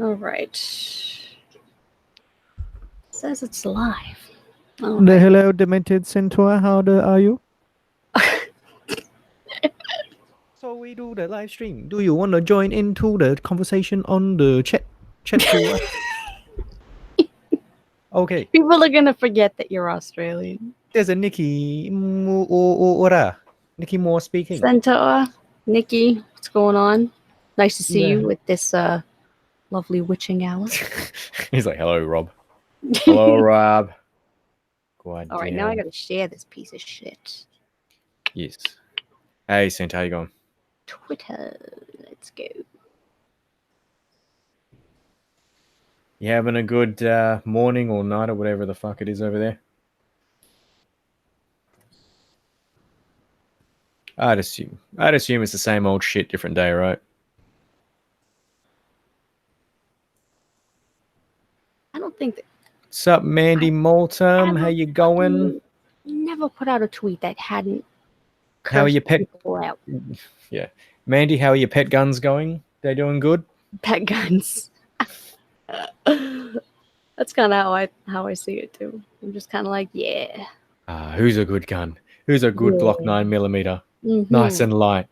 All right. Says it's live. All The right. hello, demented centaur. How are you? So we do the live stream. Do you want to join into the conversation on the chat to us? Okay. People are gonna forget that you're Australian. There's a Nikki Ora. Nikki Moore speaking. Centaur, Nikki, what's going on? Nice to see Yeah. you with this lovely witching hour. He's like, hello, Rob. Hello, Rob. God All right, now I gotta share this piece of shit. Yes. Hey, Santa, how you going? Twitter, let's go. You having a good morning or night or whatever the fuck it is over there? I'd assume it's the same old shit, different day, right? I don't think that. What's up, Mandy Moltum? How you going? Never put out a tweet that hadn't How are your pet? people out. Yeah, Mandy, how are your pet guns going? They doing good? Pet guns. That's kind of how I see it too. I'm just kind of like, yeah. Who's a good gun? Who's a good Glock 9mm? Nice and light.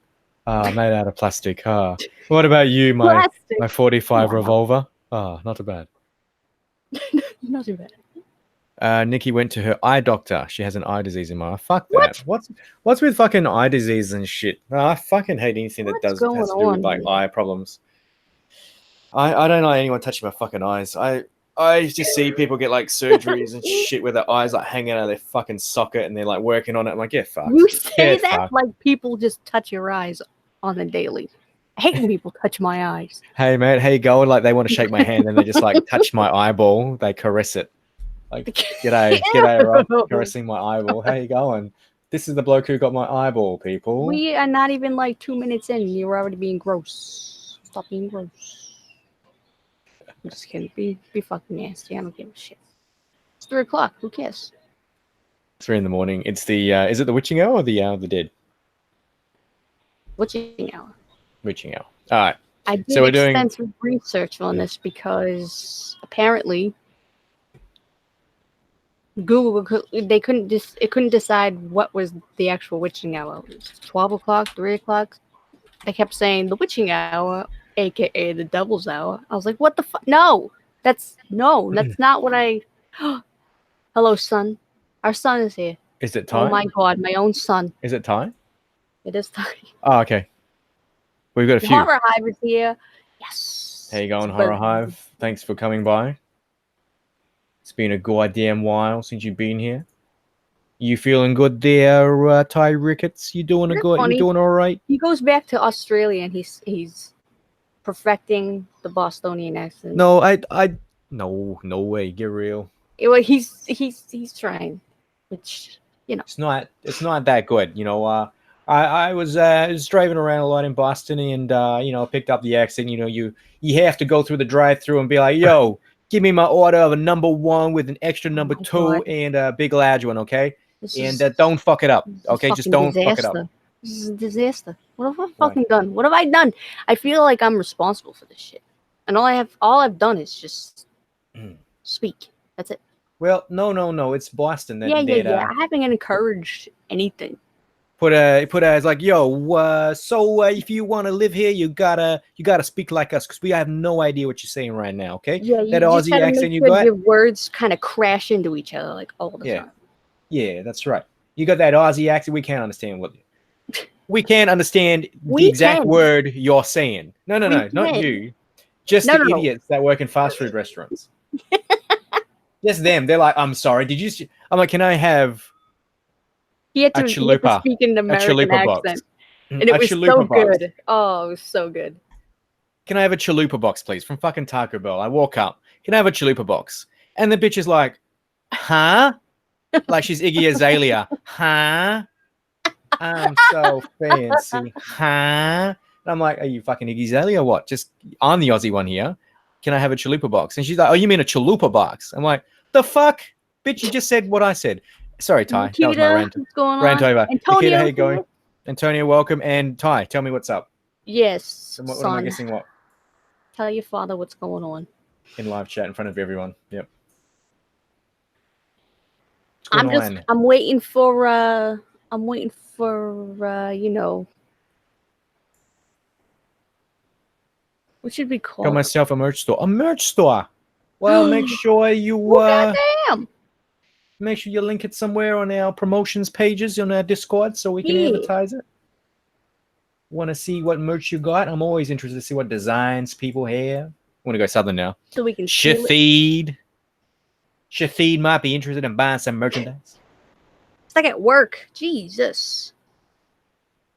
Made out of plastic. What about you, my 45 revolver? Not too bad. Not too bad. Nikki went to her eye doctor. She has an eye disease in my eye. Fuck that. What's with fucking eye disease and shit? I fucking hate anything that has to do with like eye problems. I don't like anyone touching my fucking eyes. I just see people get like surgeries and shit where their eyes like hanging out of their fucking socket and they're like working on it. I'm like, yeah, fuck. You say that like people just touch your eyes on the daily. I hate when people touch my eyes. Hey man, how you going? Like they want to shake my hand and they just like touch my eyeball. They caress it. Like, g'day, Rob, caressing my eyeball. How you going? This is the bloke who got my eyeball, people. We are not even like 2 minutes in. You're already being gross. Stop being gross. I'm just kidding. Be fucking nasty. I don't give a shit. It's 3 o'clock. Who cares? 3 a.m. It's the is it the witching hour or the hour of the dead? Witching hour. Witching hour. All right. I did extensive research on this because apparently Google it couldn't decide what was the actual witching hour. It was 12 o'clock, 3 o'clock. They kept saying the witching hour, aka the devil's hour. I was like, what the fuck? No, that's not what I. Hello, son. Our son is here. Is it time? Oh my god, my own son. Is it time? It is time. Oh, okay. We've got a few. Horror Hive is here. Yes. How you going, Horror Hive? Thanks for coming by. It's been a goddamn while since you've been here. You feeling good there, Ty Ricketts? You doing good? You doing all right? He goes back to Australia and he's perfecting the Bostonian accent. No, no way. Get real. He's trying, which it's not that good. I was driving around a lot in Boston and picked up the accent. You have to go through the drive-through and be like, yo, give me my order of a number 1 with an extra number 2 and a big large one, okay? Don't fuck it up, okay? Just don't fuck it up. This is a disaster. What have I fucking done? What have I done? I feel like I'm responsible for this shit, and all I've done is just speak. That's it. Well, no. It's Boston. Yeah. I haven't encouraged anything. Put as like, yo, so if you want to live here, you gotta speak like us because we have no idea what you're saying right now, okay? Yeah, that Aussie accent you got. Your words kind of crash into each other like all the time. Yeah, that's right. You got that Aussie accent. We can't understand we can't understand the exact word you're saying. No, not you. Just the idiots that work in fast food restaurants. Just them. They're like, I'm sorry. Did you? I'm like, can I have? He had to speak in the American accent. And it was so good. Oh, it was so good. Can I have a chalupa box, please? From fucking Taco Bell. I walk up. Can I have a chalupa box? And the bitch is like, huh? Like she's Iggy Azalea. Huh? I'm so fancy. Huh? And I'm like, are you fucking Iggy Azalea or what? Just, I'm the Aussie one here. Can I have a chalupa box? And she's like, oh, you mean a chalupa box? I'm like, the fuck? Bitch, you just said what I said. Sorry, Ty. Nikita, that was my rant. What's going on? Rant over. Antonio, Nikita, how you going? Antonio, welcome. And Ty, tell me what's up. Yes, what am I guessing what? Tell your father what's going on. In live chat in front of everyone. Yep. What's I'm going just. on? I'm waiting for. You know. What should we call Got it? myself a merch store. A merch store. Well, make sure you Oh, goddamn! make sure you link it somewhere on our promotions pages on our Discord so we can Yeah. advertise it. Want to see what merch you got? I'm always interested to see what designs people have. Want to go southern now. So we can steal it. Shafid might be interested in buying some merchandise. It's like at work. Jesus.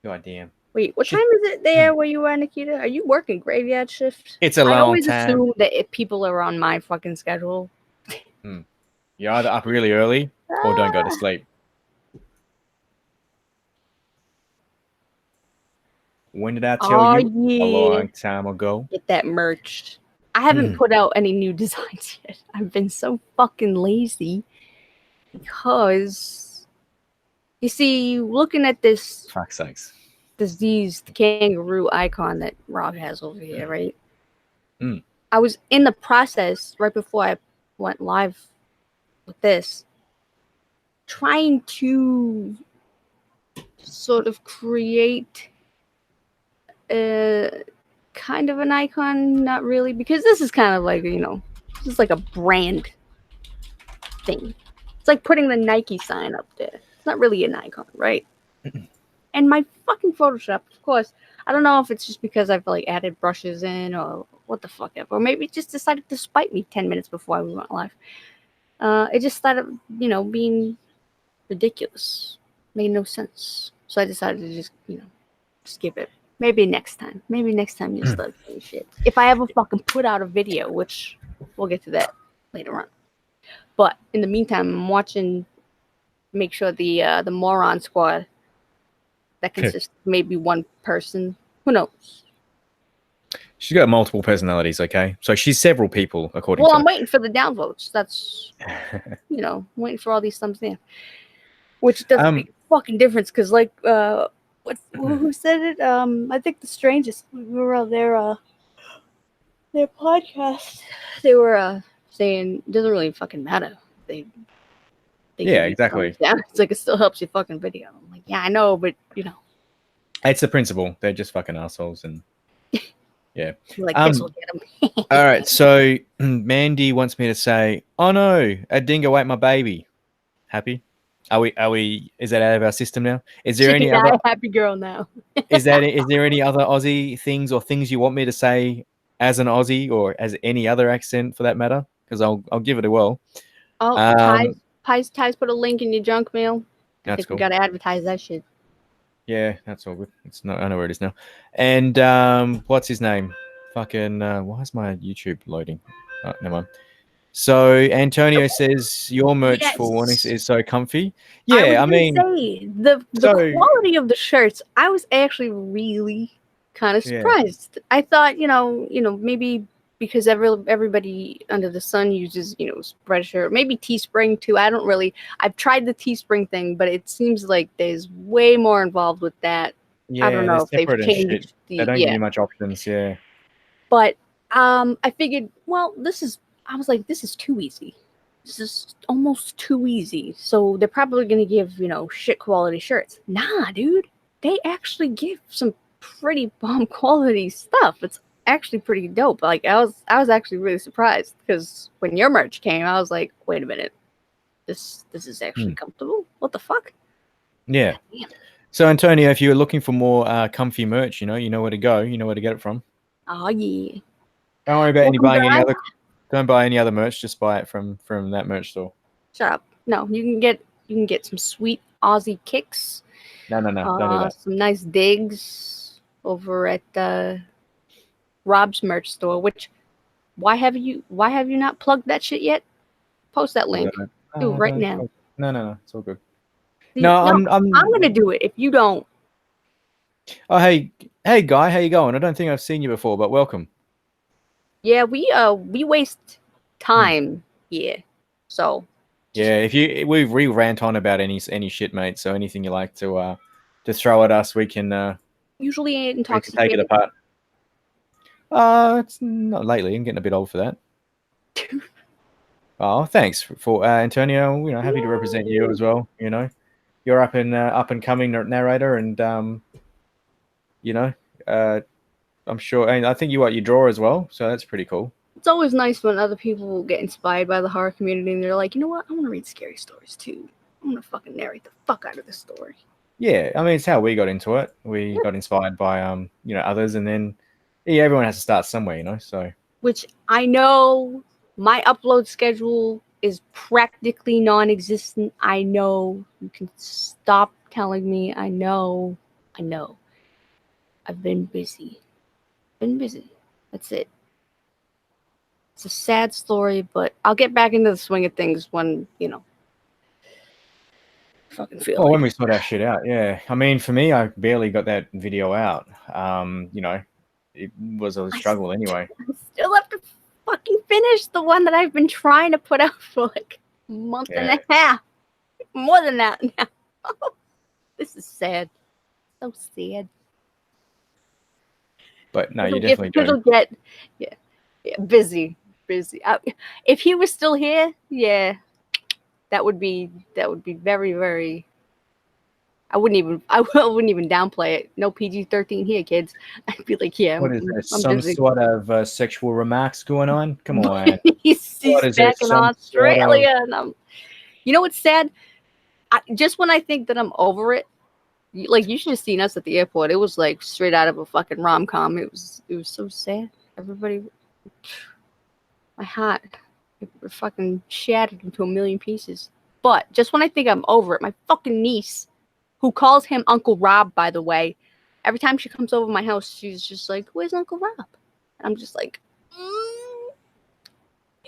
God damn. Wait, what time is it there where you are, Nikita? Are you working graveyard shift? It's a I long always time. assume that if people are on my fucking schedule. You're either up really early or don't go to sleep. When did I tell you? Yeah. A long time ago. Get that merch. I haven't put out any new designs yet. I've been so fucking lazy because you see, looking at this Fuck's sakes. diseased kangaroo icon that Rob has over here, right? Mm. I was in the process right before I went live with this, trying to sort of create a kind of an icon, not really, because this is kind of like, you know, this is like a brand thing. It's like putting the Nike sign up there. It's not really an icon, right? And my fucking Photoshop, of course, I don't know if it's just because I've like added brushes in or what the fuck ever, or maybe it just decided to spite me 10 minutes before we went live. It just started, you know, being ridiculous. Made no sense. So I decided to just, you know, skip it. Maybe next time. Maybe next time you'll start doing shit. If I ever fucking put out a video, which we'll get to that later on. But in the meantime, I'm watching, make sure the Moron Squad, that consists of maybe one person. Who knows? She's got multiple personalities, okay? So she's several people, according Well, to I'm waiting for the downvotes. That's, you know, I'm waiting for all these thumbs down. Which doesn't make a fucking difference, because like, who said it? I think the strangest, we were on their podcast. They were saying it doesn't really fucking matter. They Yeah, give you exactly. thumbs down. It's like it still helps your fucking video. I'm like, yeah, I know, but you know. It's the principle. They're just fucking assholes, and yeah. Like this will get them. All right, so Mandy wants me to say, "Oh no, a dingo ate my baby." Happy? Are we? Is that out of our system now? Is there any other happy girl now? is there any other Aussie things or things you want me to say as an Aussie or as any other accent for that matter? Because I'll give it a whirl. Oh, Ty's put a link in your junk mail. I think That's cool. we gotta advertise that shit. Yeah, that's all good. It's not. I know where it is now. And what's his name? Fucking. Why is my YouTube loading? Oh, never mind. So Antonio says your merch for Warnings is so comfy. Yeah, I mean, say, the quality of the shirts, I was actually really kind of surprised. Yeah. I thought, you know, maybe because everybody under the sun uses, you know, Spreadshirt, maybe Teespring too. I've tried the Teespring thing, but it seems like there's way more involved with that. Yeah, I don't know if they've changed they don't give you much options, yeah. But I figured, well, I was like, this is too easy. This is almost too easy. So they're probably going to give, you know, shit quality shirts. Nah, dude. They actually give some pretty bomb quality stuff. It's actually pretty dope. Like I was actually really surprised because when your merch came, I was like, wait a minute. This is actually comfortable? What the fuck? Yeah. Damn. So Antonio, if you're looking for more comfy merch, you know where to go. You know where to get it from. Oh yeah. Don't worry about buying any other. Don't buy any other merch. Just buy it from that merch store. Shut up. No, you can get some sweet Aussie kicks. No, don't do that. Some nice digs over at Rob's merch store. Which, why have you not plugged that shit yet? Post that link. Do it right now. No, it's all good. I'm gonna do it if you don't. Oh hey guy, how you going? I don't think I've seen you before, but welcome. Yeah, we waste time here, so. Yeah, we rant on about any shit, mate. So anything you like to throw at us, we can usually take it apart. It's not lately. I'm getting a bit old for that. Oh, thanks for Antonio. You know, happy to represent you as well. You know, you're up and coming narrator, and you know, I'm sure. And I think you draw as well, so that's pretty cool. It's always nice when other people get inspired by the horror community and they're like, you know what? I want to read scary stories too. I'm gonna fucking narrate the fuck out of this story. Yeah, I mean, it's how we got into it. We got inspired by you know, others, and then yeah, everyone has to start somewhere, you know. So Which I know my upload schedule is practically non-existent. I know. You can stop telling me. I know. I've been busy. That's it. It's a sad story, but I'll get back into the swing of things when, you know, fucking feel well, like when we sort our shit out, yeah. I mean, for me, I barely got that video out. You know, it was a struggle anyway. I still have to fucking finish the one that I've been trying to put out for like a month and a half. More than that now. This is sad. So sad. But no, you definitely do. It'll get busy. If he was still here, yeah, that would be very, very. I wouldn't even downplay it. No PG-13 here, kids. I'd be like, yeah. What is there? I'm Some busy. sort of sexual remarks going on? Come on. he's What back in Australia, sort of... and I'm. You know what's sad? Just when I think that I'm over it, like you should have seen us at the airport. It was like straight out of a fucking rom-com. It was so sad. Everybody, my heart, it fucking shattered into a million pieces. But just when I think I'm over it, my fucking niece, who calls him Uncle Rob, by the way, every time she comes over my house, she's just like, "Where's Uncle Rob?" And I'm just like,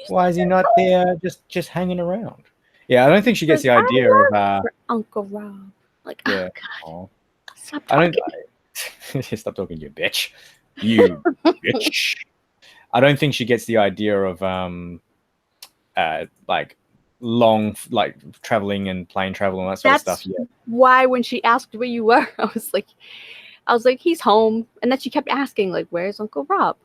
why is he not there? Just hanging around. Yeah, I don't think she gets the idea of Uncle Rob. Like, yeah. Oh, God. Stop talking. Stop talking, you bitch. You bitch. I don't think she gets the idea of like long, like traveling and plane travel and that sort of stuff. Yeah. Why when she asked where you were, I was like, he's home. And then she kept asking, like, where's Uncle Rob?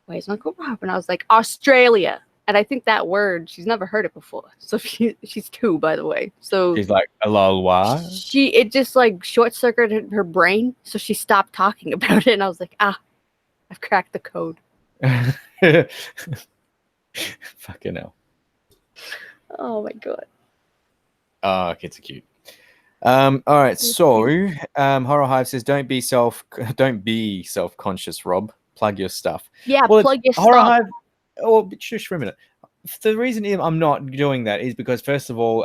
Where's Uncle Rob? And I was like, Australia. And I think that word, she's never heard it before. So she's 2, by the way. So she's like, hello, what? It just like short-circuited her brain. So she stopped talking about it. And I was like, I've cracked the code. Fucking hell. Oh my God. Oh, kids are cute. All right. So Horror Hive says, don't be self-conscious, Rob. Plug your stuff. Yeah, plug your Horror stuff. Hive. Oh, shush for a minute. The reason I'm not doing that is because, first of all,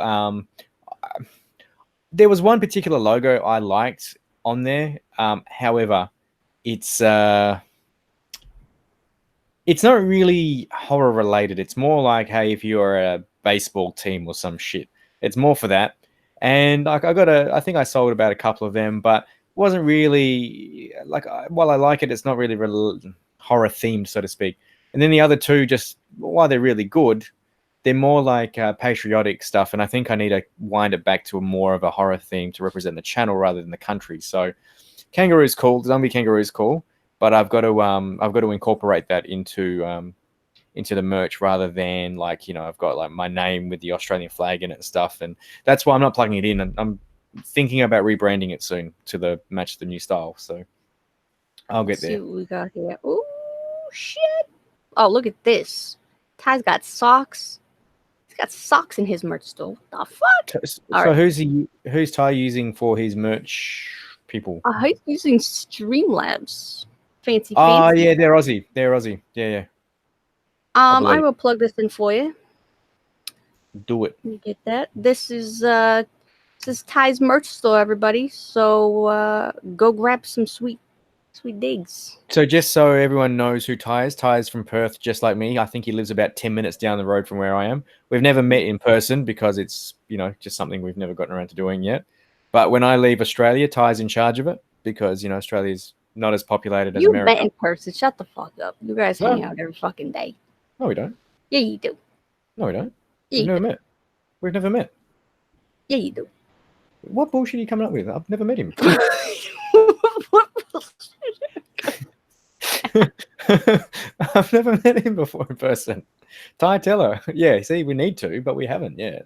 there was one particular logo I liked on there. However, it's not really horror related. It's more like, hey, if you're a baseball team or some shit, it's more for that. And like I think I sold about a couple of them, but it wasn't really like, while I like it, it's not really horror themed, so to speak. And then the other 2, just while they're really good, they're more like patriotic stuff. And I think I need to wind it back to more of a horror theme to represent the channel rather than the country. So Kangaroo's cool. Zombie Kangaroo's cool. But I've got to incorporate that into the merch rather than, like, you know, I've got like my name with the Australian flag in it and stuff. And that's why I'm not plugging it in. And I'm thinking about rebranding it soon to match the new style. So I'll get there. See what we got here. Oh shit. Oh, look at this. Ty's got socks. He's got socks in his merch store. What the fuck? So right. Who's Ty using for his merch, people? He's using Streamlabs. Fancy. Oh, yeah, they're Aussie. Yeah. I will plug this in for you. Do it. You get that. This is Ty's merch store, everybody. So go grab some sweet digs. So just so everyone knows who Ty is from Perth, just like me. I think he lives about 10 minutes down the road from where I am. We've never met in person because it's, you know, just something we've never gotten around to doing yet. But when I leave Australia, Ty's in charge of it because, you know, Australia's not as populated as America. You met in person. Shut the fuck up. You guys hang out every fucking day. No, we don't. Yeah, you do. No, we don't. Yeah, We've never met. We've never met. Yeah, you do. What bullshit are you coming up with? I've never met him. I've never met him before in person. Ty Teller. Yeah, see, we need to, but we haven't yet.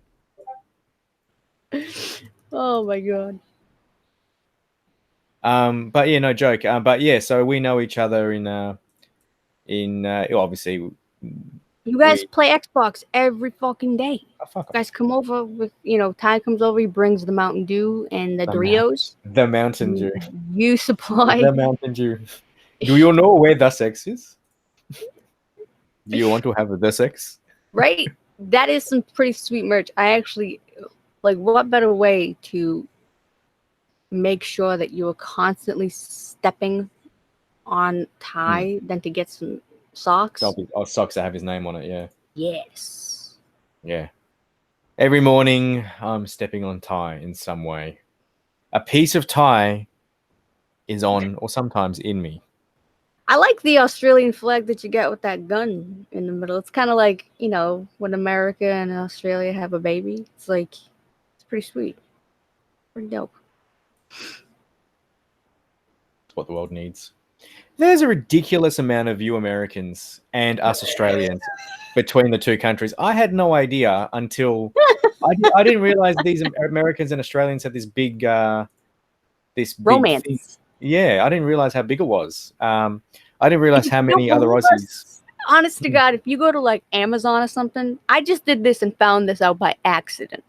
Oh my god. But yeah, no joke. But yeah, so we know each other in obviously You guys we play Xbox every fucking day. fuck You guys come over with, Ty comes over, he brings the Mountain Dew and the Doritos. the Mountain Dew. You supply. The Mountain Dew. Do you know where the sex is? Do you want to have the sex? Right? That is some pretty sweet merch. I actually, like, what better way to make sure that you are constantly stepping on Ty than to get some socks? Socks that have his name on it, yeah. Yes. Yeah. Every morning, I'm stepping on Ty in some way. A piece of Ty is on, or sometimes in me. I like the Australian flag that you get with that gun in the middle. It's kind of like, when America and Australia have a baby. It's like, it's pretty sweet. Pretty dope. It's what the world needs. There's a ridiculous amount of you Americans and us Australians between the two countries. I had no idea until I didn't realize these Americans and Australians had this big romance. Big thing. Yeah, I didn't realize how big it was. I didn't realize how many other Aussies. Honest to God, if you go to like Amazon or something, I just did this and found this out by accident.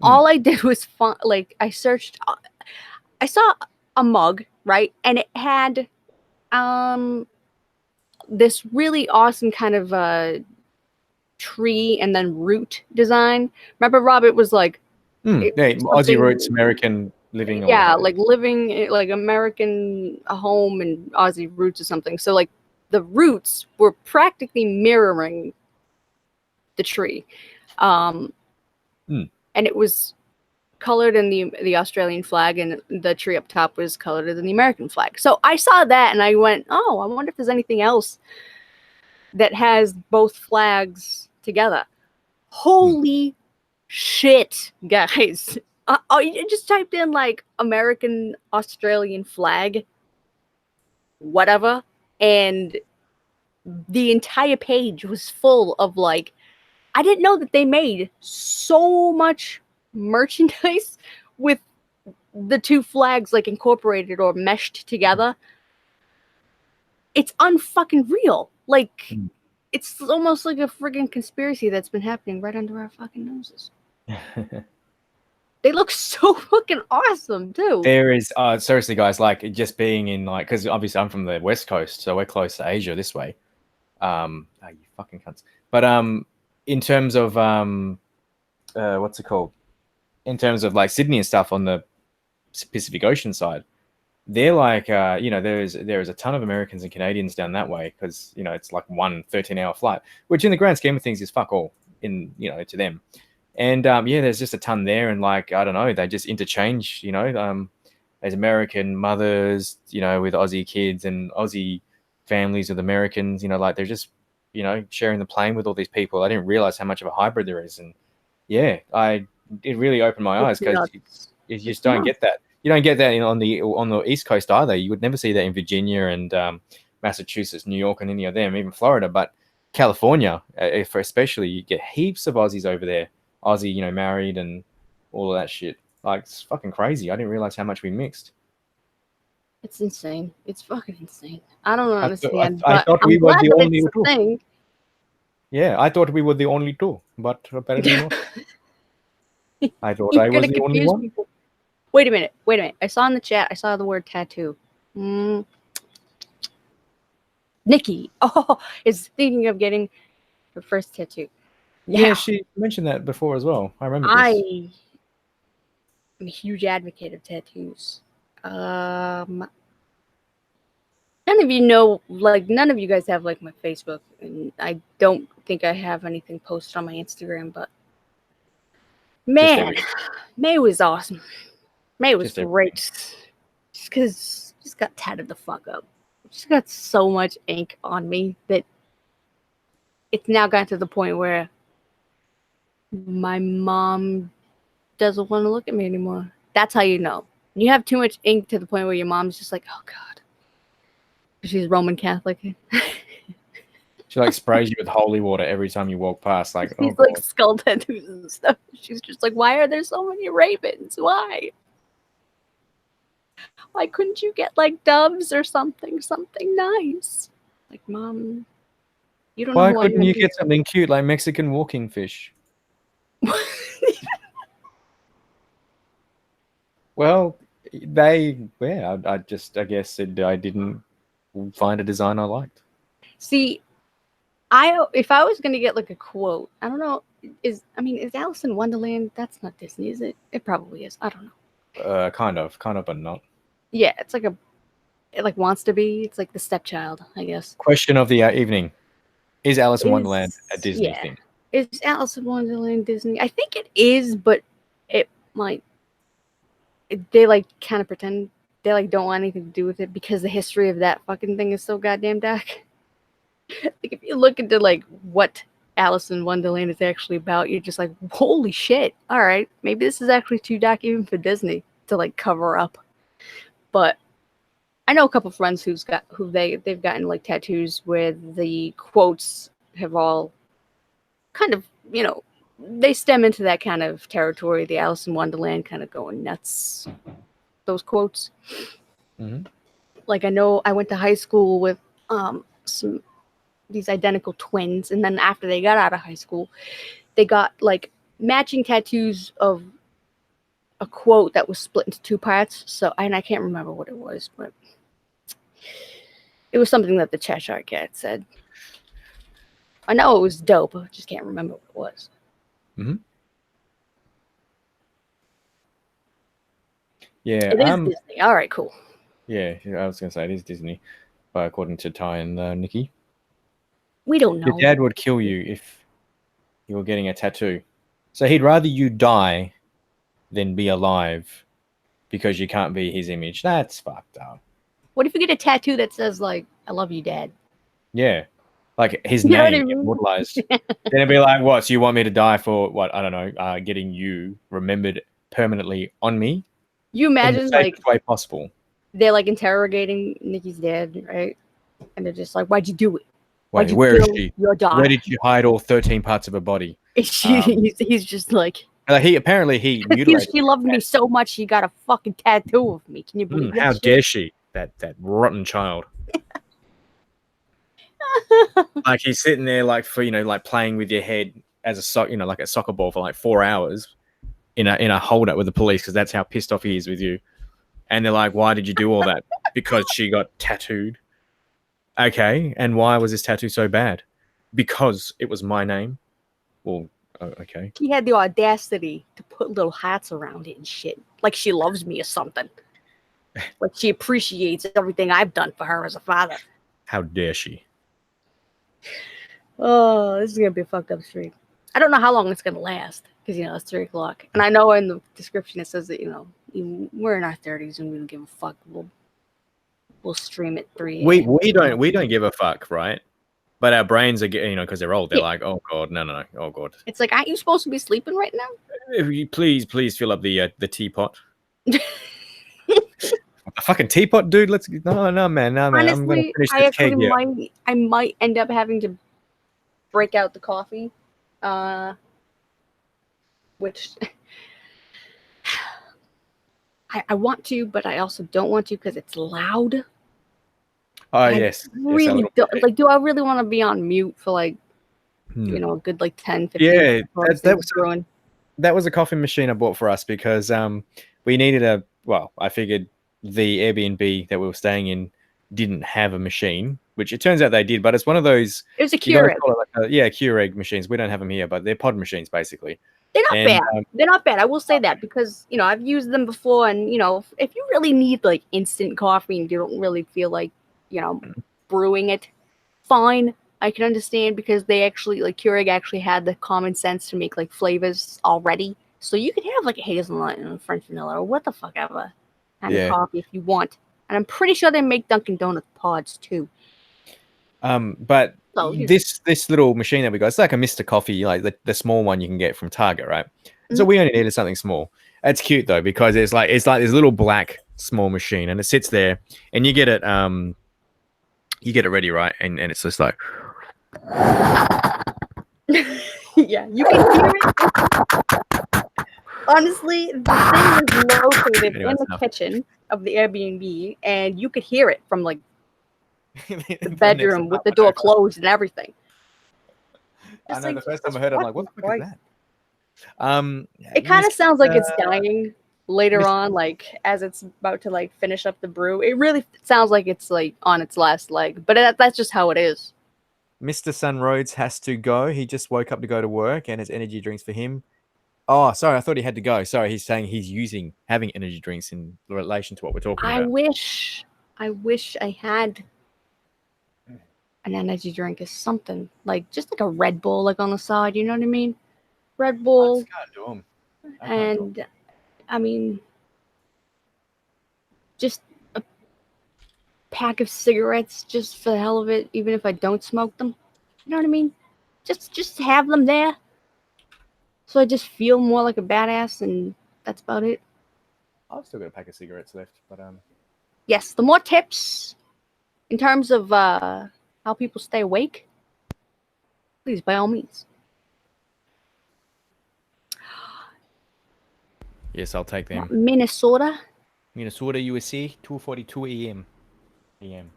All I did was I searched. I saw a mug, right, and it had this really awesome kind of tree and then root design. Remember, Rob? It was like Aussie roots, American living. Yeah, like living like American home and Aussie roots or something. So like the roots were practically mirroring the tree, and it was colored in the Australian flag, and the tree up top was colored in the American flag. So I saw that and I went, oh, I wonder if there's anything else that has both flags together. Holy shit, guys. I just typed in like American Australian flag, whatever, and the entire page was full of like, I didn't know that they made so much merchandise with the two flags like incorporated or meshed together. It's unfucking real. Like, it's almost like a friggin' conspiracy that's been happening right under our fucking noses. They look so fucking awesome too. There is seriously, guys, like just being in like, because obviously I'm from the West Coast, so we're close to Asia this way. You fucking cunts. But in terms of what's it called? In terms of like Sydney and stuff on the Pacific Ocean side, they're like there is a ton of Americans and Canadians down that way because it's like 13-hour flight, which in the grand scheme of things is fuck all in to them. And there's just a ton there, and like I don't know, they just interchange. There's American mothers, with Aussie kids, and Aussie families with Americans. Like they're just, sharing the plane with all these people. I didn't realize how much of a hybrid there is, and it really opened my eyes because you just don't get that. You don't get that on the East Coast either. You would never see that in Virginia and Massachusetts, New York, and any of them, even Florida, but California, for especially, you get heaps of Aussies over there. Aussie, married and all of that shit. Like, it's fucking crazy. I didn't realize how much we mixed. It's insane. It's fucking insane. I don't understand. I thought we were the only two. Thing. Yeah, I thought we were the only two, but apparently not. I thought I was the only one. People. Wait a minute. I saw in the chat, I saw the word tattoo. Nikki, is thinking of getting her first tattoo. Yeah, she mentioned that before as well. I remember this. I am a huge advocate of tattoos. None of you know, like, none of you guys have, like, my Facebook, and I don't think I have anything posted on my Instagram, but man, May was awesome. May was great. Just because just got tatted the fuck up. Just got so much ink on me that it's now gotten to the point where my mom doesn't want to look at me anymore. That's how you know. You have too much ink to the point where your mom's just like, oh God. She's Roman Catholic. She like sprays you with holy water every time you walk past. Like, oh She's like god. skull tattoos and stuff. She's just like, why are there so many ravens? Why? Why couldn't you get like doves or something nice? Like, Mom, you don't know Why who couldn't I am. you get something cute like Mexican walking fish? Well, I guess I didn't find a design I liked. See, if I was gonna get like a quote, I don't know. Is Alice in Wonderland? That's not Disney, is it? It probably is. I don't know. Kind of, but not. Yeah, it's like it like wants to be. It's like the stepchild, I guess. Question of the evening: is Alice in Wonderland a Disney thing? Is Alice in Wonderland Disney? I think it is, but it might. They like kind of pretend they like don't want anything to do with it because the history of that fucking thing is so goddamn dark. Like if you look into like what Alice in Wonderland is actually about, you're just like, holy shit! All right, maybe this is actually too dark even for Disney to like cover up. But I know a couple friends they've gotten like tattoos where the quotes have all kind of, they stem into that kind of territory, the Alice in Wonderland kind of going nuts. Those quotes. Mm-hmm. Like I know I went to high school with these identical twins, and then after they got out of high school, they got like matching tattoos of a quote that was split into two parts. So, and I can't remember what it was, but it was something that the Cheshire Cat said. I know it was dope, I just can't remember what it was. Mm-hmm. Yeah, it is Disney. All right, cool. Yeah, I was gonna say it is Disney, but according to Ty and Nikki, we don't know. Your dad would kill you if you were getting a tattoo, so he'd rather you die than be alive because you can't be his image. That's fucked up. What if you get a tattoo that says like "I love you, Dad"? Yeah. Like his name immortalized. Then it'd be like, what? So you want me to die for what? I don't know. Getting you remembered permanently on me. You imagine in the safest way possible. They're like interrogating Nikki's dad, right? And they're just like, "Why'd you do it? Wait, where is she? Your daughter? Where did you hide all 13 parts of her body?" He's just like. He mutilated. She loved me so much, she got a fucking tattoo of me. Can you believe that? How dare she? That rotten child. Like he's sitting there like for like playing with your head as a like a soccer ball for like 4 hours in a holdup with the police because that's how pissed off he is with you. And they're like, "Why did you do all that?" Because she got tattooed. Okay, and why was this tattoo so bad? Because it was my name. Well, okay. She had the audacity to put little hats around it and shit, like she loves me or something. Like she appreciates everything I've done for her as a father. How dare she? Oh, this is gonna be a fucked up stream. I don't know how long it's gonna last because it's 3 o'clock, and I know in the description it says that we're in our 30s and we don't give a fuck. We'll stream at 3. We don't give a fuck, right? But our brains are because they're old. They're like, oh god, no, oh god. It's like, aren't you supposed to be sleeping right now? If you please fill up the teapot. A fucking teapot, dude. No, man. Honestly, I'm gonna finish this cake here. I might end up having to break out the coffee, which I want to, but I also don't want to because it's loud. Oh yes. Really don't, like. Do I really want to be on mute for like a good like 10, 15 minutes? Yeah, that was a coffee machine I bought for us because we needed I figured the Airbnb that we were staying in didn't have a machine, which it turns out they did, but it's one of those. It was a Keurig. Keurig machines. We don't have them here, but they're pod machines basically. They're not bad. They're not bad. I will say that because I've used them before, and if you really need like instant coffee and you don't really feel like brewing it, fine. I can understand because they actually Keurig actually had the common sense to make like flavors already, so you could have like a hazelnut and French vanilla or what the fuck ever kind of coffee if you want. And I'm pretty sure they make Dunkin' Donuts pods too. But this little machine that we got, it's like a Mr. Coffee, like the small one you can get from Target, right? Mm-hmm. So we only needed something small. It's cute though because it's like this little black small machine, and it sits there, and you get it You get it ready, right? And it's just like, Yeah, you can hear it. Honestly, the thing is located Anyway, in that's the enough. kitchen of the Airbnb, and you could hear it from like the next bedroom with the apartment door over. closed and everything. I Just know like, the first time Jesus I heard it, I'm like, what the fuck is Christ. that? It kind of sounds like it's dying later Mr. on, like as it's about to like finish up the brew. It really sounds like it's like on its last leg, but that's just how it is. Mr. Sun Rhodes has to go. He just woke up to go to work and his energy drinks for him. Oh, sorry, I thought he had to go. Sorry, he's saying he's having energy drinks in relation to what we're talking I about. wish I had an energy drink or something like just like a Red Bull, like on the side. You know what I mean? Red I Bull, just can't do them. I can't do 'em. and I mean, just a pack of cigarettes, just for the hell of it, even if I don't smoke them. You know what I mean? Just have them there, so I just feel more like a badass, and that's about it. I've still got a pack of cigarettes left, but Yes, the more tips in terms of how people stay awake, please, by all means. yes, I'll take them. Minnesota, Minnesota, USA, 2:42 a.m.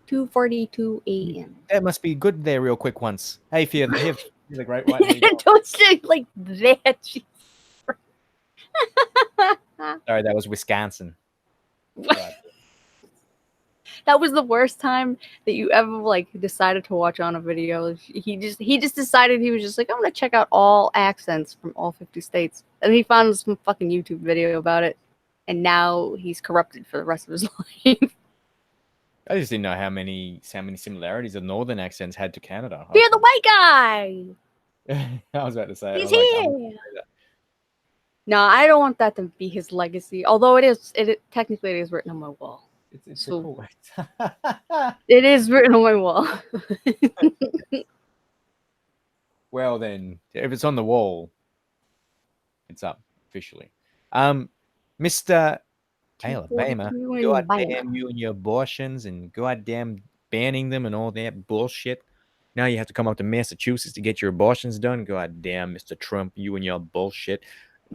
2:42 a.m. That must be good there, real quick. Once, hey, Fear the Great White. How you going? Don't say it like that. Jesus. Sorry, that was Wisconsin. Right. That was the worst time that you ever like decided to watch on a video. He just decided he was just like, I'm gonna check out all accents from all 50 states, and he found some fucking YouTube video about it, and now he's corrupted for the rest of his life. I just didn't know how many similarities the northern accents had to Canada. Fear the white guy. I was about to say. I He's was like, here. No, I don't want that to be his legacy. Although it technically it is written on my wall. It's So- a cool. It is written on my wall. Well, then, if it's on the wall, it's up officially. Mr. Alabama, 242 in goddamn Bama. you and your abortions and goddamn banning them and all that bullshit. Now you have to come up to Massachusetts to get your abortions done. Goddamn, Mr. Trump, you and your bullshit.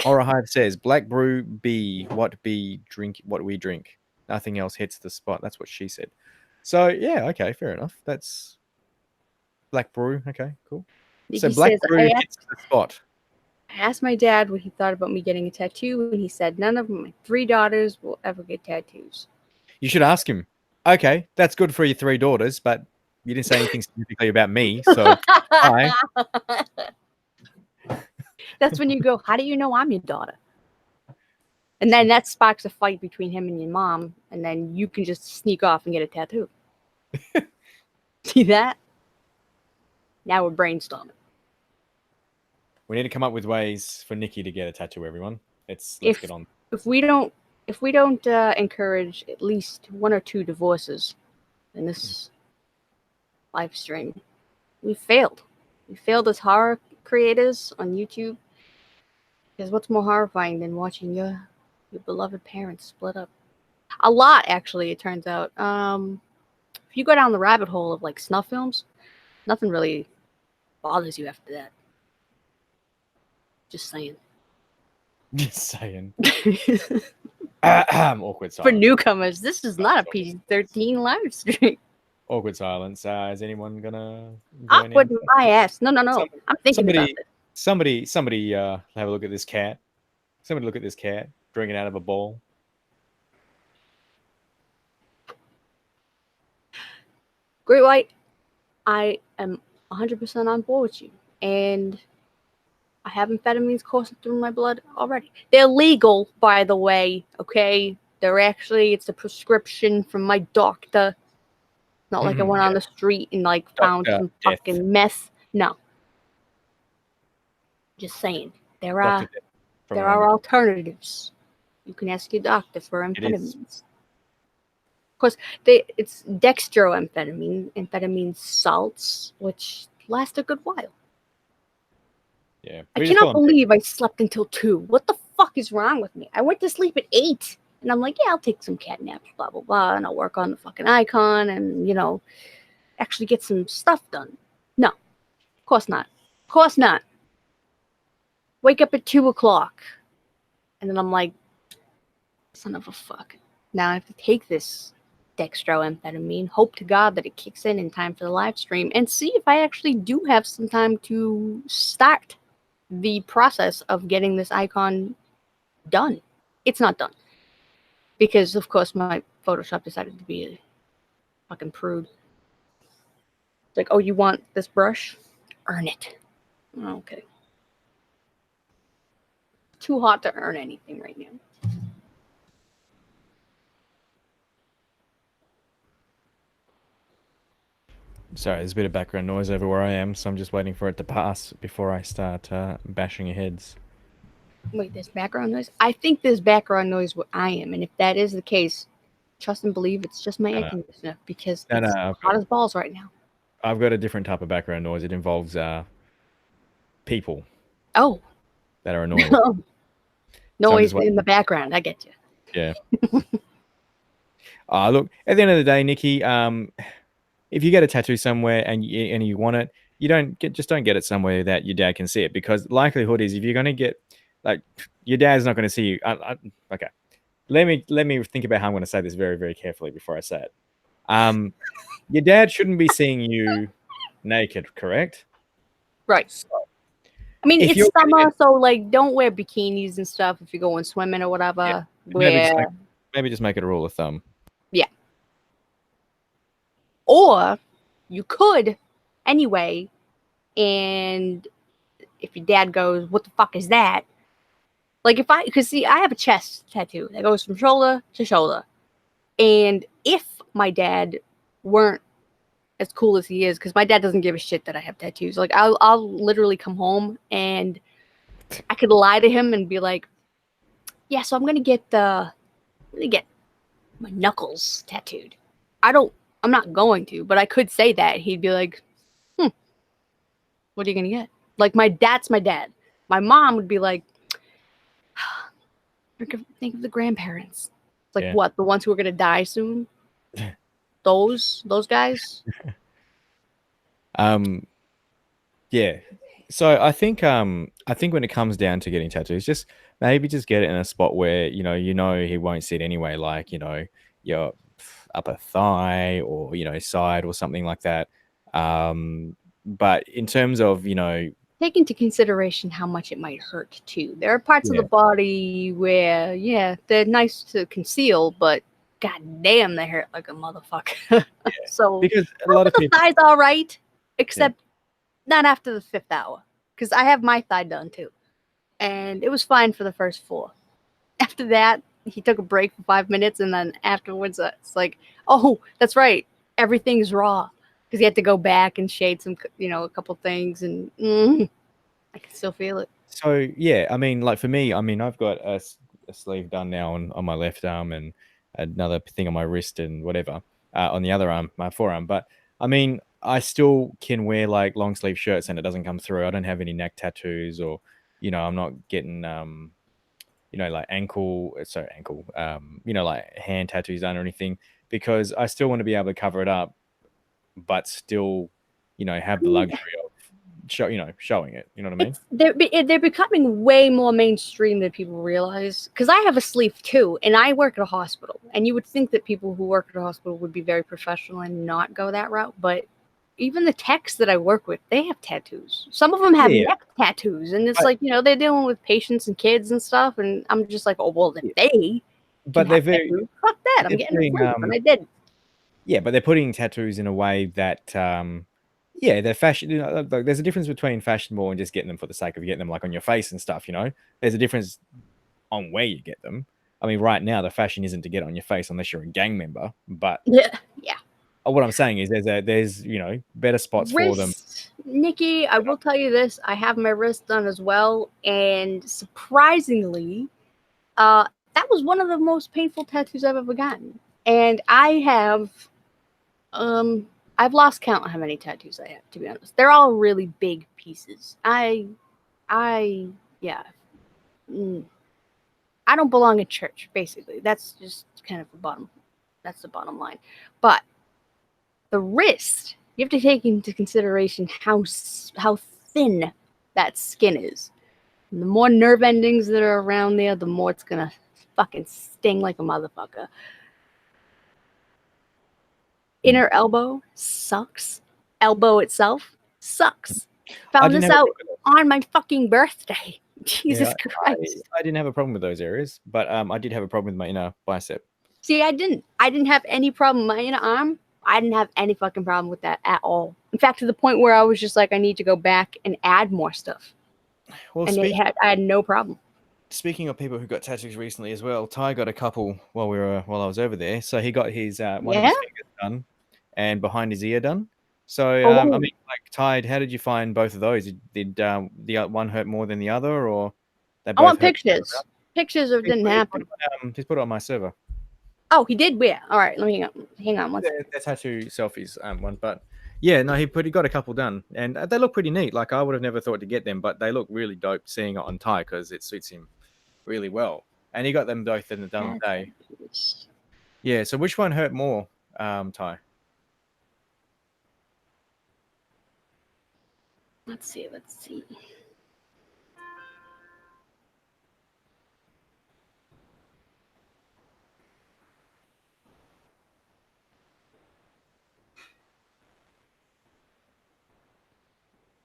Aura Hive says, Black brew B, what we drink. Nothing else hits the spot. That's what she said. So, yeah, okay, fair enough. That's Black brew. Okay, cool. So He Black says, brew hits the spot. I asked my dad what he thought about me getting a tattoo, and he said none of my 3 daughters will ever get tattoos. You should ask him. Okay, that's good for your 3 daughters, but you didn't say anything specifically about me. So, hi. That's when you go, how do you know I'm your daughter? And then that sparks a fight between him and your mom, and then you can just sneak off and get a tattoo. See that? Now we're brainstorming. We need to come up with ways for Nikki to get a tattoo, everyone. Let's If- get on. If we don't encourage at least 1 or 2 divorces in this live stream, we failed. We failed as horror creators on YouTube. Because what's more horrifying than watching your beloved parents split up? A lot, actually, it turns out. If you go down the rabbit hole of like snuff films, nothing really bothers you after that. Just saying. Just saying. Awkward silence. For newcomers, this is not a PG-13 live stream. Awkward silence. Is anyone gonna join Awkward in? my ass. No. Some- I'm thinking about it. Somebody have a look at this cat. Somebody look at this cat drinking out of a bowl. Great White, I am 100% on board with you. And I have amphetamines coursing through my blood already. They're legal, by the way, okay? It's a prescription from my doctor. Not like I went on the street and like found Dr. some Death. fucking meth. No. Just saying. There are Dr. Death from there around are alternatives. You can ask your doctor for It is. amphetamines. Of course, it's dextroamphetamine, amphetamine salts, which last a good while. Yeah. I We just call cannot them- believe I slept until 2. What the fuck is wrong with me? I went to sleep at 8, and I'm like, yeah, I'll take some cat naps, blah, blah, blah, and I'll work on the fucking icon, and, actually get some stuff done. No, of course not. Of course not. Wake up at 2:00. And then I'm like, son of a fuck. Now I have to take this dextroamphetamine, hope to God that it kicks in time for the live stream, and see if I actually do have some time to start the process of getting this icon done. It's not done. Because, of course, my Photoshop decided to be a fucking prude. It's like, oh, you want this brush? Earn it. Okay. Too hot to earn anything right now. Sorry, there's a bit of background noise over where I am, so I'm just waiting for it to pass before I start bashing your heads. Wait, there's background noise? I think there's background noise where I am, and if that is the case, trust and believe it's just my air conditioner because it's hot as balls right now. I've got a different type of background noise. It involves people. Oh. That are annoying. Noise in the background. I get you. Yeah. Look, at the end of the day, Nikki, if you get a tattoo somewhere and you want it, just don't get it somewhere that your dad can see it, because likelihood is if you're going to get, like, your dad's not going to see you. Okay. Let me think about how I'm going to say this very, very carefully before I say it. Your dad shouldn't be seeing you naked, correct? Right. So, I mean, it's summer, so like, don't wear bikinis and stuff if you're going swimming or whatever. Yeah. Maybe just make it a rule of thumb. Yeah. Or you could anyway, and if your dad goes, "What the fuck is that?" Like, because see, I have a chest tattoo that goes from shoulder to shoulder, and if my dad weren't as cool as he is, because my dad doesn't give a shit that I have tattoos. Like, I'll literally come home and I could lie to him and be like, "Yeah, so I'm gonna get my knuckles tattooed." I'm not going to, but I could say that. He'd be like, "What are you gonna get?" Like, that's my dad. My mom would be like, think of the grandparents. It's like, what, the ones who are gonna die soon? Those guys? Yeah. So I think when it comes down to getting tattoos, just maybe just get it in a spot where you know he won't see it anyway, like your upper thigh or side or something like that. But in terms of take into consideration how much it might hurt too. There are parts of the body where they're nice to conceal, but god damn, they hurt like a motherfucker. So because a lot of people, the thigh's all right, except not after the 5th hour, because I have my thigh done too, and it was fine for the first 4. After that, he took a break for 5 minutes, and then afterwards, it's like, oh, that's right, everything's raw, because he had to go back and shade some, a couple things, and I can still feel it. So yeah, I mean, like for me, I mean, I've got a sleeve done now on my left arm and another thing on my wrist and whatever on the other arm, my forearm. But I mean, I still can wear like long sleeve shirts and it doesn't come through. I don't have any neck tattoos, or I'm not getting like ankle, like hand tattoos done or anything, because I still want to be able to cover it up, but still, have the luxury of showing it. You know what I mean? They're becoming way more mainstream than people realize. Because I have a sleeve too, and I work at a hospital. And you would think that people who work at a hospital would be very professional and not go that route, but even the techs that I work with, they have tattoos. Some of them have neck tattoos, and it's like, they're dealing with patients and kids and stuff, and I'm just like, oh, well, then they but they're very tattoos, fuck that, I'm getting a sleeve, and I did. Yeah, but they're putting tattoos in a way that they're fashion. There's a difference between fashionable and just getting them for the sake of getting them, like on your face and stuff. There's a difference on where you get them. I mean, right now the fashion isn't to get on your face unless you're a gang member. But yeah. What I'm saying is there's better spots for them. Nikki, I will tell you this: I have my wrist done as well, and surprisingly, that was one of the most painful tattoos I've ever gotten. And I have, I've lost count on how many tattoos I have, to be honest. They're all really big pieces. I don't belong in church, basically. That's just kind of the bottom line. But the wrist you have to take into consideration how thin that skin is. And the more nerve endings that are around there, the more it's gonna fucking sting like a motherfucker. Inner elbow sucks. Elbow itself sucks. Found this out on my fucking birthday. Jesus Christ. I didn't have a problem with those areas, but I did have a problem with my inner bicep. See, I didn't have any problem with my inner arm. I didn't have any fucking problem with that at all. In fact, to the point where I was just like, I need to go back and add more stuff. Well, and I had no problem. Speaking of people who got tattoos recently as well, Ty got a couple while I was over there. So he got his one of his fingers done and behind his ear done. So I mean, like Ty, how did you find both of those? Did the one hurt more than the other, or they both? I want pictures. Pictures of didn't happen. He's put it on my server. Oh, he did. Where? All right, let me hang on. They're tattoo selfies one, but yeah, no, he got a couple done, and they look pretty neat. Like I would have never thought to get them, but they look really dope. Seeing it on Ty because it suits him really well, and he got them both in the done day. Yeah. So which one hurt more, Ty? Let's see.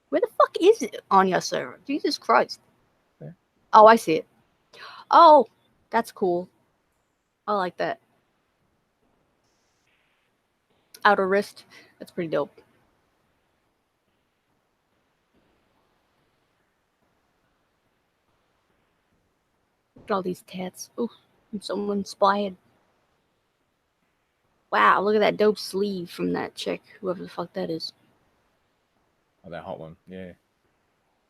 Where the fuck is it on your server? Jesus Christ. Okay. Oh, I see it. Oh, that's cool. I like that. Outer wrist. That's pretty dope. Look at all these tats. Ooh, I'm so inspired. Wow, look at that dope sleeve from that chick, whoever the fuck that is. Oh, that hot one, yeah.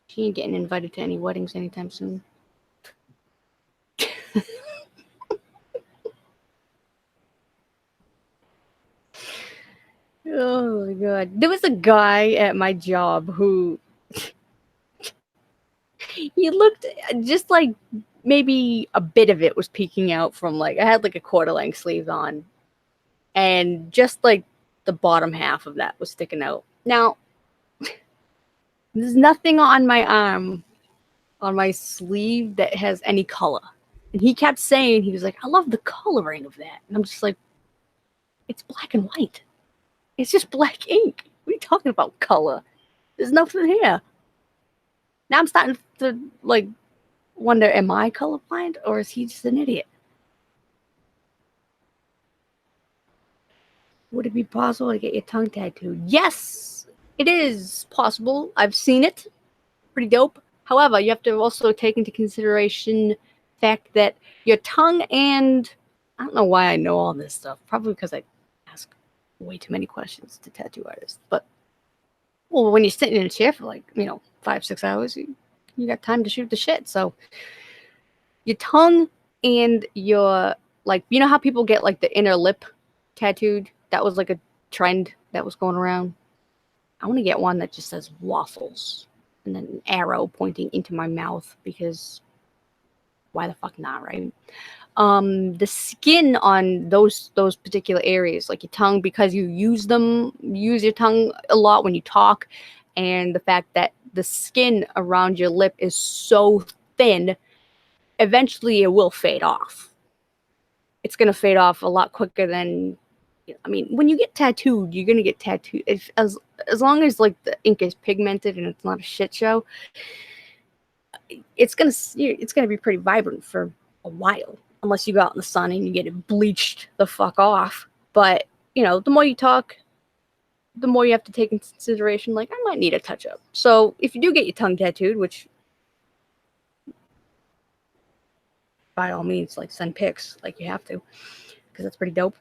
She ain't getting invited to any weddings anytime soon. Oh my god. There was a guy at my job who he looked just like maybe a bit of it was peeking out from like I had like a quarter length sleeve on. And just like the bottom half of that was sticking out. Now, there's nothing on my arm, on my sleeve that has any color. And he kept saying, he was like, I love the coloring of that. And I'm just like, it's black and white. It's just black ink. What are you talking about color? There's nothing here. Now I'm starting to like wonder, am I colorblind or is he just an idiot? Would it be possible to get your tongue tattooed? Yes, it is possible. I've seen it. Pretty dope. However, you have to also take into consideration the fact that your tongue and... I don't know why I know all this stuff. Probably because I ask way too many questions to tattoo artists. But, well, when you're sitting in a chair for like, 5-6 hours, you got time to shoot the shit. So, your tongue and your... Like, you know how people get like the inner lip tattooed? That was like a trend that was going around. I want to get one that just says waffles and then an arrow pointing into my mouth because why the fuck not, right? The skin on those particular areas, like your tongue, because you use your tongue a lot when you talk, and the fact that the skin around your lip is so thin, eventually it will fade off. It's going to fade off a lot quicker than... I mean, when you get tattooed, you're gonna get tattooed as long as like the ink is pigmented and it's not a shit show. It's gonna be pretty vibrant for a while, unless you go out in the sun and you get it bleached the fuck off. But the more you talk, the more you have to take into consideration. Like, I might need a touch up. So if you do get your tongue tattooed, which by all means, like send pics, like you have to, because that's pretty dope.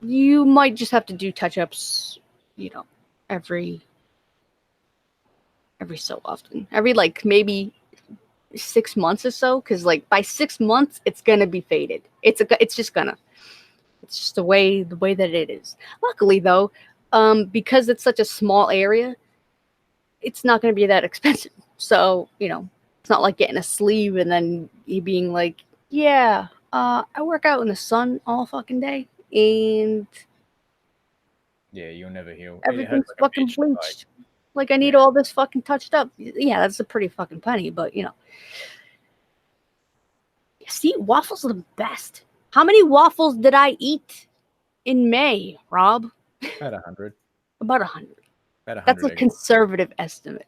You might just have to do touch-ups, every so often. Every like maybe 6 months or so, because like by 6 months it's gonna be faded. It's just the way that it is. Luckily though, because it's such a small area, it's not gonna be that expensive. So, it's not like getting a sleeve and then you being like, yeah, I work out in the sun all fucking day. and Yeah, you'll never heal. It everything's hurts like a fucking bitch, bleached. Like I need yeah. all this fucking touched up. Yeah, that's a pretty fucking penny, but you know. See, waffles are the best. How many waffles did I eat in May, Rob? About 100. About 100. About That's 100 a eggs. conservative estimate.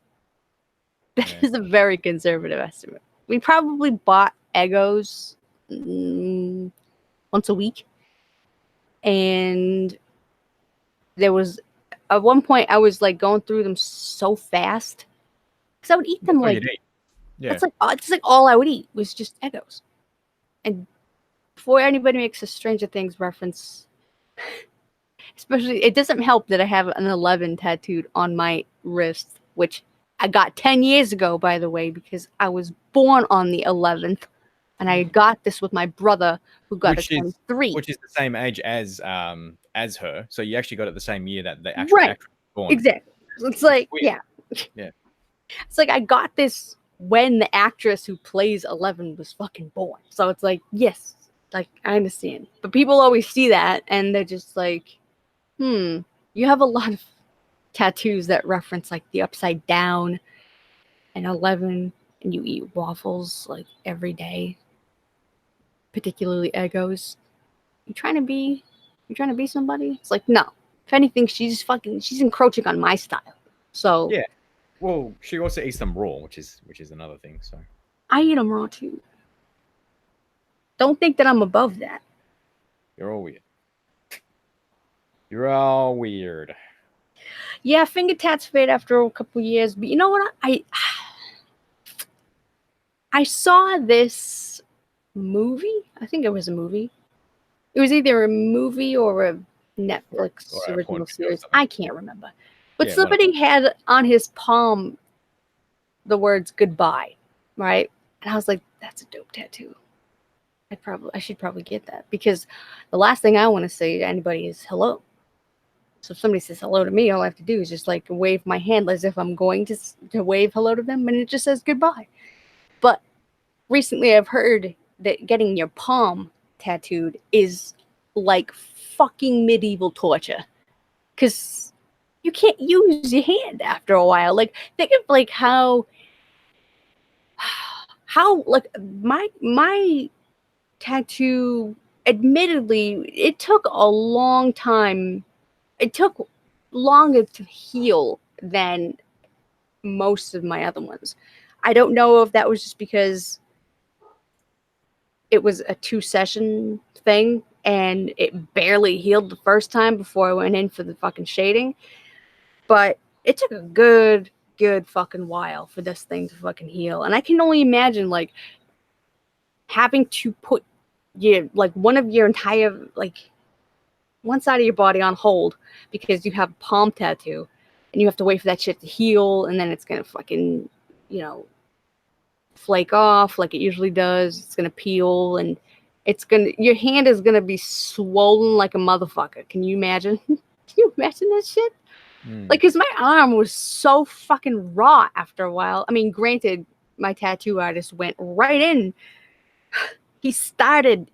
That Yeah. is a very conservative estimate. We probably bought Eggos once a week. And there was, at one point, I was like going through them so fast. Because I would eat them That's all like, you'd eat. Yeah. it's like all I would eat was just Eggos. And before anybody makes a Stranger Things reference, especially, it doesn't help that I have an 11 tattooed on my wrist, which I got 10 years ago, by the way, because I was born on the 11th, and I got this with my brother, who got Which a is 23. which is the same age as her. So you actually got it the same year that the actual Right. actress was born. Exactly. It's like, weird. yeah. Yeah. It's like I got this when the actress who plays 11 was fucking born. So it's like, yes, like I understand. But people always see that and they're just like, you have a lot of tattoos that reference like the upside down and 11, and you eat waffles like every day, particularly Eggos. You trying to be somebody? It's like, no. If anything, she's encroaching on my style. So Yeah. Well, she also eats them raw, which is another thing. So I eat them raw too. Don't think that I'm above that. you're all weird. You're all weird. Yeah, finger tats fade after a couple years, but you know what? I saw this movie. I think it was a movie. It was either a movie or a Netflix Or a porn original video or series. something. I can't remember. But Yeah, somebody had on his palm the words goodbye, right? And I was like, that's a dope tattoo. I should probably get that, because the last thing I want to say to anybody is hello. So if somebody says hello to me, all I have to do is just like wave my hand as if I'm going to wave hello to them, and it just says goodbye. But recently I've heard that getting your palm tattooed is like fucking medieval torture, because you can't use your hand after a while. Like, think of like how like my tattoo, admittedly, it took a long time. It took longer to heal than most of my other ones. I don't know if that was just because it was a 2-session thing and it barely healed the first time before I went in for the fucking shading. But it took a good fucking while for this thing to fucking heal. And I can only imagine like having to put one of your entire, like, one side of your body on hold because you have a palm tattoo and you have to wait for that shit to heal, and then it's gonna fucking, flake off like it usually does. It's gonna peel, and your hand is gonna be swollen like a motherfucker. Can you imagine? Can you imagine that shit? Like, because my arm was so fucking raw after a while. I mean, granted, my tattoo artist went right in. He started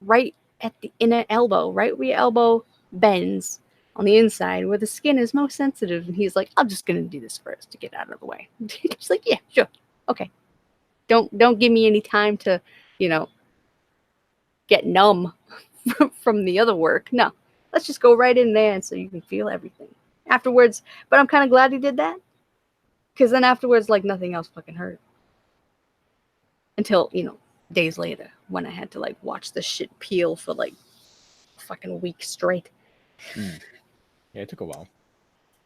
right at the inner elbow, right where your elbow bends on the inside, where the skin is most sensitive. And he's like, I'm just gonna do this first to get out of the way. He's like, yeah, sure, okay. Don't give me any time to, get numb from the other work. No, let's just go right in there, and so you can feel everything afterwards. But I'm kind of glad he did that, because then afterwards, like, nothing else fucking hurt until days later when I had to like watch this shit peel for like fucking a week straight. Yeah, it took a while.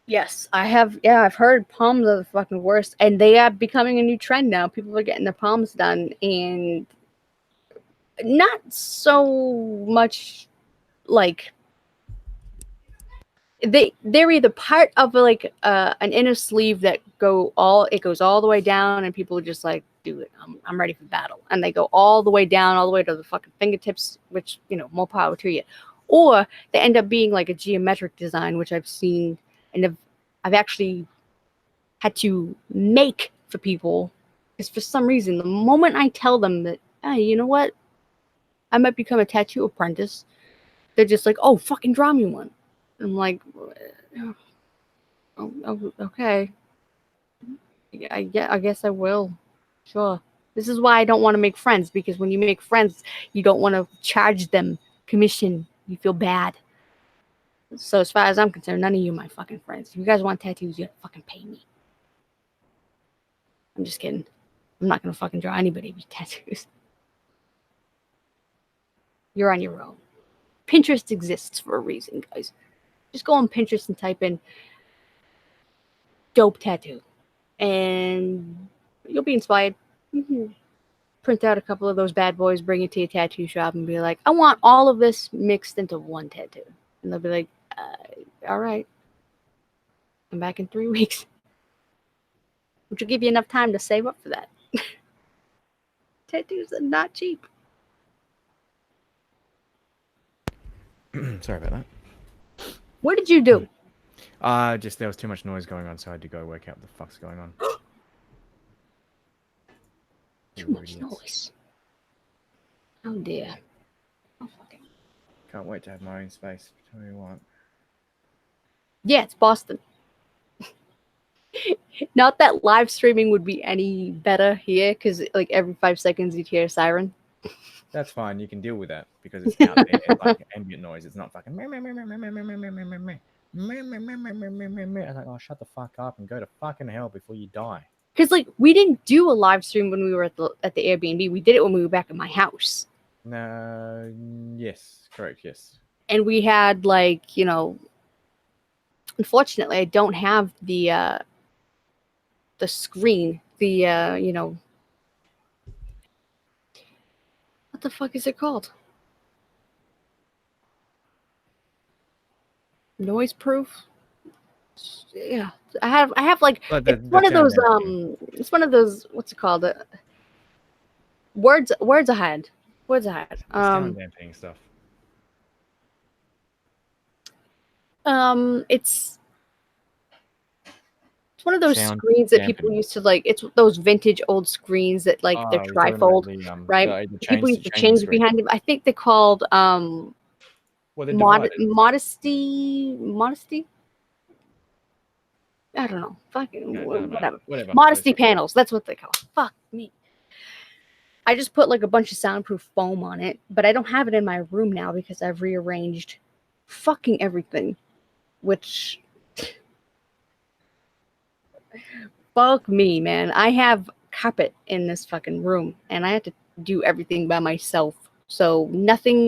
Yes, I have. Yeah, I've heard palms are the fucking worst, and they are becoming a new trend now. People are getting their palms done, and not so much like they're either part of like an inner sleeve that goes all the way down, and people are just like, do it, I'm ready for battle, and they go all the way down, all the way to the fucking fingertips, which, more power to you. Or they end up being like a geometric design, which I've seen, and I've actually had to make for people, because for some reason the moment I tell them that, hey, you know what, I might become a tattoo apprentice, they're just like, oh, fucking draw me one. I'm like, oh, okay. I guess I will. Sure. This is why I don't want to make friends, because when you make friends, you don't want to charge them commission. You feel bad. So as far as I'm concerned, none of you are my fucking friends. If you guys want tattoos, you have to fucking pay me. I'm just kidding. I'm not gonna fucking draw anybody with tattoos. You're on your own. Pinterest exists for a reason, guys. Just go on Pinterest and type in dope tattoo, and you'll be inspired. Print out a couple of those bad boys, bring it to your tattoo shop, and be like, I want all of this mixed into one tattoo. And they'll be like, all right. I'm back in 3 weeks. Which will give you enough time to save up for that. Tattoos are not cheap. Sorry about that. What did you do? Just there was too much noise going on, so I had to go work out what the fuck's going on. Too much noise. Oh dear. Oh fucking. Can't wait to have my own space. Tell you what. Yeah, it's Boston. Not that live streaming would be any better here, because like every 5 seconds you'd hear a siren. That's fine. You can deal with that because it's out there. It's like ambient noise. It's not fucking. I'm like, oh, shut the fuck up and go to fucking hell before you die. Because like we didn't do a live stream when we were at the Airbnb. We did it when we were back at my house. No. Yes. Correct. Yes. And we had like, you know, unfortunately, I don't have the screen, you know, what the fuck is it called? Noise proof? Yeah, I have like it's one of those it's one of those, what's it called? Words ahead. Sound dampening stuff. It's one of those Sound screens that dampening. people used to like. It's those vintage old screens that like they're trifold, right? People used to change behind them. I think they're called well, they're modesty. I don't know. Fucking whatever. Modesty panels. That's what they call it. Fuck me. I just put like a bunch of soundproof foam on it, but I don't have it in my room now because I've rearranged fucking everything. Which, fuck me, man. I have carpet in this fucking room, and I have to do everything by myself. So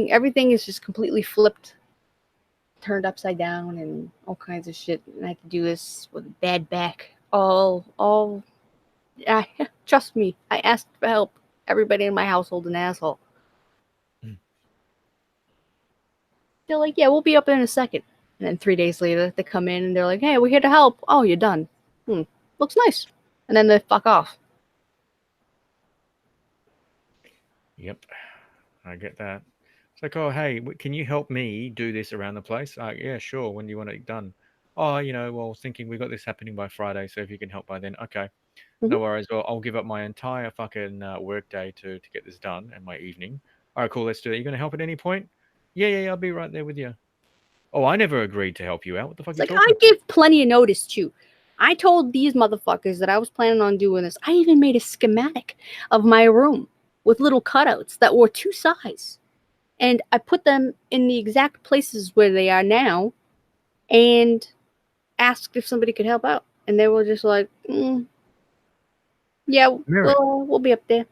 everything is just completely flipped, turned upside down, and all kinds of shit. And I have to do this with a bad back. Trust me, I asked for help. Everybody in my household an asshole. They're like, yeah, we'll be up in a second. And then 3 days later, they come in and they're like, hey, we're here to help. Oh, you're done. Looks nice. And then they fuck off. Yep, I get that. It's like, oh, hey, can you help me do this around the place? Yeah, sure. When do you want it done? Oh, you know, well, thinking we got this happening by Friday, so if you can help by then, okay. No worries. Well, I'll give up my entire fucking work day to get this done and my evening. All right, cool. Let's do it. You going to help at any point? Yeah. I'll be right there with you. Oh, I never agreed to help you out. What the fuck? It's like, I gave plenty of notice too. I told these motherfuckers that I was planning on doing this. I even made a schematic of my room with little cutouts that were 2 size. And I put them in the exact places where they are now and asked if somebody could help out. And they were just like, yeah, we'll be up there.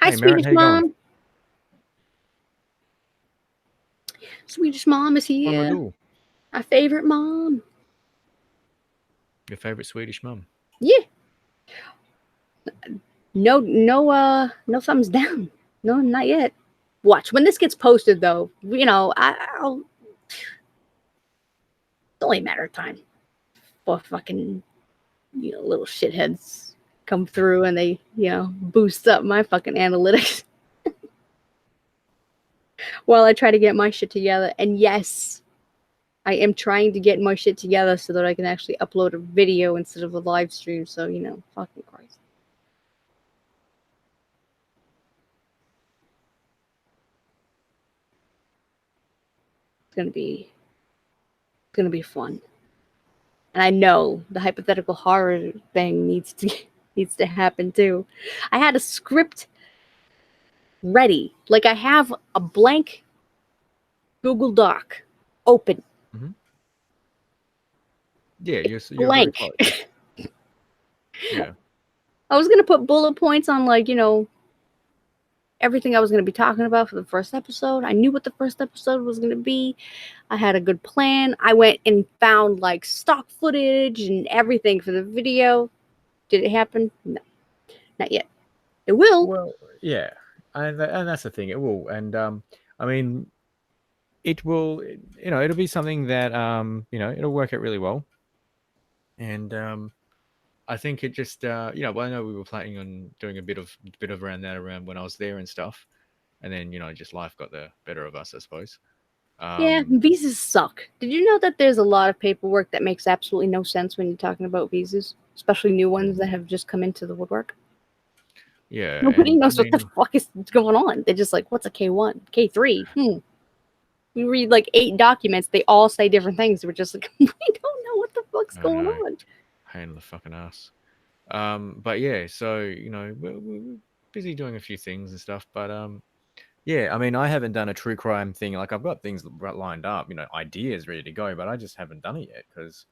Hi, Swedish Mom. Swedish Mom is here. Our favorite mom. Your favorite Swedish mom? Yeah. No thumbs down. No, not yet. Watch when this gets posted, though. You know, I'll. It's only a matter of time for fucking, you know, little shitheads come through and they, you know, boost up my fucking analytics while I try to get my shit together. And yes, I am trying to get my shit together so that I can actually upload a video instead of a live stream. So, you know, fucking Christ. It's gonna be fun. And I know the hypothetical horror thing needs to happen too. I had a script ready. Like I have a blank Google Doc open. Yeah, you're Blank. very close. Yeah. I was gonna put bullet points on like, everything I was gonna be talking about for the first episode. I knew what the first episode was gonna be. I had a good plan. I went and found like stock footage and everything for the video. Did it happen? No, not yet. It will. Well, yeah, and that's the thing. It will, and I mean, it will. It'll be something that it'll work out really well, and I think it just well, I know we were planning on doing a bit of around when I was there and stuff, and then just life got the better of us, I suppose. Yeah, visas suck. Did you know that there's a lot of paperwork that makes absolutely no sense when you're talking about visas, especially new ones that have just come into the woodwork? Yeah, Nobody knows I what the fuck is going on. They're just like, what's a K1? K3? We read like 8 documents. They all say different things. We're just like, we don't know what the fuck's going on. Pain in the fucking ass. But yeah, so we're busy doing a few things and stuff. But yeah, I mean, I haven't done a true crime thing. Like I've got things lined up, ideas ready to go, but I just haven't done it yet because,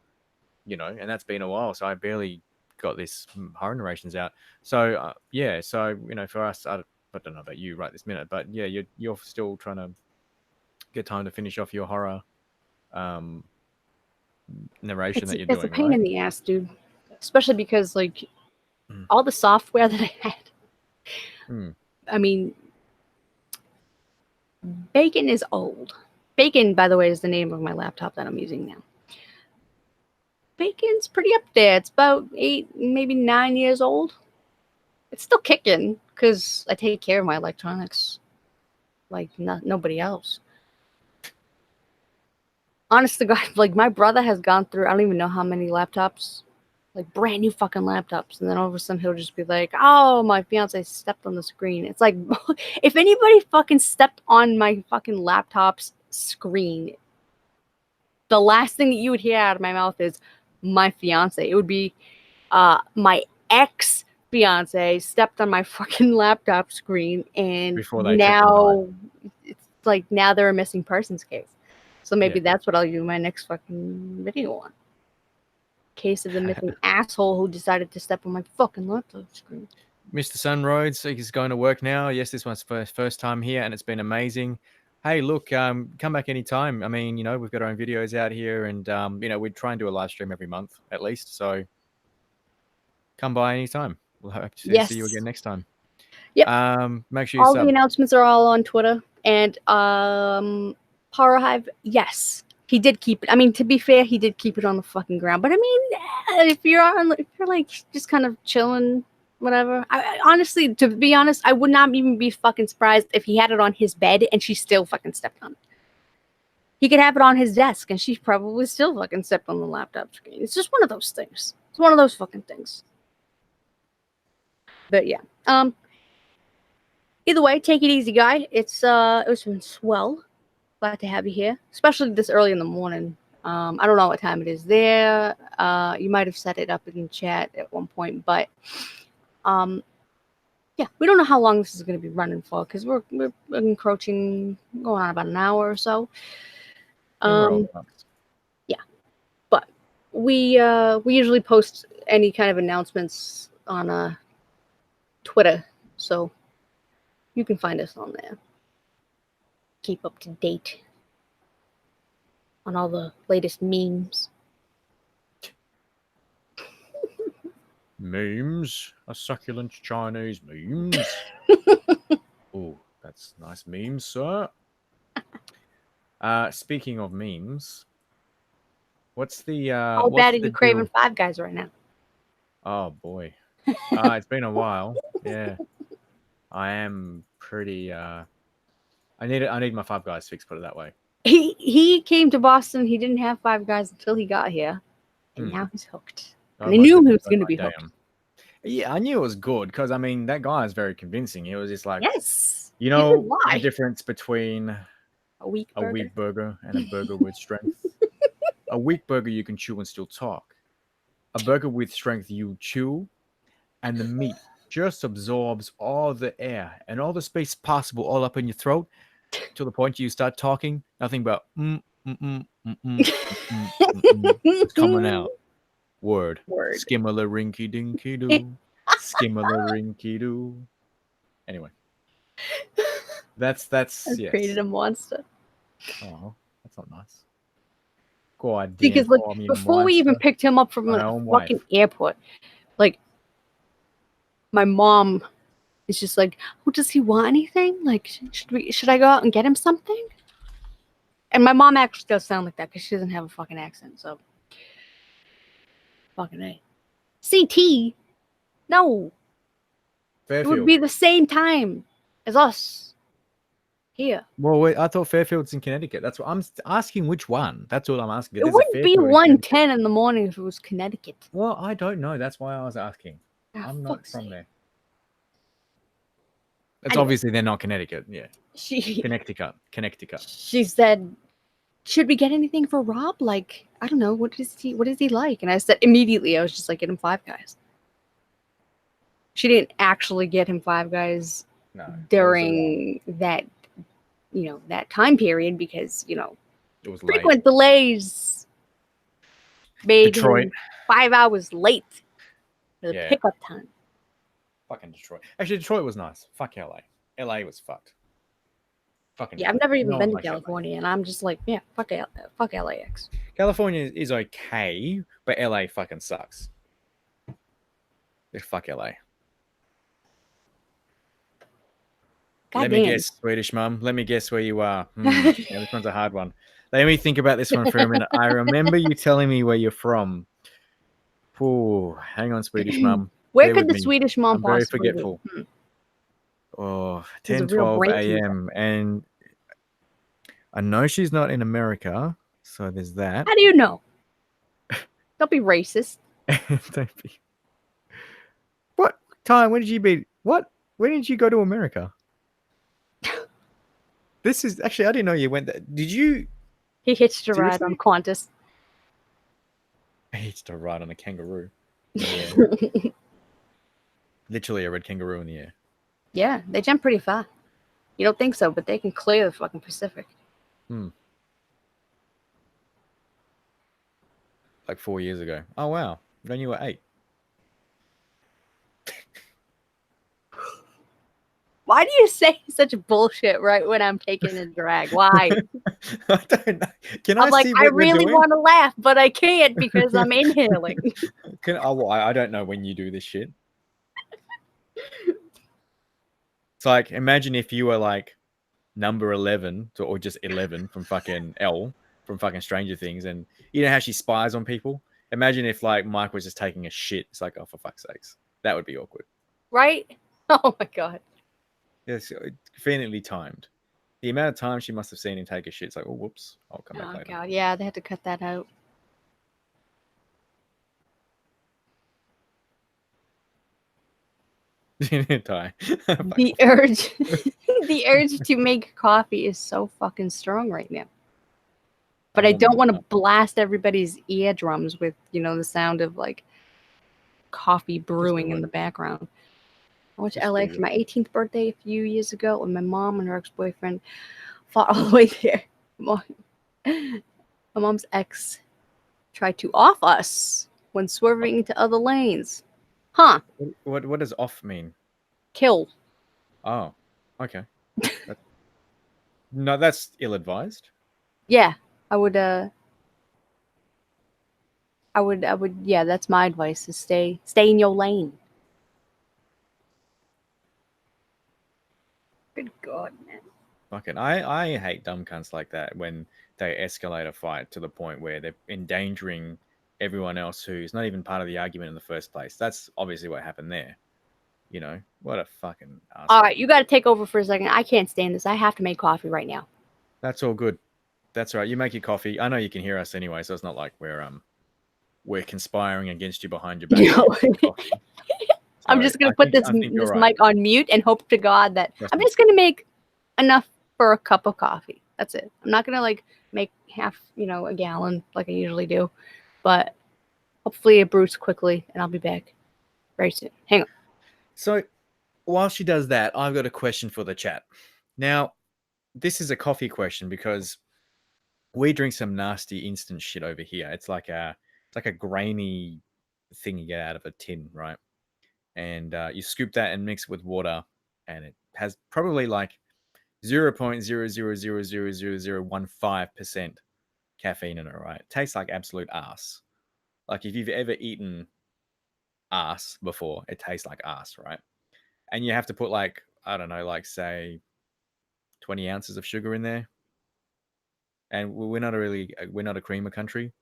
and that's been a while. So I barely got this horror narrations out. So yeah, so for us, I don't know about you right this minute, but yeah, you're still trying to get time to finish off your horror narration that you're doing. It's a pain right? in the ass, dude. Especially because like all the software that I had. I mean, Bacon is old. Bacon, by the way, is the name of my laptop that I'm using now. Bacon's pretty up there. It's about 8, maybe 9 years old. It's still kicking because I take care of my electronics like nobody else. Honest to God, like my brother has gone through, I don't even know how many laptops, like brand new fucking laptops. And then all of a sudden he'll just be like, oh, my fiance stepped on the screen. It's like, if anybody fucking stepped on my fucking laptop's screen, the last thing that you would hear out of my mouth is my fiance. It would be my ex fiance stepped on my fucking laptop screen, and now it's like now they're a missing persons case. So maybe that's what I'll do my next fucking video on. Case of the missing asshole who decided to step on my fucking laptop screen. Mr. Sunroads, he's going to work now. Yes, this one's first time here, and it's been amazing. Hey, look, come back anytime. I mean, we've got our own videos out here, and we try and do a live stream every month at least. So come by anytime. We'll hope to see you again next time. Yep. Make sure you all the announcements are all on Twitter, and Horror Hive. Yes, he did keep it. I mean, to be fair, he did keep it on the fucking ground. But I mean, if you're like just kind of chilling, whatever. I honestly, to be honest, I would not even be fucking surprised if he had it on his bed and she still fucking stepped on it. He could have it on his desk and she probably still fucking stepped on the laptop screen. It's just one of those things. It's one of those fucking things. But yeah. Either way, take it easy, guy. It was been swell. Glad to have you here, especially this early in the morning. I don't know what time it is there. You might have set it up in chat at one point, but yeah, we don't know how long this is going to be running for because we're encroaching, going on about an hour or so. Yeah, but we usually post any kind of announcements on Twitter, so you can find us on there. Keep up to date on all the latest memes. Memes, a succulent Chinese memes. Oh, that's nice memes, sir. Speaking of memes, what's the how bad are you craving Five Guys right now? Oh boy, it's been a while. Yeah, I am pretty. I need my Five Guys fix. Put it that way. He came to Boston. He didn't have Five Guys until he got here, and now he's hooked. And I knew he was going to be hooked. Yeah, I knew it was good because I mean that guy is very convincing. He was just like, yes, the difference between A weak A burger. weak burger and a burger with strength. A weak burger you can chew and still talk. A burger with strength you chew, and the meat just absorbs all the air and all the space possible all up in your throat to the point you start talking nothing but it's coming out. Word. Word. Skimmer rinky dinky doo. Skimmer rinky doo. Anyway. That's I've yes. created a monster. Oh, that's not nice. God damn, Because like call me before we even monster. picked him up from My the own fucking wife. airport, like my mom is just like, "Oh, does he want anything? Like, should I go out and get him something?" And my mom actually does sound like that because she doesn't have a fucking accent. So, fucking A. CT? No, it would Fairfield. be the same time as us here. Well, wait, I thought Fairfield's in Connecticut. That's what I'm asking. Which one? That's what I'm asking. It There's a wouldn't be Fairfield in Connecticut. 1:10 in the morning if it was Connecticut. Well, I don't know. That's why I was asking. Ah, I'm not fuck's from sake. there. That's Anyway. obviously they're not Connecticut. Yeah, She Connecticut. she said, "Should we get anything for Rob? Like, I don't know, what is he like?" And I said immediately, I was just like, "Get him Five Guys." She didn't actually get him Five Guys No, it was during that, that time period because, it was late. frequent delays made Detroit. him 5 hours late for the Yeah. pickup time. Fucking Detroit. Actually, Detroit was nice. Fuck LA. LA was fucked. Fucking. Yeah, I've never even no been one to likes LA. California, and I'm just like, yeah, fuck LAX. California is okay, but LA fucking sucks. Yeah, fuck LA. Let me Goddamn. guess, Swedish mum. Let me guess where you are. Yeah, this one's a hard one. Let me think about this one for a minute. I remember you telling me where you're from. Ooh, hang on, Swedish mum. Where Bear could with the me. Swedish mom I'm very possibly be? forgetful. Oh, She's a 10, real 12 brain teaser. a.m. And I know she's not in America, so there's that. How do you know? Don't be racist. Don't be. What time? When did you be? What? When did you go to America? This is actually, I didn't know you went there. Did you? He hitched a ride Seriously? on Qantas. I hitched a ride on a kangaroo. Yeah. Literally a red kangaroo in the air. Yeah, they jump pretty far. You don't think so, but they can clear the fucking Pacific. Like 4 years ago. Oh, wow. When you were 8. Why do you say such bullshit right when I'm taking a drag? Why? I don't know. Can I'm I like, see I what really you're doing? want to laugh, but I can't because I'm inhaling. I don't know when you do this shit. It's like, imagine if you were like number 11 or just 11 from fucking Elle from fucking Stranger Things, and you know how she spies on people? Imagine if like Mike was just taking a shit. It's like, oh, for fuck's sakes. That would be awkward. Right? Oh my god. Yes, conveniently timed. The amount of time she must have seen him take a shit, it's like, oh, whoops, I'll come back Oh later. god, yeah, they had to cut that out. Die. The urge the urge to make coffee is so fucking strong right now. But I don't want to blast everybody's eardrums with, the sound of like coffee brewing in the background. I went to LA for my 18th birthday a few years ago, and my mom and her ex-boyfriend fought all the way there. My mom's ex tried to off us when swerving into other lanes. Huh. What does off mean? Kill. Oh, okay. No, that's ill-advised. Yeah, I would, yeah, that's my advice, is stay in your lane. Good God, man. Fucking, I hate dumb cunts like that when they escalate a fight to the point where they're endangering everyone else who's not even part of the argument in the first place. That's obviously what happened there. What a fucking asshole. All right, you got to take over for a second. I can't stand this. I have to make coffee right now. That's all good. That's all right. You make your coffee. I know you can hear us anyway, so it's not like we're conspiring against you behind your back. No. I'm just going to put this right. mic on mute and hope to God that I'm just going to make enough for a cup of coffee. That's it. I'm not gonna like make half, a gallon like I usually do, but hopefully it brews quickly, and I'll be back very soon. Hang on. So while she does that, I've got a question for the chat. Now, this is a coffee question because we drink some nasty instant shit over here. It's like a grainy thing you get out of a tin, right? And you scoop that and mix it with water, and it has probably like 0.000000015% caffeine in it, right? It tastes like absolute ass. Like if you've ever eaten ass before, it tastes like ass, right? And you have to put like, I don't know, like say 20 ounces of sugar in there. And we're not a creamer country.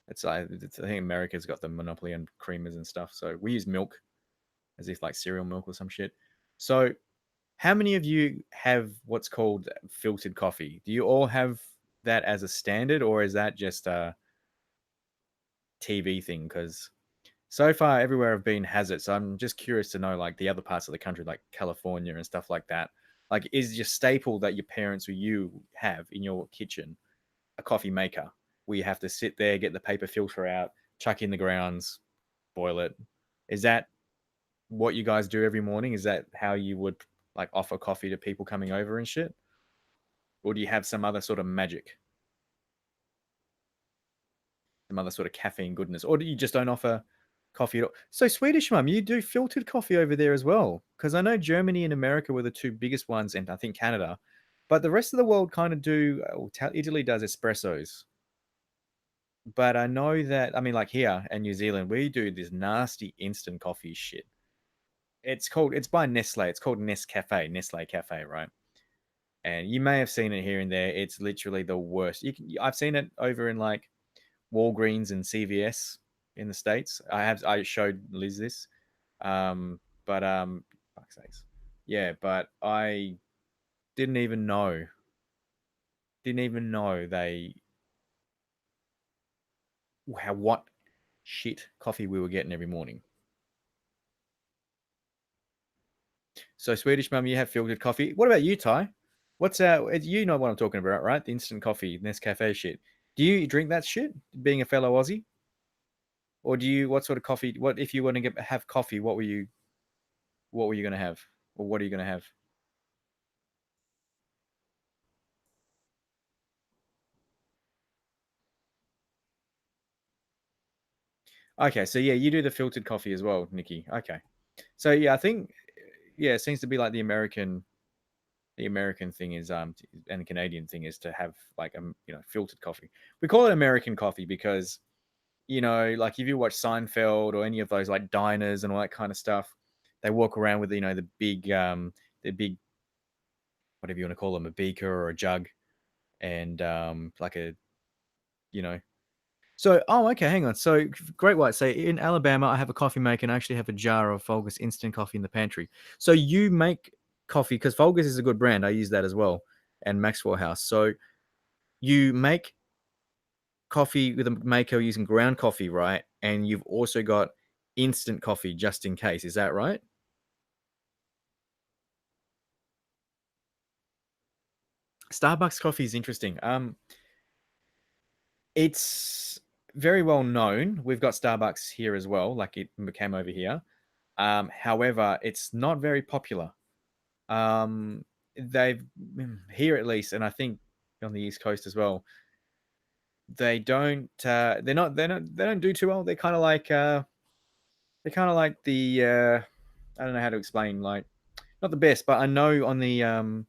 I think America's got the monopoly on creamers and stuff. So we use milk as if like cereal milk or some shit. So how many of you have what's called filtered coffee? Do you all have that as a standard, or is that just a TV thing? Because so far everywhere I've been has it. So I'm just curious to know like the other parts of the country, like California and stuff like that. Like, is your staple that your parents or you have in your kitchen a coffee maker where you have to sit there, get the paper filter out, chuck in the grounds, boil it? Is that what you guys do every morning? Is that how you would like offer coffee to people coming over and shit? Or do you have some other sort of magic? Some other sort of caffeine goodness? Or do you just don't offer coffee at all? So Swedish Mum, you do filtered coffee over there as well? Because I know Germany and America were the two biggest ones, and I think Canada. But the rest of the world kind of do, Italy does espressos. But I know that, I mean, like here in New Zealand, we do this nasty instant coffee shit. It's by Nestle. It's called Nescafe, Nestle Cafe, right? And you may have seen it here and there. It's literally the worst. I've seen it over in like Walgreens and CVS in the States. I showed Liz this. But fuck's sakes. Yeah, but I didn't even know. Didn't even know what shit coffee we were getting every morning. So Swedish Mum, you have filtered coffee. What about you, Ty? You know what I'm talking about, right? The instant coffee, Nescafe shit. Do you drink that shit, being a fellow Aussie? Or what sort of coffee, what if you want to have coffee, what were you gonna have? Or what are you gonna have? Okay, so yeah, you do the filtered coffee as well, Nikki. Okay. So yeah, I think it seems to be like the American thing is and the Canadian thing is to have like filtered coffee. We call it American coffee because like if you watch Seinfeld or any of those like diners and all that kind of stuff, they walk around with the big whatever you want to call them, a beaker or a jug, and like a you know. So okay, hang on. So Great White, say in Alabama, I have a coffee maker and I actually have a jar of Folgers instant coffee in the pantry. So you make coffee because Folgers is a good brand. I use that as well, and Maxwell House. So you make coffee with a maker using ground coffee, right? And you've also got instant coffee just in case. Is that right? Starbucks coffee is interesting. It's very well known. We've got Starbucks here as well, like it came over here. However, it's not very popular. They've here at least, and I think on the East Coast as well. They don't. They're not. They don't do too well. They're kind of like. They're kind of like the. I don't know how to explain. Like, not the best, but I know on the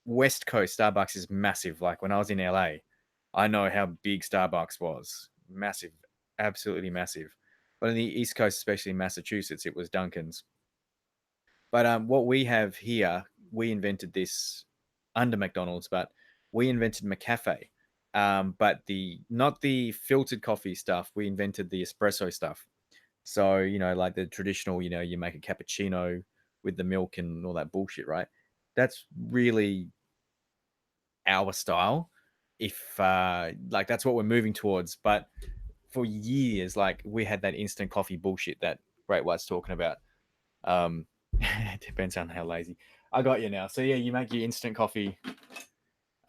West Coast, Starbucks is massive. Like when I was in LA, I know how big Starbucks was. Massive, absolutely massive. But on the East Coast, especially in Massachusetts, it was Dunkin's. But what we have here, we invented this under McDonald's, but we invented McCafe. But not the filtered coffee stuff. We invented the espresso stuff. So, like the traditional, you make a cappuccino with the milk and all that bullshit, right? That's really our style. If like that's what we're moving towards. But for years, like we had that instant coffee bullshit that Great White's talking about. It depends on how lazy. I got you now. So yeah, you make your instant coffee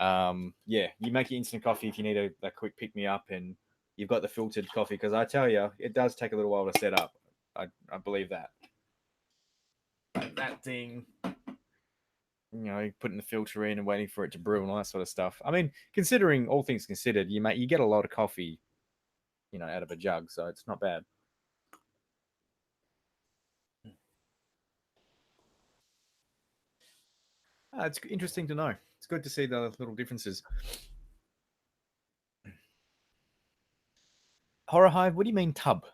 Yeah, you make your instant coffee if you need a quick pick me up, and you've got the filtered coffee, because I tell you, it does take a little while to set up. I believe that. That thing, putting the filter in and waiting for it to brew and all that sort of stuff. I mean, considering all things considered, you get a lot of coffee, out of a jug, so it's not bad. It's interesting to know. It's good to see the little differences. Horror Hive, what do you mean tub?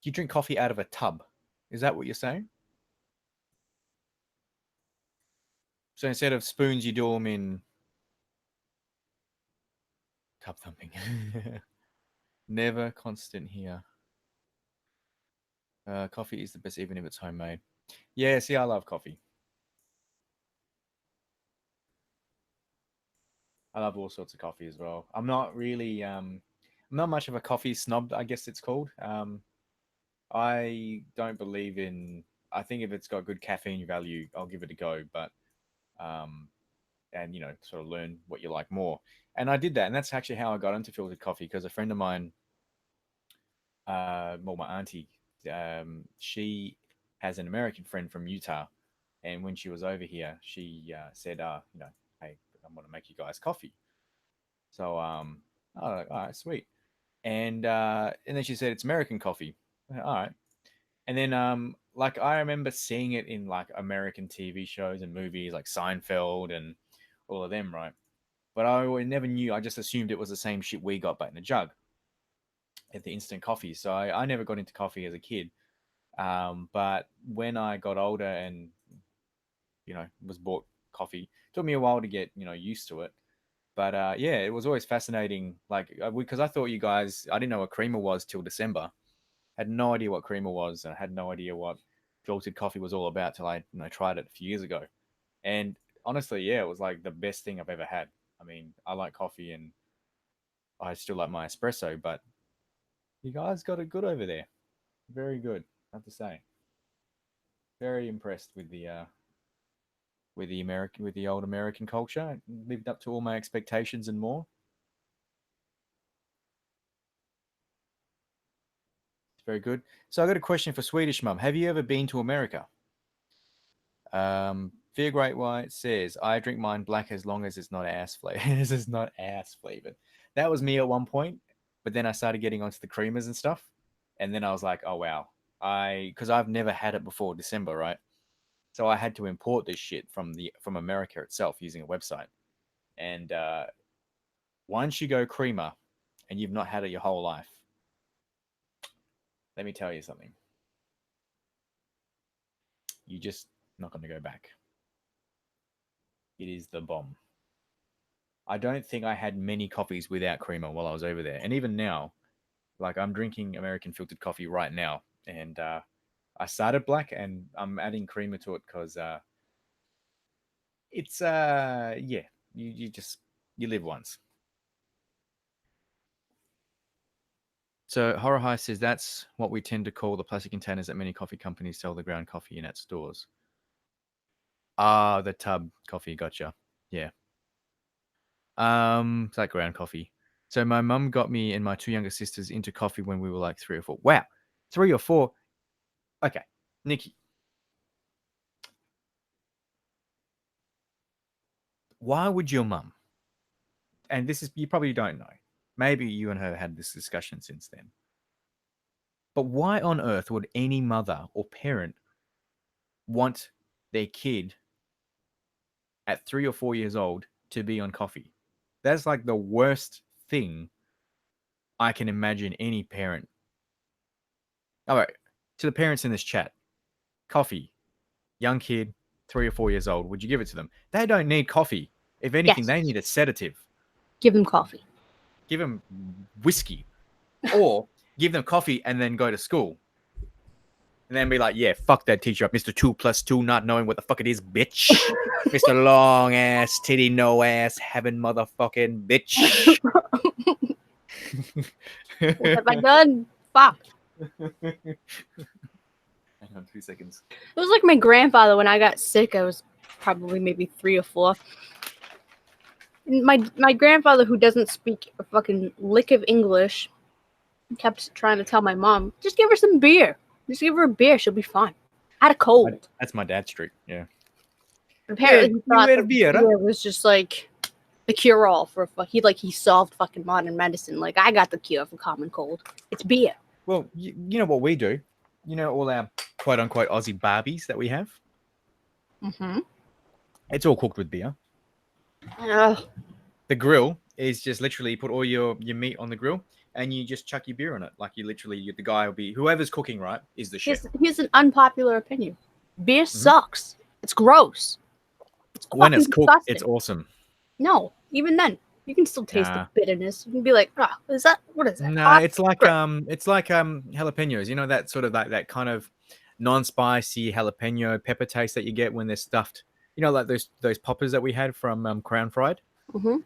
You drink coffee out of a tub. Is that what you're saying? So instead of spoons, you do them in tub thumping. Never constant here. Coffee is the best, even if it's homemade. Yeah, see, I love coffee. I love all sorts of coffee as well. I'm not really, I'm not much of a coffee snob, I guess it's called. I don't believe in. I think if it's got good caffeine value, I'll give it a go. But, and sort of learn what you like more. And I did that, and that's actually how I got into filtered coffee, because a friend of mine, well, my auntie, she has an American friend from Utah, and when she was over here, she said, hey, I'm going to make you guys coffee. So, all right, sweet. And then she said it's American coffee. All right. And then like I remember seeing it in like American TV shows and movies like Seinfeld and all of them, right? But I never knew. I just assumed it was the same shit we got, but in a jug at the instant coffee. So I never got into coffee as a kid. But when I got older and was bought coffee, it took me a while to get used to it. But yeah, it was always fascinating. Like because I thought you guys, I didn't know what creamer was till December. Had no idea what creamer was, and I had no idea what filtered coffee was all about till I tried it a few years ago. And honestly, yeah, it was like the best thing I've ever had. I mean, I like coffee and I still like my espresso, but you guys got it good over there. Very good, I have to say. Very impressed with the old American culture. It lived up to all my expectations and more. It's very good. So I got a question for Swedish Mum. Have you ever been to America? Fear Great White says, I drink mine black as long as it's not ass flavored. This is not ass flavored. That was me at one point, but then I started getting onto the creamers and stuff. And then I was like, oh wow. Because I've never had it before December, right? So I had to import this shit from America itself using a website. And once you go creamer and you've not had it your whole life, let me tell you something. You just not going to go back. It is the bomb. I don't think I had many coffees without creamer while I was over there. And even now, like I'm drinking American filtered coffee right now. And I started black and I'm adding creamer to it because it's, yeah, you live once. So Horror High says that's what we tend to call the plastic containers that many coffee companies sell the ground coffee in at stores. Ah, the tub coffee, gotcha. Yeah. It's like ground coffee. So my mum got me and my two younger sisters into coffee when we were like 3 or 4. Wow, 3 or 4. Okay, Nikki. Why would your mum? And this is, you probably don't know. Maybe you and her had this discussion since then. But why on earth would any mother or parent want their kid at 3 or 4 years old to be on coffee? That's like the worst thing I can imagine any parent. All right, to the parents in this chat, coffee, young kid, 3 or 4 years old, would you give it to them? They don't need coffee. If anything, Yes. they need a sedative. Give them coffee. Give them whiskey, or give them coffee and then go to school. And then be like, yeah, fuck that teacher up, Mr. 2 + 2, not knowing what the fuck it is, bitch. Mr. Long ass, titty, no ass, having motherfucking bitch. What have I done? Fuck. Hang on 2 seconds. It was like my grandfather when I got sick. I was probably maybe 3 or 4. And my grandfather, who doesn't speak a fucking lick of English, kept trying to tell my mom, just give her some beer. Just give her a beer. She'll be fine. I had a cold. That's my dad's trick. Yeah. Apparently, Yeah, he thought you had that a beer, huh? beer was just like the cure all for he solved fucking modern medicine. Like, I got the cure for common cold. It's beer. Well, you know what we do. You know all our quote unquote Aussie Barbies that we have. Mm-hmm. It's all cooked with beer. The grill is just literally put all your meat on the grill and you just chuck your beer on it. Like the guy will be whoever's cooking, right, is the chef. Here's an unpopular opinion. Beer sucks. It's gross. It's When it's cooked, disgusting. it's awesome. No, even then, you can still taste the bitterness. You can be like, what is that? No, it's like jalapenos. You know, that sort of that kind of non-spicy jalapeno pepper taste that you get when they're stuffed. You know, like those poppers that we had from Crown Fried. Mm-hmm.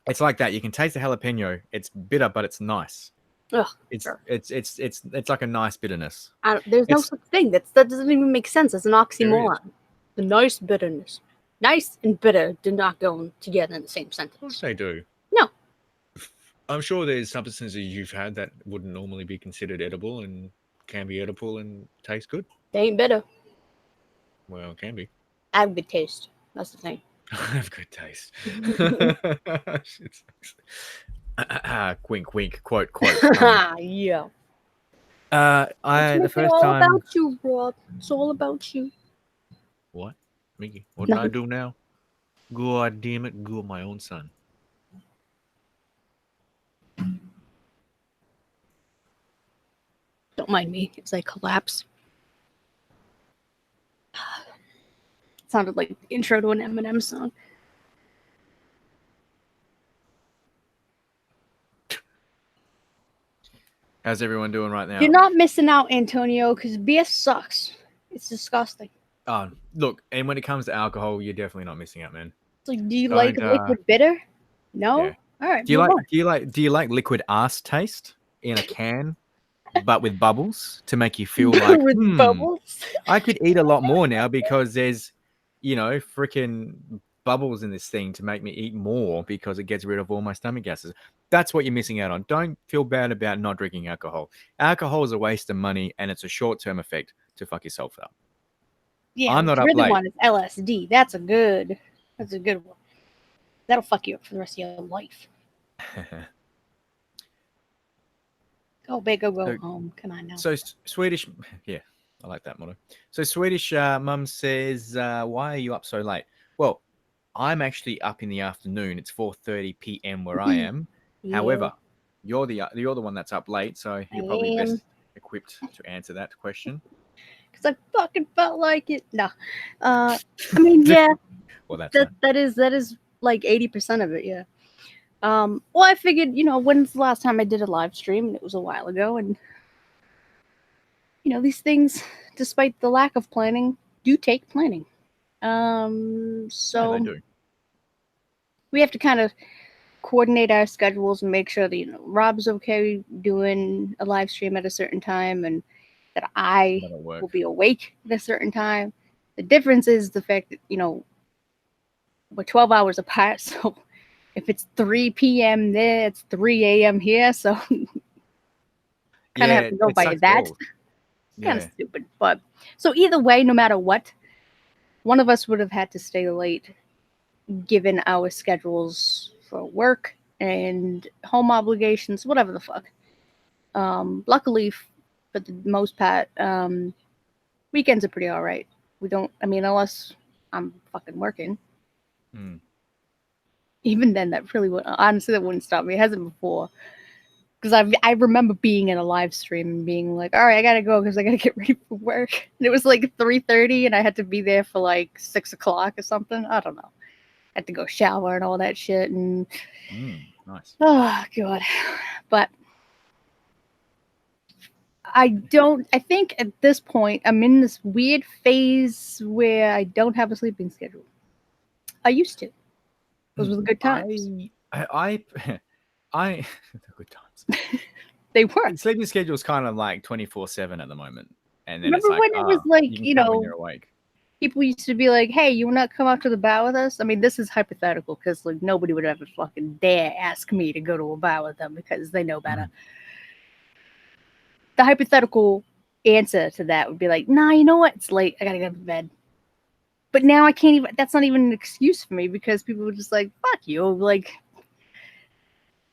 It's like that. You can taste the jalapeno. It's bitter, but it's nice. Ugh, it's like a nice bitterness. There's no such thing. That doesn't even make sense. It's an oxymoron. The nice bitterness. Nice and bitter do not go together in the same sentence. Of course they do. No. I'm sure there's substances you've had that wouldn't normally be considered edible and can be edible and taste good. They ain't bitter. Well, it can be. I have good taste. That's the thing. I have good taste. Wink, wink, quote. Yeah. The first all time. About you, Rob. It's all about you. What, Mickey? What did I do now? God damn it! Go my own son. Don't mind me as I collapse. It sounded like the intro to an Eminem song. How's everyone doing right now? You're not missing out, Antonio, because beer sucks. It's disgusting. Oh, look, and when it comes to alcohol, you're definitely not missing out, man. It's like, do you like liquid bitter? No. Yeah. All right. Do you like liquid ass taste in a can, but with bubbles to make you feel like with bubbles? I could eat a lot more now because there's, freaking bubbles in this thing to make me eat more because it gets rid of all my stomach gases. That's what you're missing out on. Don't feel bad about not drinking alcohol. Alcohol is a waste of money and it's a short-term effect to fuck yourself up. Yeah, I'm not the up rhythm late. one is LSD. That's a good one. That'll fuck you up for the rest of your life. Go big or go home. Come on now. So Swedish, yeah, I like that motto. So Swedish mum says, why are you up so late? Well, I'm actually up in the afternoon. It's 4:30 p.m. where I am. Yeah. However, you're the one that's up late, so you're probably best equipped to answer that question. Because I fucking felt like it. No, I mean, yeah. Well, that is like 80% of it. Yeah. Well, I figured, when's the last time I did a live stream? And it was a while ago, and these things, despite the lack of planning, do take planning. So yeah, they do. We have to kind of coordinate our schedules and make sure that Rob's okay doing a live stream at a certain time and that I will be awake at a certain time. The difference is the fact that we're 12 hours apart, so if it's 3 p.m. there, it's 3 a.m. here, so kind of have to go by that. Kind of stupid, but so either way, no matter what, one of us would have had to stay late given our schedules for work and home obligations, whatever the fuck. Luckily, for the most part, weekends are pretty all right. We don't, unless I'm fucking working. Even then, that really would, honestly, that wouldn't stop me. It hasn't before. Because I remember being in a live stream and being like, all right, I gotta go because I gotta get ready for work. And it was like 3:30 and I had to be there for like 6 o'clock or something. I don't know. I had to go shower and all that shit. And nice. Oh, God. But I think at this point, I'm in this weird phase where I don't have a sleeping schedule. I used to. Those were the good times. I the good times. They were. Sleeping schedule is kind of like 24/7 at the moment, and then remember it's like, when it was like when you're awake. people used to be like, "Hey, you want to come out to the bar with us?" I mean, this is hypothetical because like nobody would ever fucking dare ask me to go to a bar with them because they know better. The hypothetical answer to that would be like, "Nah, you know what? It's late. I gotta go to bed." But now I can't even. That's not even an excuse for me because people were just like, "Fuck you!" Like,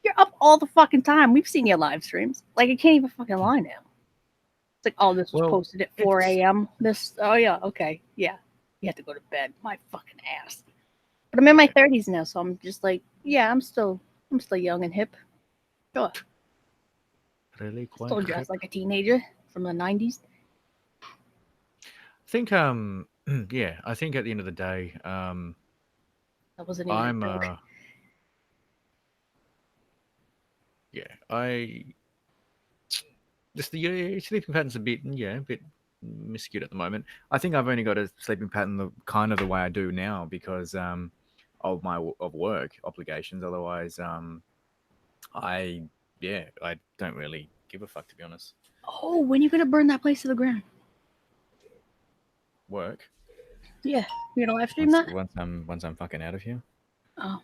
you're up all the fucking time. We've seen your live streams. Like, I can't even fucking lie now. It's like, oh, this was Well, posted at 4 it's a.m. This, oh yeah, okay, yeah. You have to go to bed. My fucking ass. But I'm in my 30s now, so I'm just like, yeah, I'm still young and hip. Sure, really quite. still dressed like a teenager from the 90s. I think yeah, I think at the end of the day, That wasn't even I'm a joke. yeah, I just the sleeping pattern's a bit miscued at the moment. I think I've only got a sleeping pattern the kind of the way I do now because of of work obligations. Otherwise, I I don't really give a fuck, to be honest. Oh, when you gonna burn that place to the ground? Work Yeah, you gonna live stream that? once I'm fucking out of here. Oh,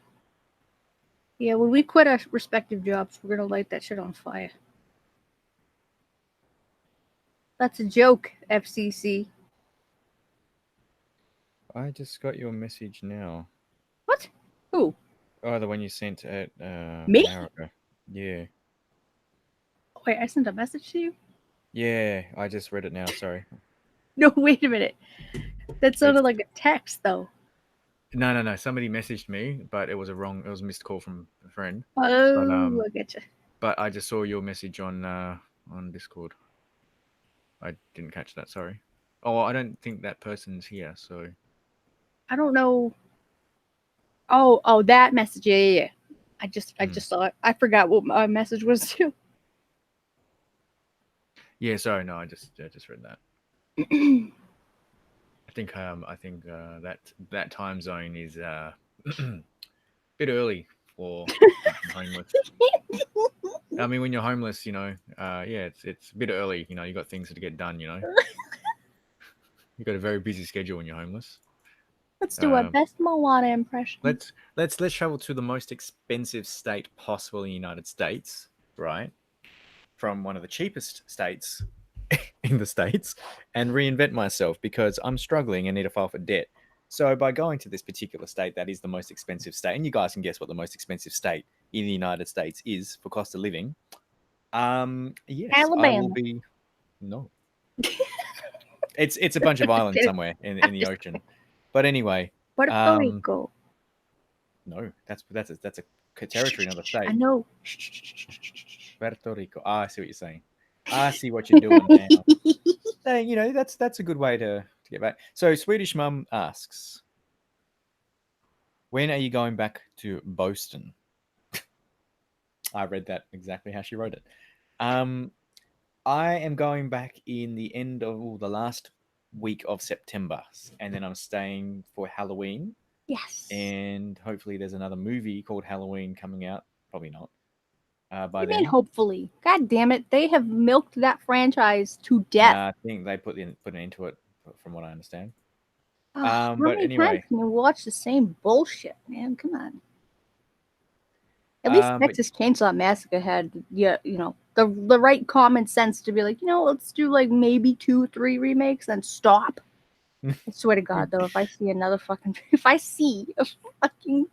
yeah. When we quit our respective jobs, we're gonna light that shit on fire. That's a joke, FCC. I just got your message now. What? Who? Oh, the one you sent at Me? an hour ago. Yeah. Wait, I sent a message to you? Yeah, I just read it now. Sorry. No, wait a minute. That It's sounded like a text, though. no. Somebody messaged me, but it was it was a missed call from a friend. Oh, I getcha. But I just saw your message on Discord. I didn't catch that. Sorry. Oh, I don't think that person's here. So I don't know. Oh, that message. Yeah. I just saw it. I forgot what my message was too. yeah, sorry. No, I just read that. I think that time zone is bit early for homeless. I mean, when you're homeless, yeah, it's a bit early. You got things to get done. You got a very busy schedule when you're homeless. Let's do our best Moana impression. Let's travel to the most expensive state possible in the United States, right? From one of the cheapest states in the States and reinvent myself because I'm struggling and need to file for debt. So by going to this particular state, that is the most expensive state, and you guys can guess what the most expensive state in the United States is for cost of living. Yes, I will Alabama. be. No, it's a bunch of islands somewhere in the ocean. But anyway, Puerto Rico. no, that's a territory, another I state. know. Puerto Rico. I see what you're saying. I see what you're doing now. Hey, that's a good way to get back. So Swedish Mum asks, when are you going back to Boston? I read that exactly how she wrote it. I am going back in the end of the last week of September, and then I'm staying for Halloween. Yes. And hopefully, there's another movie called Halloween coming out. Probably not. By You then. mean hopefully? God damn it! They have milked that franchise to death. I think they put an end to it, from what I understand. How But many anyway, times can you watch the same bullshit, man? Come on. At least Texas Chainsaw Massacre had, the right common sense to be like, let's do like maybe 2-3 remakes and stop. I swear to God, though, if I see a fucking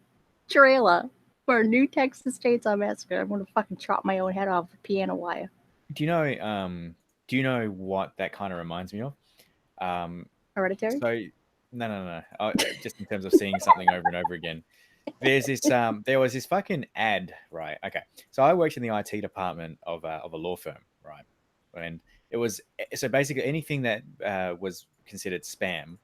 trailer for a new Texas Chainsaw Massacre, I'm gonna fucking chop my own head off with piano wire. Do you know what that kind of reminds me of? Hereditary? So no. Just in terms of seeing something over and over again. There was this fucking ad, right? Okay. So I worked in the IT department of a law firm, right? And it was so basically anything that was considered spam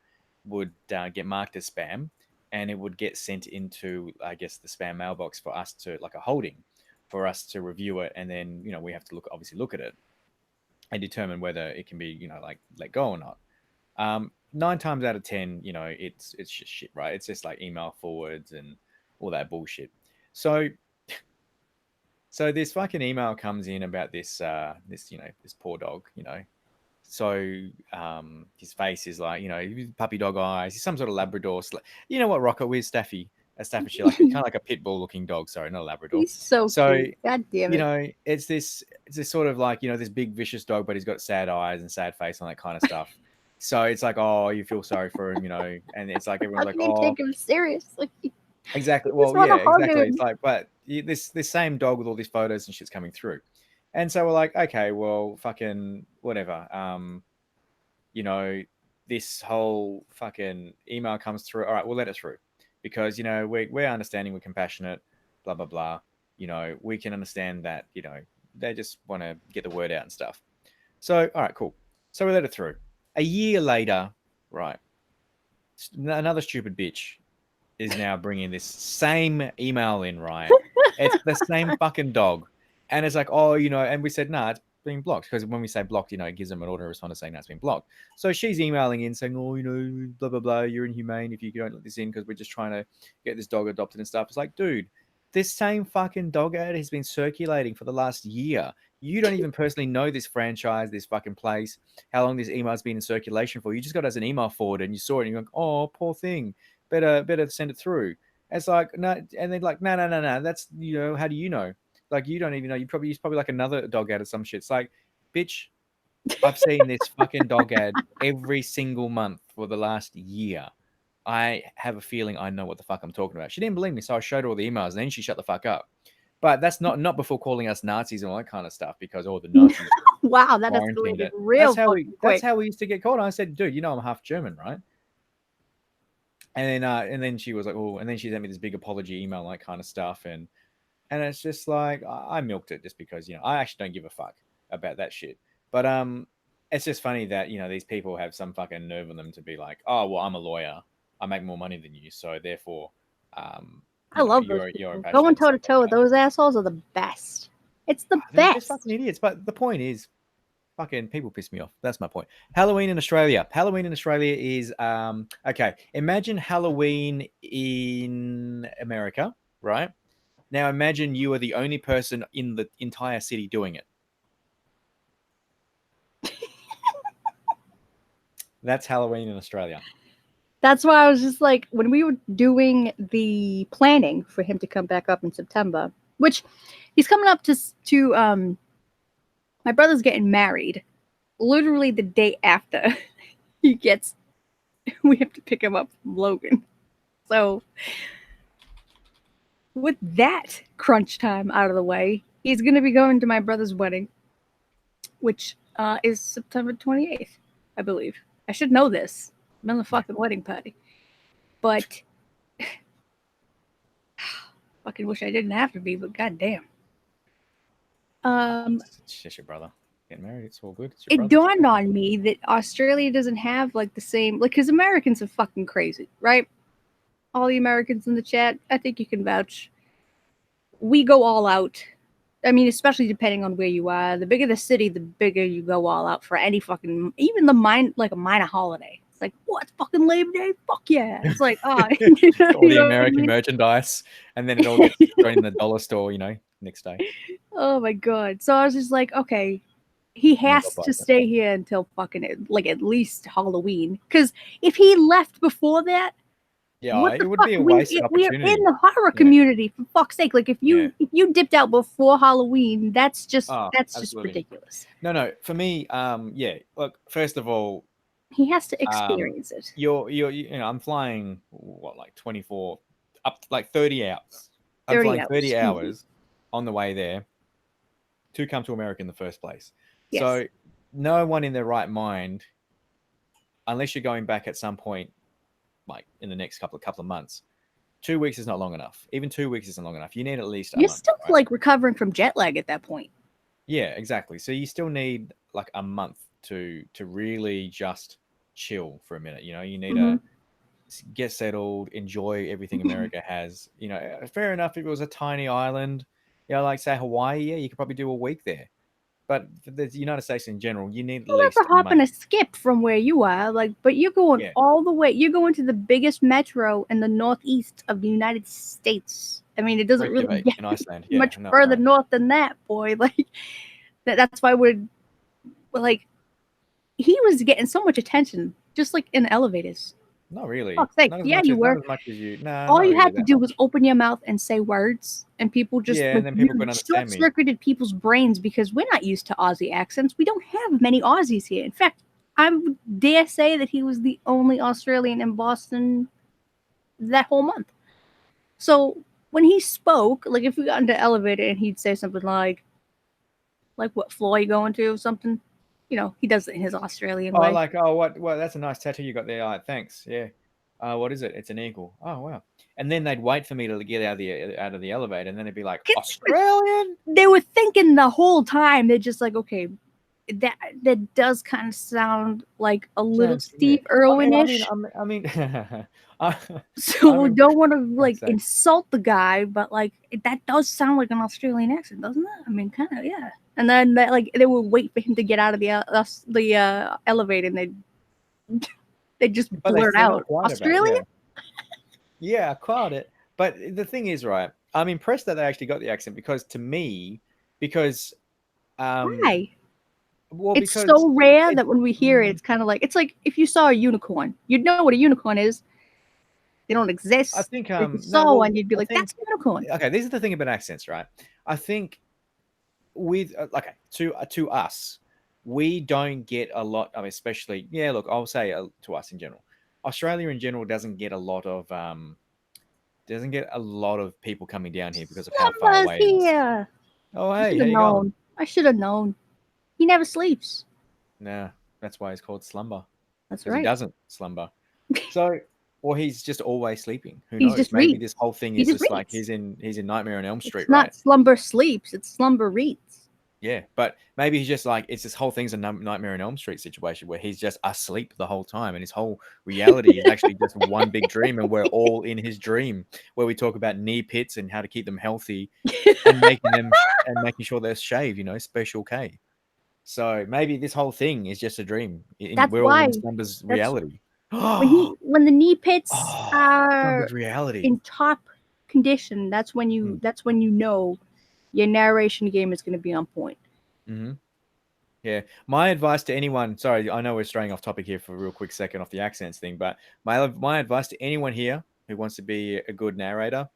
would get marked as spam, and it would get sent into, I guess, the spam mailbox for us to, like a holding, for us to review it, and then we have to look at it and determine whether it can be like let go or not. 9 times out of 10, it's just shit, right? It's just like email forwards and all that bullshit. So this fucking email comes in about this poor dog, So his face is like, puppy dog eyes. He's some sort of Labrador. You know what, Rocco? We're Staffy. A Staffordshire, like kind of like a pit bull looking dog. Sorry, not a Labrador. He's so So, cute. God damn it. it's this sort of like, this big vicious dog, but he's got sad eyes and sad face and that kind of stuff. So it's like, oh, you feel sorry for him, and it's like How everyone's like, can you oh, take him seriously? exactly. I just Well, want to yeah, hug exactly. him. It's like, but this same dog with all these photos and shit's coming through, and so we're like, okay, well, fucking whatever. This whole fucking email comes through. All right, we'll let it through because we're understanding, we're compassionate, blah blah blah. We can understand that they just want to get the word out and stuff. So all right, cool. So we let it through. A year later, right? Another stupid bitch is now bringing this same email in, right? It's the same fucking dog. And it's like, oh, and we said, nah, it's being blocked. Because when we say blocked, it gives them an auto response saying that's been blocked. So she's emailing in saying, oh, blah, blah, blah, you're inhumane if you don't let this in because we're just trying to get this dog adopted and stuff. It's like, dude, this same fucking dog ad has been circulating for the last year. You don't even personally know this franchise, this fucking place, how long this email's been in circulation for. You just got it as an email forward and you saw it and you're like, oh, poor thing. Better send it through. It's like, no, and they're like, no. That's, how do you know? Like, you don't even know. It's probably like another dog ad or some shit. It's like, bitch, I've seen this fucking dog ad every single month for the last year. I have a feeling I know what the fuck I'm talking about. She didn't believe me, so I showed her all the emails, and then she shut the fuck up. But that's not before calling us Nazis and all that kind of stuff because the Nazis Wow, that quarantined escalated it. real That's quick. how we used to get called. I said, dude, I'm half German, right? And then she was like, oh, and then she sent me this big apology email, like kind of stuff, and it's just like I milked it just because I actually don't give a fuck about that shit. But it's just funny that these people have some fucking nerve on them to be like, oh well, I'm a lawyer, I make more money than you, so therefore, I love those you're people. passionate Going and toe to stuff toe like with those assholes are the best. It's the that. They're just best. fucking idiots. But the point is, fucking people piss me off. That's my point. Halloween in Australia. Halloween in Australia is okay. Imagine Halloween in America, right? Now imagine you are the only person in the entire city doing it. That's Halloween in Australia. That's why I was just like, when we were doing the planning for him to come back up in September, which he's coming up to my brother's getting married literally the day after we have to pick him up from Logan. So with that crunch time out of the way, he's going to be going to my brother's wedding, which is September 28th, I believe. I should know this. I'm in the fucking wedding party. But fucking wish I didn't have to be, but goddamn. It's just your brother getting married. It's all good. It's your It brother. dawned on me that Australia doesn't have like the same, like, because Americans are fucking crazy, right? All the Americans in the chat, I think you can vouch. We go all out. I mean, especially depending on where you are. The bigger the city, the bigger you go all out for any fucking, even a minor holiday. It's like, what, fucking Labor Day? Fuck yeah. It's like, oh. all the American merchandise, and then it all gets thrown in the dollar store, next day. Oh my god. So I was just like, okay, he has to stay here until fucking like at least Halloween. Because if he left before that, yeah, it would be a wasted opportunity. We're in the horror community, for fuck's sake. Like if you dipped out before Halloween, that's just ridiculous. No, for me, yeah. Look, first of all, he has to experience it. I'm flying like 24 up to like 30 hours. I'm 30 flying hours. 30 hours on the way there to come to America in the first place. Yes. So no one in their right mind, unless you're going back at some point, like in the next couple of months, 2 weeks is not long enough. Even 2 weeks isn't long enough. You need at least a month. You're still like recovering from jet lag at that point. Yeah, exactly. So you still need like a month to really just chill for a minute. You need to get settled, enjoy everything America has. Fair enough if it was a tiny island, like say Hawaii, yeah, you could probably do a week there. But for the United States in general, you need at least a hop and a skip from where you are. Like, but you're going all the way. You're going to the biggest metro in the northeast of the United States. I mean, it doesn't really get in Iceland. much further north than that, boy. Like, that's why we're like, he was getting so much attention, just like in the elevators. Not really. Fuck's sake. Not as Yeah, much you as, were. Not as much as you. Nah, All not you really had to that do much. was open your mouth and say words, and people just Yeah, and then people couldn't understand me. short-circuited people's brains because we're not used to Aussie accents. We don't have many Aussies here. In fact, I would dare say that he was the only Australian in Boston that whole month. So when he spoke, like if we got into the elevator and he'd say something like what floor you going to or something, you know, he does it in his Australian way. Like, oh, what? That's a nice tattoo you got there. Thanks. Yeah. What is it? It's an eagle. Oh, wow. And then they'd wait for me to get out of the elevator, and then they'd be like, Australian. They were thinking the whole time. They're just like, okay, that does kind of sound like a little Steve Irwin-ish. I mean, so we don't want to God's sake. insult the guy, but like that does sound like an Australian accent, doesn't it? I mean, kind of, yeah. And then they would wait for him to get out of the elevator, and they just blurt out Australian. Yeah, I caught it. But the thing is, right? I'm impressed that they actually got the accent because why? Well, it's so rare that when we hear it, it's kind of like if you saw a unicorn, you'd know what a unicorn is. They don't exist. I think if you saw one, you'd be like, "That's a unicorn." Okay, this is the thing about accents, right? I think with to us, we don't get a lot. I mean, especially look, I'll say to us in general, Australia in general doesn't get a lot of people coming down here because of how far away it is. Oh, hey, how you going? I should have known. He never sleeps. Nah, that's why he's called Slumber. That's right. He doesn't slumber. So, or he's just always sleeping. Who He's knows? Just Maybe reads. this whole thing is just like he's in Nightmare on Elm Street, it's not slumber sleeps. It's slumber reads. Yeah, but maybe he's just like it's this whole thing's a Nightmare on Elm Street situation where he's just asleep the whole time, and his whole reality is actually just one big dream, and we're all in his dream, where we talk about knee pits and how to keep them healthy, and making sure they're shaved. You know, Special K. So maybe this whole thing is just a dream. We're all in Slumber's reality. when the knee pits are reality in top condition, that's when you know your narration game is going to be on point. Mm-hmm. Yeah. My advice to anyone, sorry, I know we're straying off topic here for a real quick second off the accents thing, but my advice to anyone here who wants to be a good narrator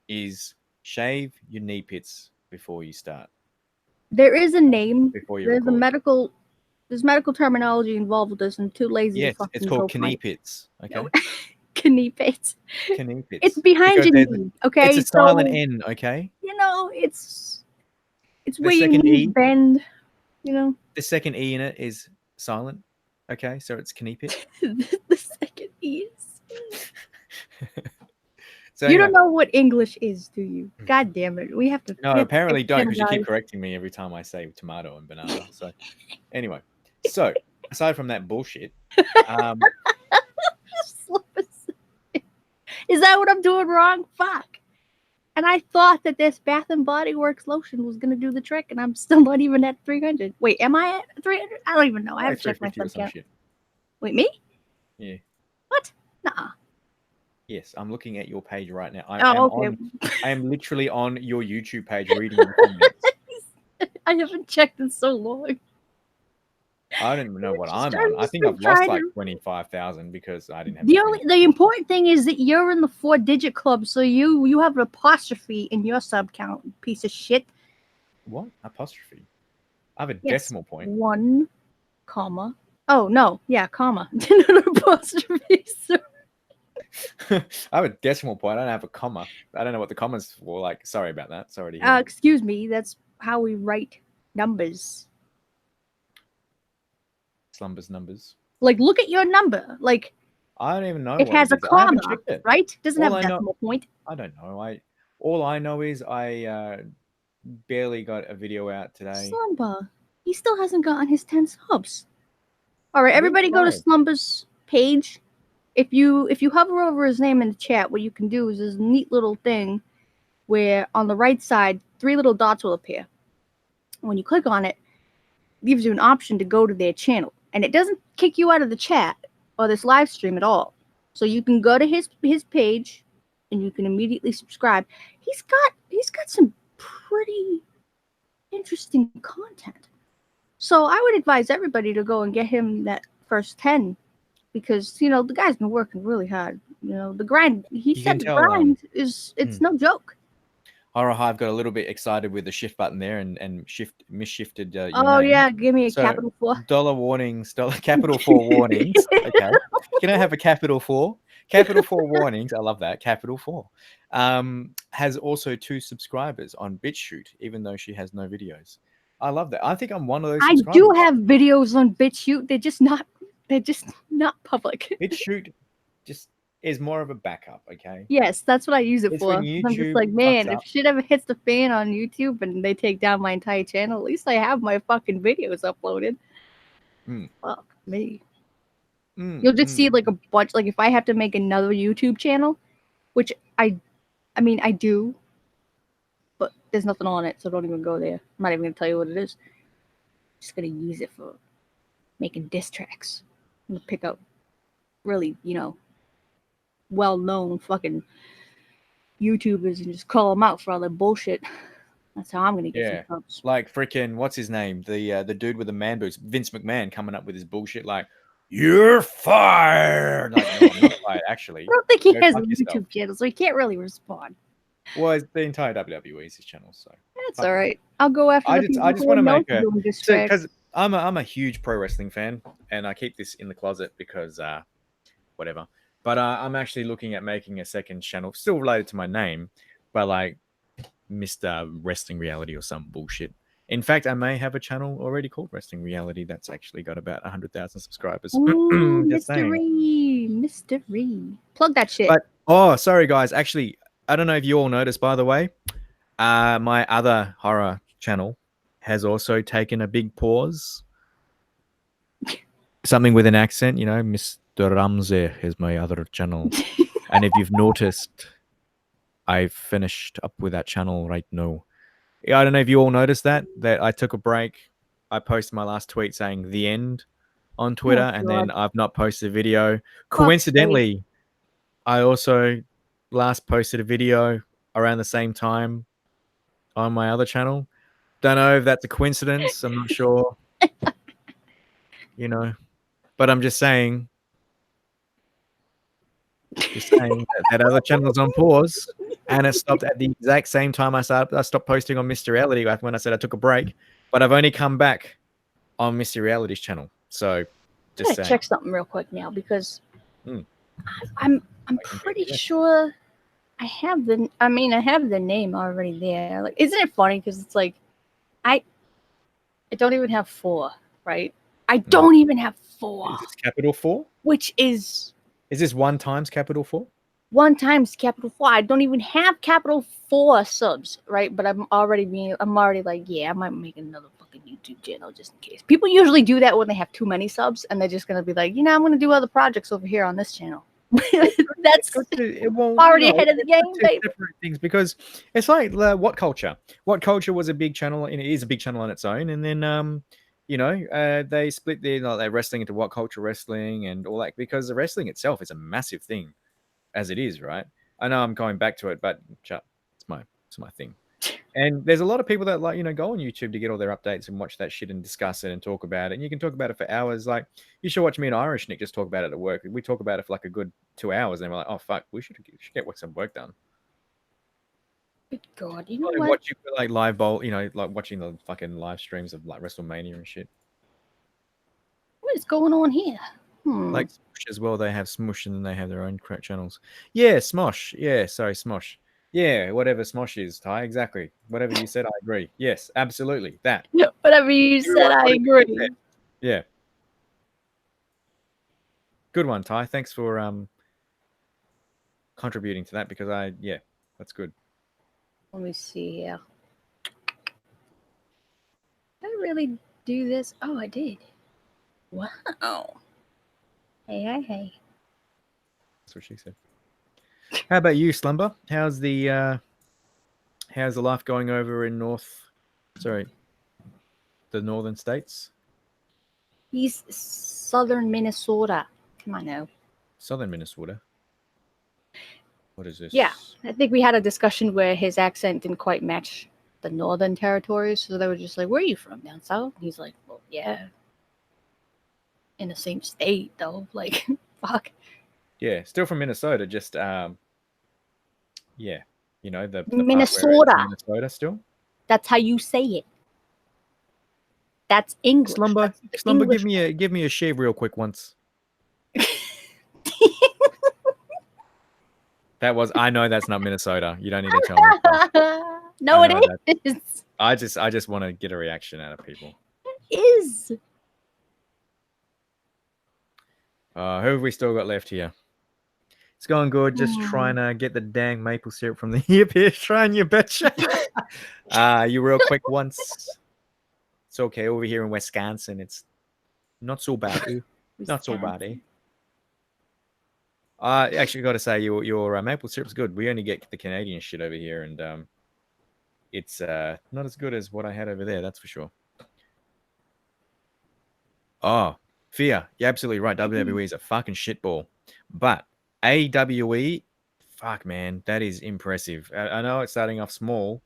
is shave your knee pits before you start. There is a name. Before you There's medical terminology involved with this, and too lazy to fucking it's called knee pits. Okay. No. Knee pits. Knee pits. It's behind your knee. Okay. It's a silent N. Okay. You know, it's where your knees bend. You know. The second E in it is silent. Okay, so it's knee pit. The second E is. So you don't know what English is, do you? God damn it. We have to. No, apparently don't, because you keep correcting me every time I say tomato and banana. So, anyway. So, aside from that bullshit. Is that what I'm doing wrong? Fuck. And I thought that this Bath and Body Works lotion was going to do the trick, and I'm still not even at 300. Wait, am I at 300? I don't even know. I have to check my phone count. Wait, me? Yeah. What? Nuh-uh. Yes, I'm looking at your page right now. I am literally on your YouTube page reading the comments. I haven't checked in so long. I don't know what I'm on. I think I've lost like 25,000 because I didn't have the important thing is that you're in the 4-digit club, so you have an apostrophe in your sub count, piece of shit. What? Apostrophe? I have a decimal point. 1, comma. Oh no, yeah, comma. Not apostrophe. I have a decimal point. I don't have a comma. I don't know what the comma's for. Like, sorry about that. Sorry to hear. Excuse me. That's how we write numbers. Slumbers numbers. Like, look at your number. Like, I don't even know. It has a comma, right? Doesn't have a decimal point. I don't know. All I know is I barely got a video out today. Slumber. He still hasn't gotten his 10 subs. All right, everybody go to Slumber's page. If you hover over his name in the chat, what you can do is this neat little thing where on the right side, 3 little dots will appear. When you click on it, it gives you an option to go to their channel. And it doesn't kick you out of the chat or this live stream at all. So you can go to his page and you can immediately subscribe. He's got some pretty interesting content. So I would advise everybody to go and get him that first 10 because the guy's been working really hard. The grind. He You said can the tell, grind it's no joke. Horror Hive got a little bit excited with the shift button there and misshifted your Oh name. yeah, give me a So, capital 4. dollar warnings, capital 4 warnings. Okay. Can I have a capital 4? Capital 4 warnings. I love that. Capital 4. Has also 2 subscribers on BitChute, even though she has no videos. I love that. I think I'm one of those I subscribers. do have videos on BitChute. They're just not public. BitChute just is more of a backup, okay? Yes, that's what I use it It's for. when I'm just YouTube like, man, fucks if up. shit ever hits the fan on YouTube and they take down my entire channel, at least I have my fucking videos uploaded. Mm. Fuck me. Mm, You'll just see mm. like a bunch. Like if I have to make another YouTube channel, which I mean I do, but there's nothing on it, so don't even go there. I'm not even gonna tell you what it is. Just gonna use it for making diss tracks. I'm gonna pick up really, well-known fucking YouTubers and just call them out for all their bullshit. That's how I'm gonna get Yeah. some subs. Like freaking, what's his name? The dude with the man boots, Vince McMahon, coming up with his bullshit like, "You're fired." Like, no, I'm not fired. Actually, I don't think he go has a fuck yourself. YouTube channel, so he can't really respond. Well, it's the entire WWE is his channel, so That's fuck all him. right. I'll go after I the just people want to who know make a doing diss tracks. because I'm a huge pro wrestling fan, and I keep this in the closet because whatever. But I'm actually looking at making a second channel, still related to my name, but like Mr. Wrestling Reality or some bullshit. In fact, I may have a channel already called Wrestling Reality that's actually got about 100,000 subscribers. Ooh, Just saying. mystery. Plug that shit. But oh, sorry guys. Actually, I don't know if you all noticed, by the way, my other horror channel has also taken a big pause. Something with an accent, Mr. Ramsey is my other channel. And if you've noticed, I've finished up with that channel right now. I don't know if you all noticed that I took a break. I posted my last tweet saying the end on Twitter, and then I've not posted a video. Coincidentally, I also last posted a video around the same time on my other channel. Don't know if that's a coincidence. I'm not sure. But I'm just saying. That other channel's on pause, and it stopped at the exact same time I stopped posting on Mr. Reality when I said I took a break. But I've only come back on Mr. Reality's channel. So just I'm saying. check something real quick now because Mm. I'm pretty sure I have the name already there. Like, isn't it funny? Because it's like I don't even have 4, right? I don't even have 4. Is this capital 4? Which is this 1 times capital 4? 1 times capital 4. I don't even have capital 4 subs, right? But I'm already like, yeah, I might make another fucking YouTube channel just in case. People usually do that when they have too many subs, and they're just gonna be like, I'm gonna do other projects over here on this channel. That's already ahead of the game, baby. Different things, because it's like What Culture. What Culture was a big channel, and it is a big channel on its own. And then they split their wrestling into What Culture Wrestling and all that, because the wrestling itself is a massive thing as it is, right? I know I'm going back to it, but it's my thing. And there's a lot of people that go on YouTube to get all their updates and watch that shit and discuss it and talk about it. And you can talk about it for hours. Like, you should watch me and Irish Nick just talk about it at work. We talk about it for like a good 2 hours, and we're like, oh fuck, we should get some work done. Good God, you know Like what? watching like live bowl, like watching the fucking live streams of like WrestleMania and shit. What is going on here? Like Smosh as well. They have Smosh and then they have their own correct channels. Yeah, Smosh. Yeah, sorry, Smosh. Yeah, whatever Smosh is, Ty. Exactly. Whatever you said, I agree. Yes, absolutely. That. Whatever you said, I agree. Yeah. Good one, Ty. Thanks for contributing to that, because that's good. Let me see here. Did I really do this? Oh, I did. Wow. Hey. That's what she said. How about you, Slumber? How's the life going over in the northern states? He's southern Minnesota. Come on now. Southern Minnesota. What is this? Yeah, I think we had a discussion where his accent didn't quite match the northern territories, so they were just like, "Where are you from? Down south?" And he's like, "Well, yeah. In the same state though, like fuck. Yeah, still from Minnesota. Just yeah, you know the part where it's Minnesota. Minnesota still. That's how you say it. That's English. Slumber, That's the Slumber, English give me a shave real quick once. That was. I know that's not Minnesota. You don't need to tell me. No, I know it is. I just want to get a reaction out of people. It is. Who have we still got left here? It's going good. Just trying to get the dang maple syrup from the ear pierce. Trying your betcha. You real quick once. It's okay over here in Wisconsin. It's not so bad. Not so bad, eh? Actually, got to say your maple syrup's good. We only get the Canadian shit over here, and it's not as good as what I had over there. That's for sure. Oh, Fear, you're absolutely right. WWE is a fucking shitball, but AWE, fuck man, that is impressive. I know it's starting off small,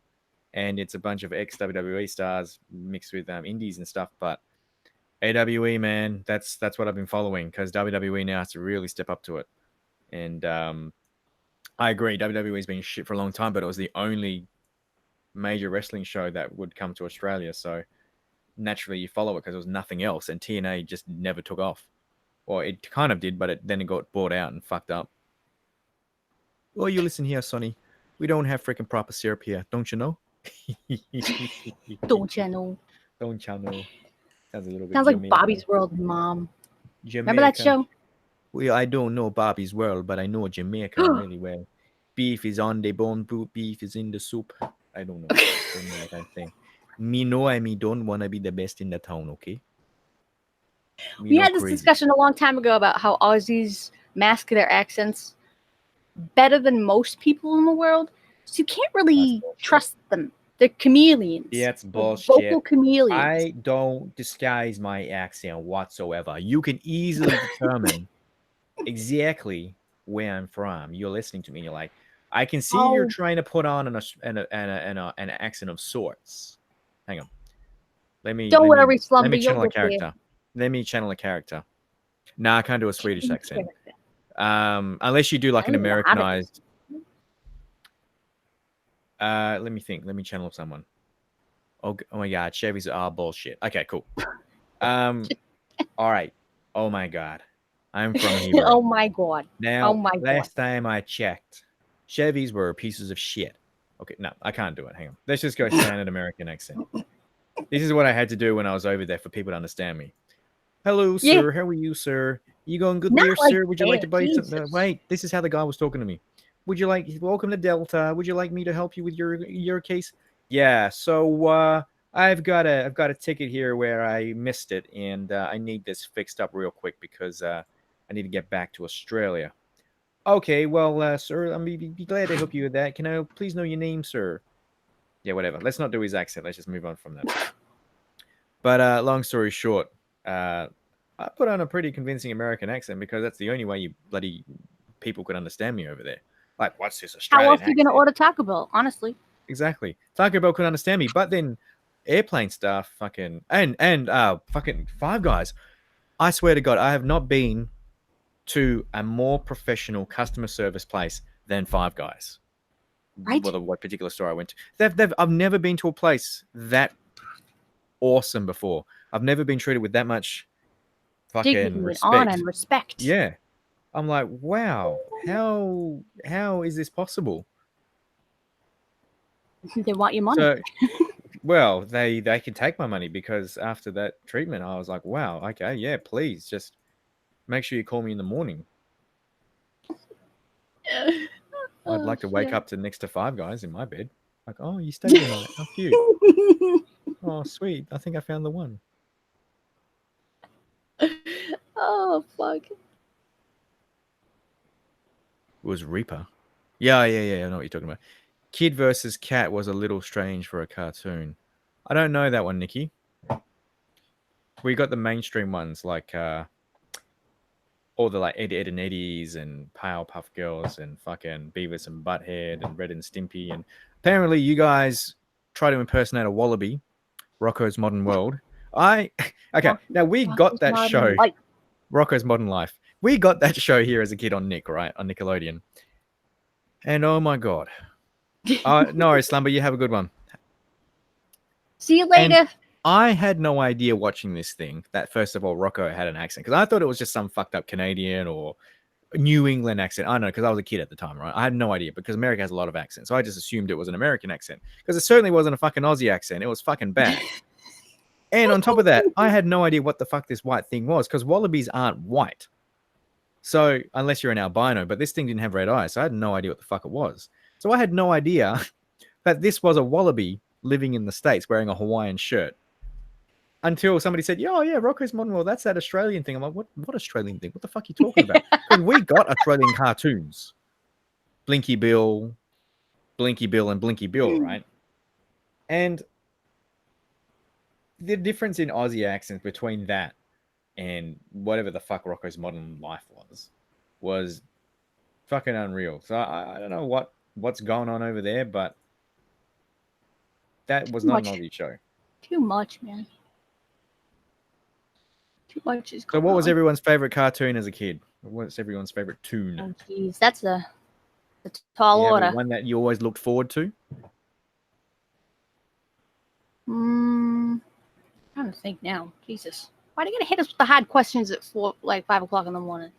and it's a bunch of ex-WWE stars mixed with indies and stuff, but AWE, man, that's what I've been following because WWE now has to really step up to it. And I agree, WWE's been shit for a long time, but it was the only major wrestling show that would come to Australia. So naturally you follow it because there was nothing else, and TNA just never took off. Well, it kind of did, but then it got bought out and fucked up. Well, you listen here, Sonny. We don't have freaking proper syrup here, don't you know? Don't you know? Don't you know? Sounds a little bit. Sounds like Jamaican. Bobby's World, Mom. Jamaican. Remember that show? Well, I don't know Bobby's World, but I know Jamaica really well. Beef is on the bone, beef is in the soup. I don't know. Don't know what I'm saying. Me know I don't want to be the best in the town, okay? We had this discussion a long time ago about how Aussies mask their accents better than most people in the world. So you can't really trust them. They're chameleons. Yeah, it's bullshit. Vocal chameleons. I don't disguise my accent whatsoever. You can easily determine exactly where I'm from. You're listening to me, and you're like, I can see you're trying to put on an accent of sorts. Hang on. Don't worry, Slumber. Let me channel a character. Let me channel a character. Nah, I can't do a Swedish accent. Unless you do like an Americanized. Let me think. Let me channel someone. Oh my God, Chevys are bullshit. Okay, cool. All right. Oh my God, I'm from here. Oh my God. Now, oh my last God. time I checked, Chevys were pieces of shit. Okay, no, I can't do it. Hang on. Let's just go standard American accent. This is what I had to do when I was over there for people to understand me. Hello, sir. How are you, sir? You going good there, like sir? Would you like to buy something? Jesus. Wait, this is how the guy was talking to me. Would you like, welcome to Delta. Would you like me to help you with your case? Yeah, so I've got a ticket here where I missed it, and I need this fixed up real quick because I need to get back to Australia. Okay, well, sir, I'm be glad to help you with that. Can I please know your name, sir? Yeah, whatever. Let's not do his accent. Let's just move on from that. But long story short, I put on a pretty convincing American accent because that's the only way you bloody people could understand me over there. Like, what's this Australian How else are you accent? going to order Taco Bell, honestly? Exactly. Taco Bell could understand me, but then airplane stuff, fucking fucking Five Guys. I swear to God, I have not been to a more professional customer service place than Five Guys. Right. What particular store I went to. I've never been to a place that awesome before. I've never been treated with that much fucking Dignity, respect. honor, and respect. Yeah. I'm like, wow, how is this possible? They want your money. So, well, they can take my money because after that treatment, I was like, wow, okay, yeah, please just make sure you call me in the morning. I'd like to wake up to next to Five Guys in my bed. Like, oh, you stayed the night. How cute. Oh, sweet. I think I found the one. Oh, fuck. It was Reaper. Yeah, I know what you're talking about. Kid versus Cat was a little strange for a cartoon. I don't know that one, Nikki. We got the mainstream ones like all the like Ed and Eddies and Powerpuff Girls and fucking Beavis and Butthead and Red and Stimpy. And apparently you guys try to impersonate a wallaby, Rocko's Modern World. Okay, now we got that Modern show, Life. Rocco's Modern Life. We got that show here as a kid on Nick, right? On Nickelodeon. And oh my god. No worries, Slumber, you have a good one. See you And later. I had no idea watching this thing that first of all Rocco had an accent, because I thought it was just some fucked up Canadian or New England accent. I don't know, because I was a kid at the time, right? I had no idea, because America has a lot of accents. So I just assumed it was an American accent, because it certainly wasn't a fucking Aussie accent. It was fucking bad. And on top of that, I had no idea what the fuck this white thing was, because wallabies aren't white. So unless you're an albino, but this thing didn't have red eyes, so I had no idea what the fuck it was. So I had no idea that this was a wallaby living in the States wearing a Hawaiian shirt. Until somebody said, "Yeah, yeah, Rocco's Modern World, that's that Australian thing." I'm like, what Australian thing? What the fuck are you talking about? Because we got Australian cartoons. Blinky Bill, and Blinky Bill, right? And the difference in Aussie accents between that and whatever the fuck Rocco's Modern Life was fucking unreal. So I don't know what's going on over there, but that was Too not much. an Aussie show. Too much, man. Too much is So going what was on. everyone's favorite cartoon as a kid? What's everyone's favorite tune? Oh, jeez, that's the Do tall you have order. one that you always looked forward to? Trying to think now. Jesus, why do you gotta hit us with the hard questions at 5 o'clock in the morning?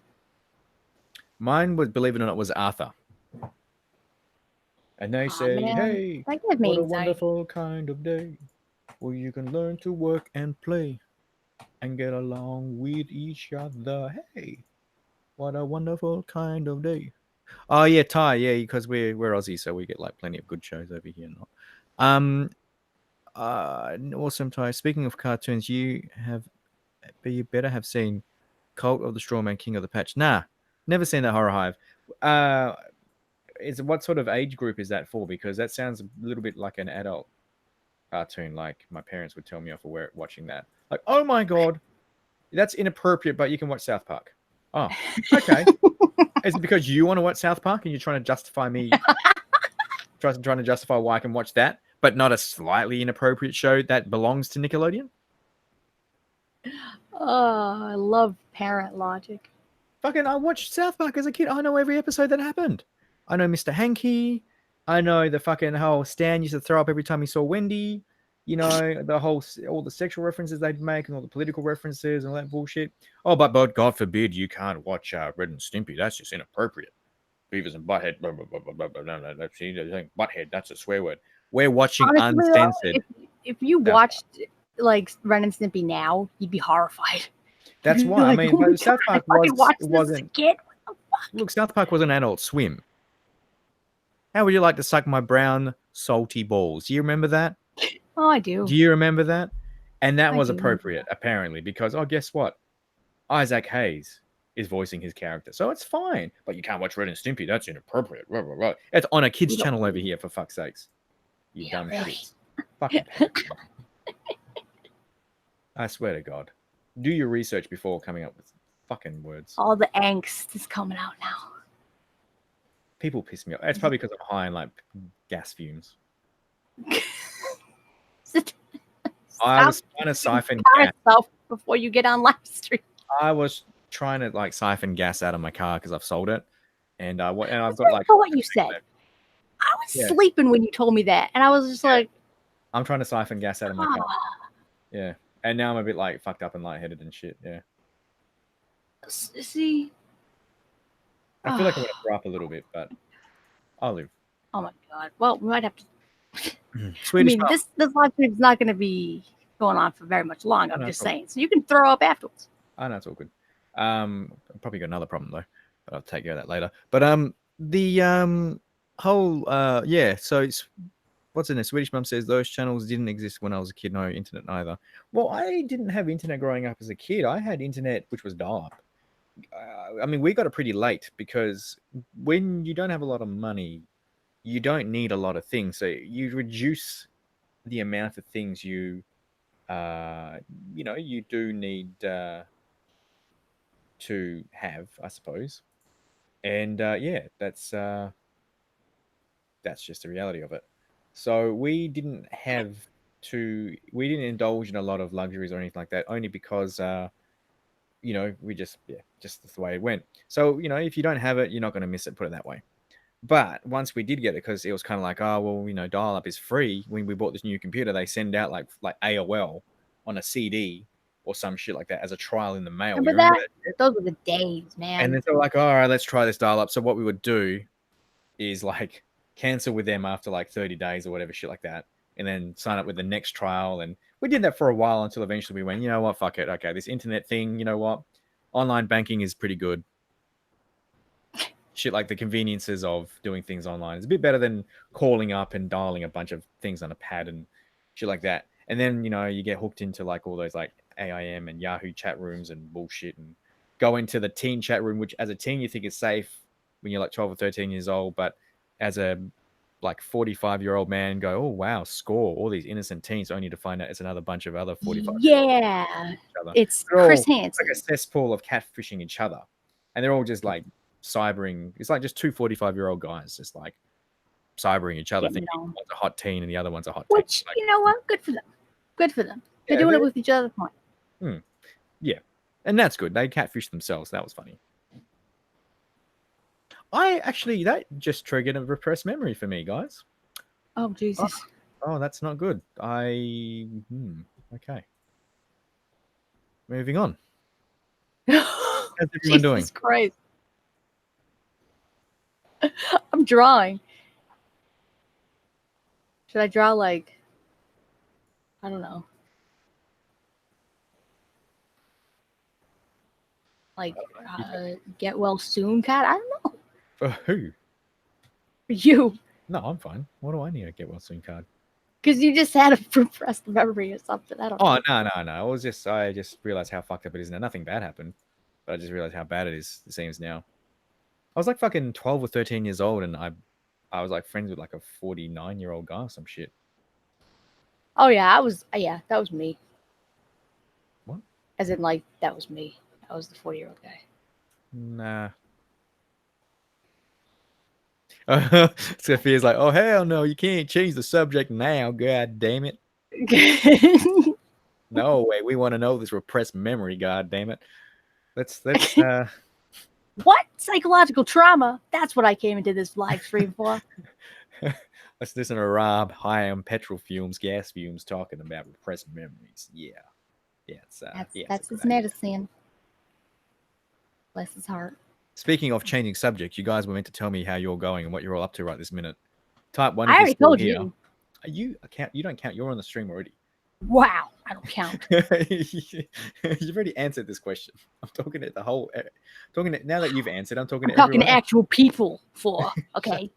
Mine was, believe it or not, was Arthur. And they say, man, "Hey, that gives me what a anxiety. wonderful kind of day, where you can learn to work and play, and get along with each other. Hey, what a wonderful kind of day." Oh yeah, Ty, yeah, because we're Aussie, so we get like plenty of good shows over here. Awesome, Ty. Speaking of cartoons, you better have seen Cult of the Straw Man, King of the Patch. Nah, never seen that. Horror Hive. What sort of age group is that for? Because that sounds a little bit like an adult cartoon. Like my parents would tell me off for watching that. Like, oh my god, that's inappropriate, but you can watch South Park. Oh, okay. Is it because you want to watch South Park and you're trying to justify me trying to justify why I can watch that, but not a slightly inappropriate show that belongs to Nickelodeon? Oh, I love parent logic. Fucking, I watched South Park as a kid. I know every episode that happened. I know Mr. Hanky. I know the fucking whole Stan used to throw up every time he saw Wendy. You know, all the sexual references they'd make and all the political references and all that bullshit. Oh, but God forbid you can't watch Red and Stimpy. That's just inappropriate. Beavis and Butthead. Blah, blah, blah, blah, blah, blah, blah, blah. Butthead, that's a swear word. We're watching Honestly, though, uncensored. if you South watched like Ren and Stimpy now, you'd be horrified. That's You'd be why. I like, mean, "Oh my but South God, Park I watched this as a wasn't. kid. What the fuck?" Look, South Park was an Adult Swim. How would you like to suck my brown, salty balls? Do you remember that? Oh, I do. Do you remember that? And that I was do remember appropriate, apparently, because, oh, guess what? Isaac Hayes is voicing his character. So it's fine. But you can't watch Red and Stimpy. That's inappropriate. Rah, rah, rah. It's on a kid's You don't- channel over here, for fuck's sakes. You Yeah, dumb really. shits. Fucking I swear to God. Do your research before coming up with fucking words. All the angst is coming out now. People piss me off. It's probably because I'm high in like gas fumes. I was trying to siphon gas. yourself before you get on live stream. I was trying to like siphon gas out of my car because I've sold it, and I've got That's like. not what you said. I was Yeah. sleeping when you told me that, and I was just like, I'm trying to siphon gas out of my car. "Ah." Yeah, and now I'm a bit like fucked up and lightheaded and shit. Yeah, See, I feel like I'm gonna throw up a little bit, but I'll live. oh my god. Well, we might have to. Swedish. I mean, this live stream is not going to be going on for very much long. I'm No, just it's all- saying, so you can throw up afterwards. I know it's all good. I've probably got another problem though, but I'll take care of that later. But the whole yeah. So it's what's in there? Swedish Mum says those channels didn't exist when I was a kid. No internet either. Well, I didn't have internet growing up as a kid. I had internet which was dial-up. I mean, we got it pretty late because when you don't have a lot of money, you don't need a lot of things. So you reduce the amount of things you you do need to have, I suppose. And yeah, that's just the reality of it. So we didn't have we didn't indulge in a lot of luxuries or anything like that, only because we just the way it went. So if you don't have it, you're not going to miss it. Put it that way. But once we did get it, because it was kind of like, oh well, dial up is free. When we bought this new computer, they send out like AOL on a CD or some shit like that as a trial in the mail. Remember that? Those were the days, man. And then they're like, all right, let's try this dial up. So what we would do is like cancel with them after like 30 days or whatever shit like that, and then sign up with the next trial. And we did that for a while until eventually we went, you know what, fuck it. Okay, this internet thing, you know what? Online banking is pretty good. Shit, like the conveniences of doing things online is a bit better than calling up and dialing a bunch of things on a pad and shit like that. And then, you get hooked into like all those like AIM and Yahoo chat rooms and bullshit, and go into the teen chat room, which as a teen you think is safe when you're like 12 or 13 years old, but as a like 45-year-old man, go, oh wow, score, all these innocent teens, only to find out it's another bunch of other 45. Yeah, it's Chris Hansen. Like a cesspool of catfishing each other, and they're all just like cybering. It's like just two 45-year-old guys just like cybering each other, thinking one's a hot teen and the other one's a hot teen. Which, you know what? Good for them. Good for them. They're doing it with each other. Fine. Yeah, and that's good. They catfish themselves. That was funny. That just triggered a repressed memory for me, guys. Oh Jesus. Oh, that's not good. Okay. Moving on. How's everyone doing? Jesus Christ. I'm drawing. Should I draw like, I don't know, like get well soon, cat? I don't know. For who? For you. No, I'm fine. What do I need a get well soon card? Because you just had a repressed memory or something. I don't know. Oh, no. I just realized how fucked up it is now. Nothing bad happened, but I just realized how bad it seems now. I was like fucking 12 or 13 years old, and I was like friends with like a 49-year-old guy or some shit. Oh yeah, that was me. What? As in, like, that was me. I was the 40-year-old guy. Nah. Sophia's like, oh hell no, you can't change the subject now. God damn it. No way. We want to know this repressed memory. God damn it. Let's. What? Psychological trauma? That's what I came into this live stream for. Let's listen to Rob high on petrol fumes, gas fumes, talking about repressed memories. Yeah. That's his medicine. Bless his heart. Speaking of changing subjects, you guys were meant to tell me how you're going and what you're all up to right this minute. Type 1. I already told you. You don't count. You're on the stream already. Wow, I don't count. You've already answered this question. I'm talking to now that you've answered. I'm talking to everyone. Actual people for okay.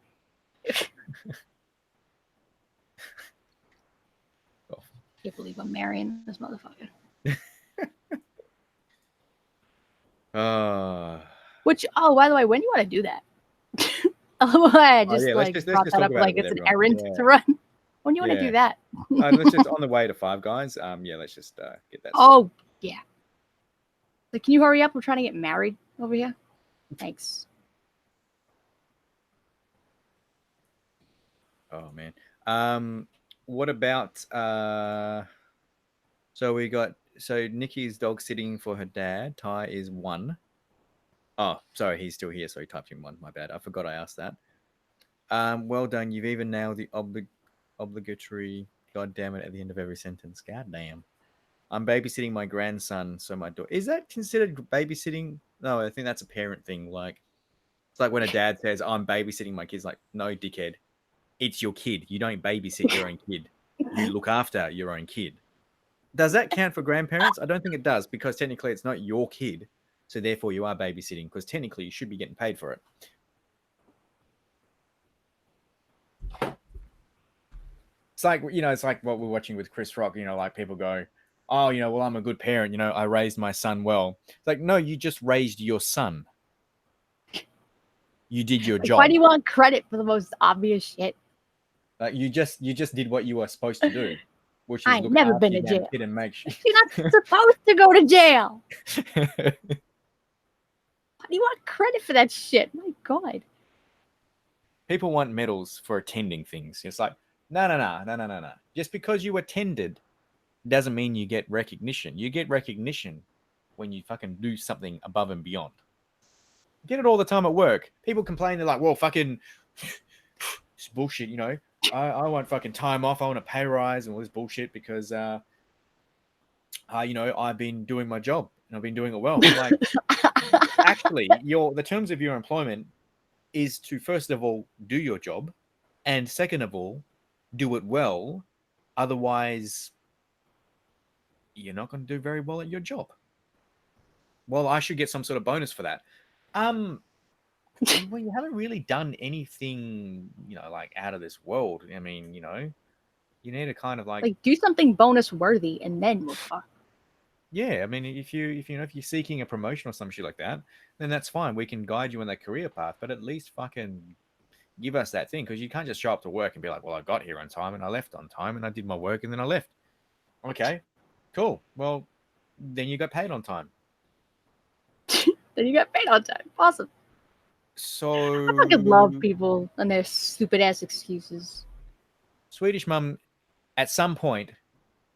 Can't believe I'm marrying this motherfucker. Which, by the way, when do you want to do that? I just brought that up like it's an errand to run. When do you want to do that? Let's just on the way to Five Guys. Let's just get that. Oh yeah. Like, can you hurry up? We're trying to get married over here. Thanks. Oh man. What about so Nikki's dog sitting for her dad. Ty is 1. Oh, sorry, he's still here, so he typed in 1. My bad. I forgot I asked that. Well done. You've even nailed the obligatory God damn it at the end of every sentence. God damn. I'm babysitting my grandson, so my daughter. Is that considered babysitting? No, I think that's a parent thing. Like, it's like when a dad says, I'm babysitting my kids. Like, no, dickhead. It's your kid. You don't babysit your own kid. You look after your own kid. Does that count for grandparents? I don't think it does, because technically it's not your kid. So therefore you are babysitting, because technically you should be getting paid for it. It's like, it's like what we're watching with Chris Rock, like people go, oh, well, I'm a good parent. I raised my son well. It's like, no, you just raised your son. You did your job. Why do you want credit for the most obvious shit? You just did what you were supposed to do. Which is I've never been to jail. And make sure. You're not supposed to go to jail. Why do you want credit for that shit? My God. People want medals for attending things. It's like, No. Just because you attended doesn't mean you get recognition. You get recognition when you fucking do something above and beyond. You get it all the time at work. People complain, they're like, well, fucking it's bullshit, you know. I want fucking time off. I want a pay rise and all this bullshit because, you know, I've been doing my job and I've been doing it well. I'm like, actually, the terms of your employment is to, first of all, do your job. And second of all, do it well. Otherwise, you're not going to do very well at your job. Well, I should get some sort of bonus for that. Well, you haven't really done anything, you know, like out of this world. I mean, you know, you need to kind of like do something bonus worthy, and then we'll talk. Yeah, I mean, if you're seeking a promotion or some shit like that, then that's fine. We can guide you on that career path, but at least fucking give us that thing, because you can't just show up to work and be like, well, I got here on time and I left on time and I did my work and then I left. Okay, cool. Well, then you got paid on time. Then you got paid on time. Awesome. So I fucking love people and their stupid ass excuses. Swedish mum, at some point,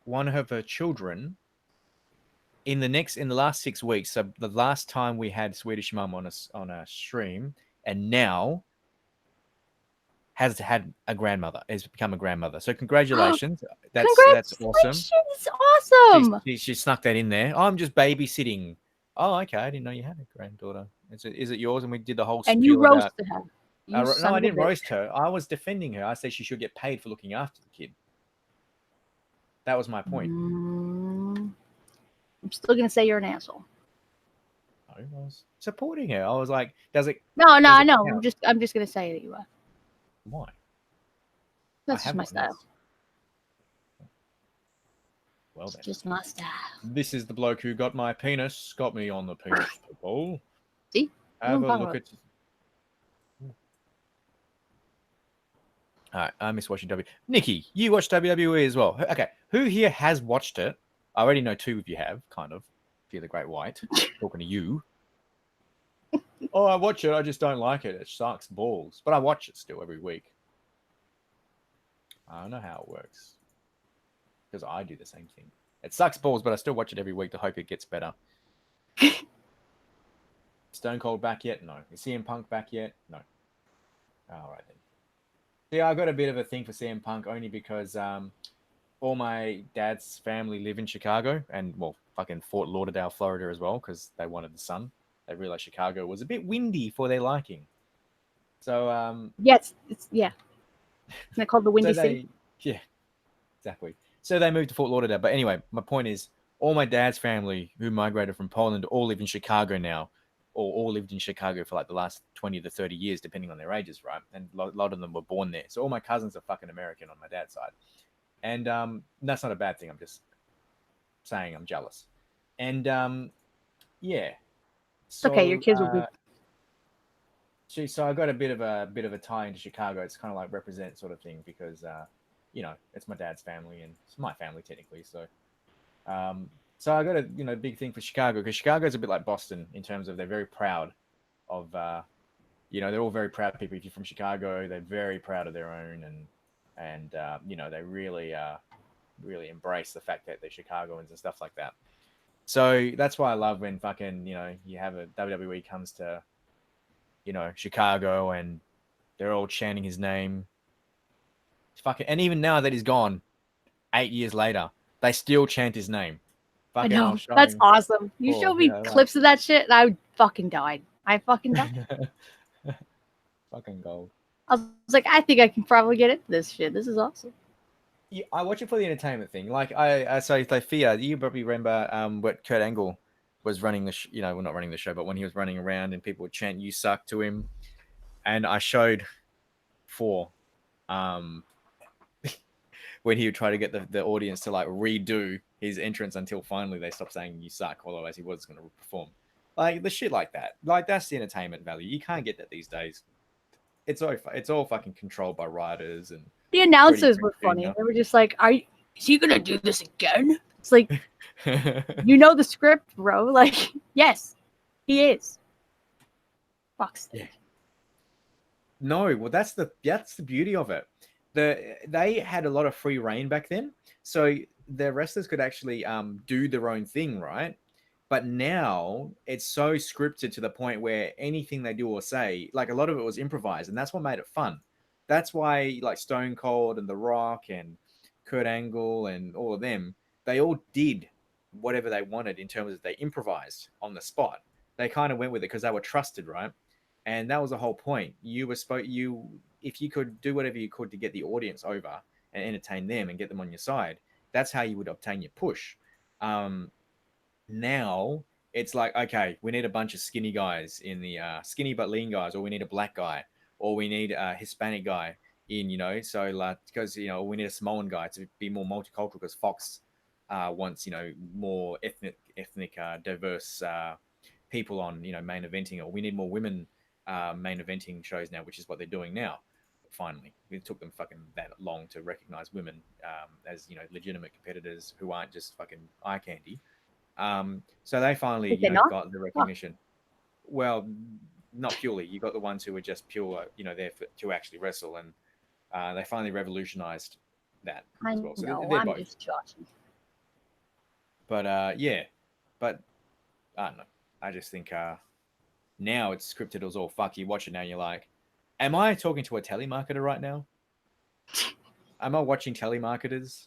one of her children in the last 6 weeks. So the last time we had Swedish mum on a stream, and now has had a grandmother, has become a grandmother. So congratulations. That's awesome. It's awesome. She snuck that in there. I'm just babysitting. Oh, okay. I didn't know you had a granddaughter. Is it yours? And we did the whole and you roasted her. No, I didn't roast her. I was defending her. I said she should get paid for looking after the kid. That was my point. I'm still gonna say you're an asshole. I was supporting her. I was like, does it? No, I know. Count? I'm just gonna say that you are. Why? That's just my style. Well then. It's just my style. This is the bloke who got my penis, got me on the penis ball. See? Have a look at. All right, I miss watching WWE. Nikki, you watch WWE as well. Okay, who here has watched it? I already know two of you have, kind of. Fear the Great White. Talking to you. Oh, I watch it. I just don't like it. It sucks balls. But I watch it still every week. I don't know how it works. Because I do the same thing. It sucks balls, but I still watch it every week to hope it gets better. Stone Cold back yet? No. Is CM Punk back yet? No. All right then. Yeah, I got a bit of a thing for CM Punk only because all my dad's family live in Chicago and, well, fucking Fort Lauderdale, Florida as well, because they wanted the sun. They realized Chicago was a bit windy for their liking. So, yes, yeah. Isn't that called the Windy City? Yeah, exactly. So they moved to Fort Lauderdale. But anyway, my point is, all my dad's family who migrated from Poland all live in Chicago now, or all lived in Chicago for like the last 20 to 30 years, depending on their ages, right? And a lot of them were born there. So all my cousins are fucking American on my dad's side. And that's not a bad thing. I'm just saying I'm jealous. And yeah. So, okay, your kids will be. So I got a bit of a tie into Chicago. It's kind of like represent sort of thing because you know, it's my dad's family and it's my family technically. So so I got a big thing for Chicago because Chicago's a bit like Boston in terms of they're very proud of they're all very proud people. If you're from Chicago, they're very proud of their own and they really embrace the fact that they're Chicagoans and stuff like that. So that's why I love when fucking, you have a WWE comes to, Chicago and they're all chanting his name. Fucking, and even now that he's gone, 8 years later, they still chant his name. I know. That's awesome. You showed me clips of that shit and I fucking died. I fucking died. Fucking gold. I was like, I think I can probably get into this shit. This is awesome. Yeah, I watch it for the entertainment thing. Like Thea, you probably remember what Kurt Angle was running the well, not running the show, but when he was running around and people would chant "You suck" to him, and I showed when he would try to get the audience to like redo his entrance until finally they stopped saying "You suck," otherwise he was going to perform. Like the shit like that. Like that's the entertainment value. You can't get that these days. It's all fucking controlled by writers and. The announcers were funny. They were just like, is he going to do this again? It's like, you know the script, bro. Like, yes, he is. Fuck's sake. Yeah. No, well, that's the beauty of it. they had a lot of free reign back then, so the wrestlers could actually do their own thing, right? But now it's so scripted to the point where anything they do or say, like a lot of it was improvised, and that's what made it fun. That's why like Stone Cold and The Rock and Kurt Angle and all of them, they all did whatever they wanted in terms of they improvised on the spot. They kind of went with it because they were trusted, right? And that was the whole point. You if you could do whatever you could to get the audience over and entertain them and get them on your side, that's how you would obtain your push. Now it's like, okay, we need a bunch of skinny guys in the skinny but lean guys, or we need a black guy, or we need a Hispanic guy in, so like, because we need a Samoan guy to be more multicultural, because Fox wants more ethnic diverse people on main eventing, or we need more women main eventing shows now, which is what they're doing now. Finally, it took them fucking that long to recognize women as legitimate competitors who aren't just fucking eye candy. So they finally got the recognition. Well, not purely. You got the ones who were just pure, there to actually wrestle, and they finally revolutionized that as well. So they're I'm both. just joshing. But yeah, but I don't know. I just think now it's scripted. It was all fuck. You watch it now, you're like, am I talking to a telemarketer right now? Am I watching telemarketers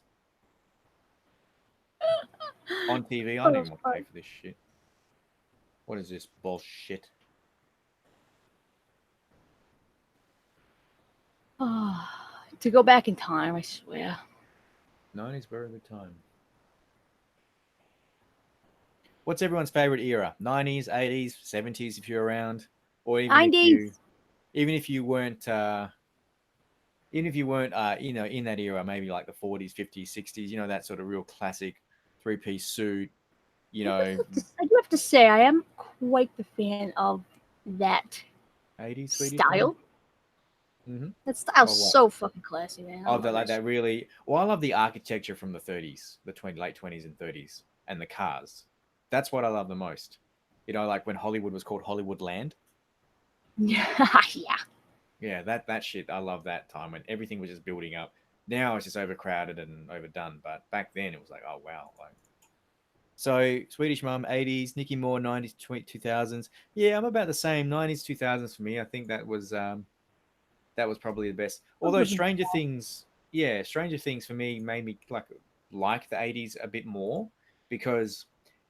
on TV? I don't even want to pay for this shit. What is this bullshit? To go back in time, I swear. 90s were a good time. What's everyone's favorite era? 90s, 80s, 70s if you're around, or even 90s. Even if you weren't in that era, maybe like the 40s, 50s, 60s, that sort of real classic three-piece suit, I do have to say, I am quite the fan of that 80s style. Mm-hmm. That style's so fucking classy, man. I love the architecture from the 30s, the late 20s and 30s, and the cars. That's what I love the most. Like when Hollywood was called Hollywood Land. Yeah. Yeah, that shit. I love that time when everything was just building up. Now it's just overcrowded and overdone. But back then it was like, oh wow. So Swedish Mum, 80s, Nikki Moore, 90s, 2000s. Yeah, I'm about the same. 90s, 2000s for me. I think that was probably the best. Although Stranger Things for me made me like the 80s a bit more, because